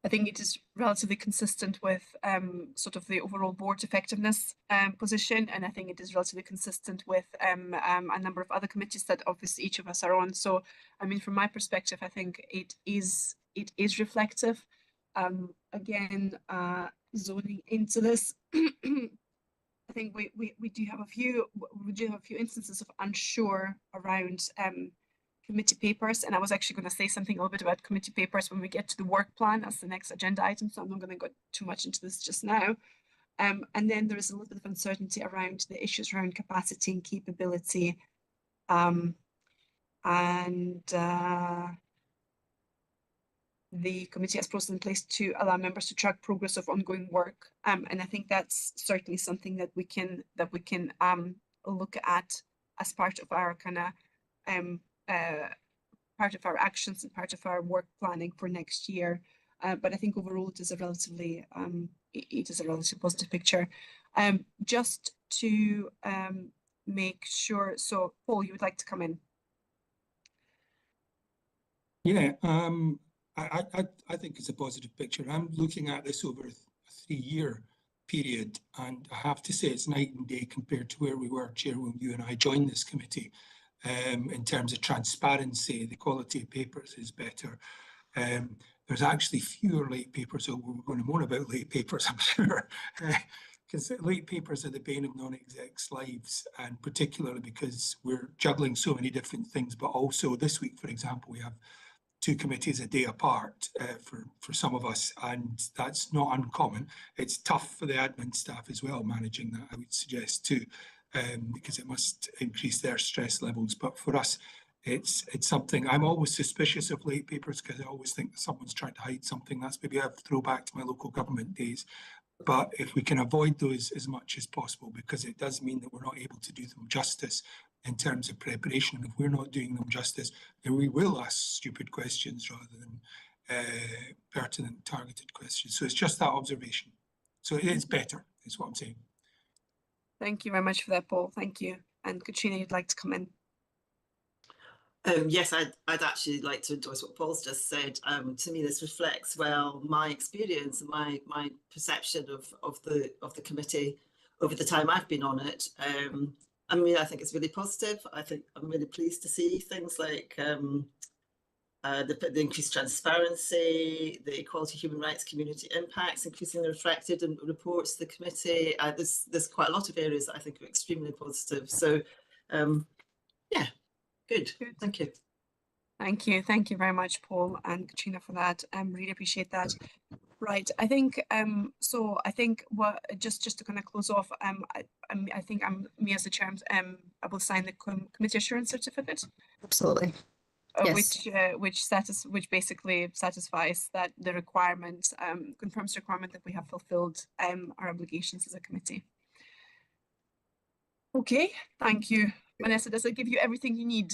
I think it is relatively consistent with sort of the overall board effectiveness position, and I think it is relatively consistent with a number of other committees that obviously each of us are on. So, I mean, from my perspective, I think it is reflective. Again, zoning into this, I think we do have a few instances of unsure around committee papers, and I was actually going to say something a little bit about committee papers when we get to the work plan as the next agenda item, so I'm not going to go too much into this just now. And then there is a little bit of uncertainty around the issues around capacity and capability, the committee has process in place to allow members to track progress of ongoing work, and I think that's certainly something that we can look at as part of our kind of part of our actions and part of our work planning for next year. But I think overall it is a relatively positive picture. Just to make sure, so Paul, you would like to come in? Yeah, I think it's a positive picture. I'm looking at this over a 3-year period, and I have to say it's night and day compared to where we were, Chair, when you and I joined this committee. In terms of transparency, the quality of papers is better. There's actually fewer late papers, so we're going to moan about late papers, I'm sure, because late papers are the bane of non-execs' lives, and particularly because we're juggling so many different things. But also this week, for example, we have 2 committees a day apart for some of us, and that's not uncommon. It's tough for the admin staff as well, managing that, I would suggest too, because it must increase their stress levels. But for us, it's something. I'm always suspicious of late papers because I always think that someone's trying to hide something. That's maybe a throwback to my local government days. But if we can avoid those as much as possible, because it does mean that we're not able to do them justice in terms of preparation. And if we're not doing them justice, then we will ask stupid questions rather than pertinent, targeted questions. So it's just that observation. So it is better, is what I'm saying. Thank you very much for that, Paul. Thank you. And Katrina, you'd like to come in? Yes, I'd actually like to endorse what Paul's just said. To me, this reflects well my experience and my perception of the committee over the time I've been on it. I mean, I think it's really positive. I think I'm really pleased to see things like the increased transparency, the equality, human rights, community impacts increasingly reflected in reports to the committee. There's quite a lot of areas that I think are extremely positive. So, yeah. Good. Thank you. Thank you. Thank you very much, Paul and Katrina, for that. Really appreciate that. Right. I think so I think what just to kind of close off, I think me as the chair, I will sign the committee assurance certificate. Absolutely. Yes. Which basically satisfies that the requirement, confirms the requirement that we have fulfilled our obligations as a committee. Okay, thank you. Vanessa, does it give you everything you need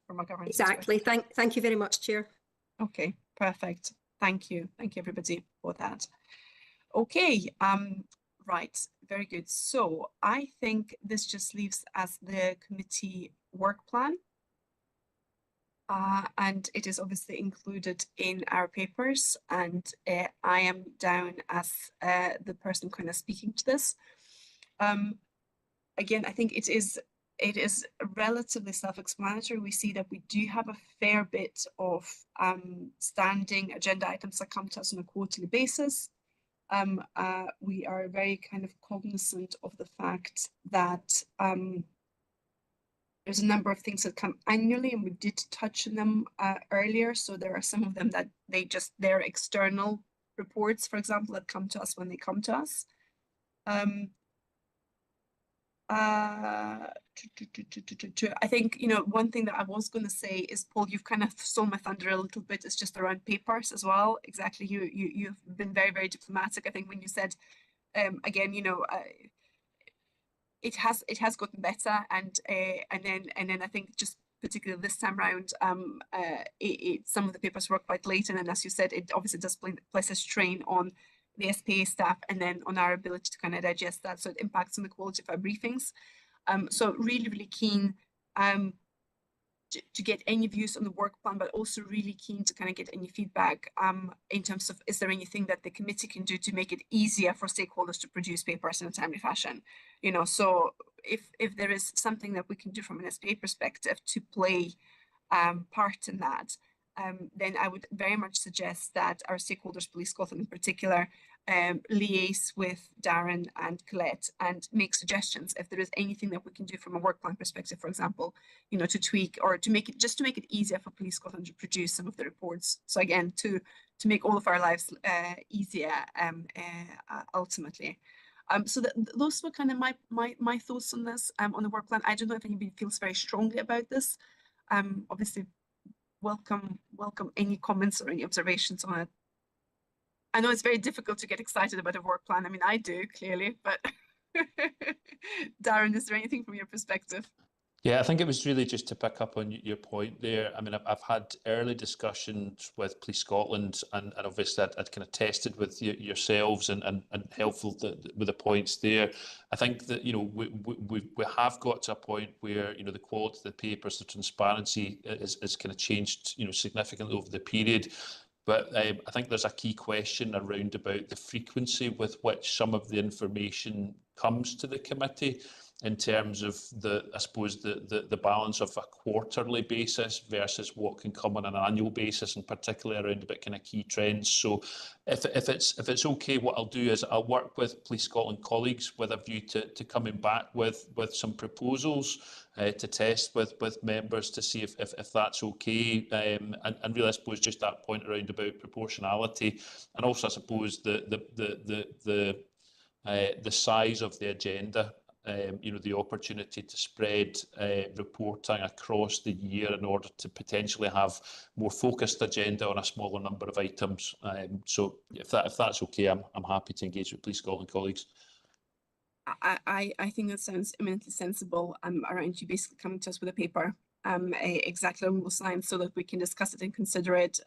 from a governance Exactly. Thank you very much, Chair. Okay, perfect. Thank you. Thank you, everybody, for that. Okay, right, very good. So I think this just leaves as the committee work plan. And it is obviously included in our papers, and I am down as the person kind of speaking to this. Again, I think it is relatively self-explanatory. We see that we do have a fair bit of standing agenda items that come to us on a quarterly basis. We are very kind of cognizant of the fact that there's a number of things that come annually, and we did touch on them earlier. So there are some of them that they're external reports, for example, that come to us when they come to us. I think, one thing that I was going to say is, Paul, you've kind of stole my thunder a little bit. It's just around papers as well. Exactly. You've been very, very diplomatic. I think when you said, again, it has gotten better, and then I think just particularly this time around, some of the papers were quite late, and then as you said, it obviously does place a strain on the SPA staff and then on our ability to kind of digest that, so it impacts on the quality of our briefings. So really, really keen to get any views on the work plan, but also really keen to kind of get any feedback in terms of, is there anything that the committee can do to make it easier for stakeholders to produce papers in a timely fashion? So if there is something that we can do from an SPA perspective to play part in that, then I would very much suggest that our stakeholders, Police Scotland in particular, liaise with Darren and Colette and make suggestions if there is anything that we can do from a work plan perspective, for example, to tweak or to make it easier for Police Scotland to produce some of the reports. So again, to make all of our lives easier ultimately. So those were kind of my thoughts on this, on the work plan. I don't know if anybody feels very strongly about this. Obviously, welcome any comments or any observations on it. I know it's very difficult to get excited about a work plan. I mean, I do, clearly, but Darren, is there anything from your perspective? Yeah, I think it was really just to pick up on your point there. I mean, I've had early discussions with Police Scotland, and obviously I'd kind of tested with yourselves and helpful with the points there. I think that, we have got to a point where, the quality of the papers, the transparency is kind of changed, significantly over the period. But I think there's a key question around about the frequency with which some of the information comes to the committee, in terms of the balance of a quarterly basis versus what can come on an annual basis, and particularly around about kind of key trends. So if it's okay, what I'll do is I'll work with Police Scotland colleagues with a view to coming back with some proposals to test with members to see if that's okay, and really I suppose just that point around about proportionality, and also I suppose the size of the agenda. The opportunity to spread reporting across the year in order to potentially have more focused agenda on a smaller number of items. So if that's okay, I'm happy to engage with Police Scotland colleagues. I think that sounds eminently sensible. Around you basically coming to us with a paper exactly along those lines, so that we can discuss it and consider it.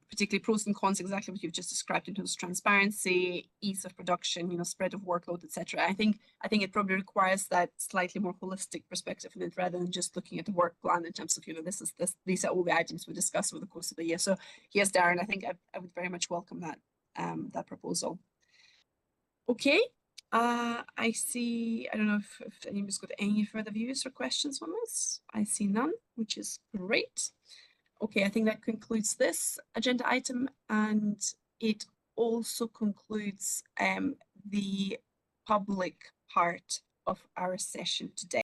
Particularly pros and cons, exactly what you've just described in terms of transparency, ease of production, spread of workload, etc. I think it probably requires that slightly more holistic perspective in it, rather than just looking at the work plan in terms of, these are all the items we discuss over the course of the year. So yes, Darren, I think I would very much welcome that proposal. Okay, I see. I don't know if anybody's got any further views or questions on this. I see none, which is great. Okay, I think that concludes this agenda item, and it also concludes the public part of our session today.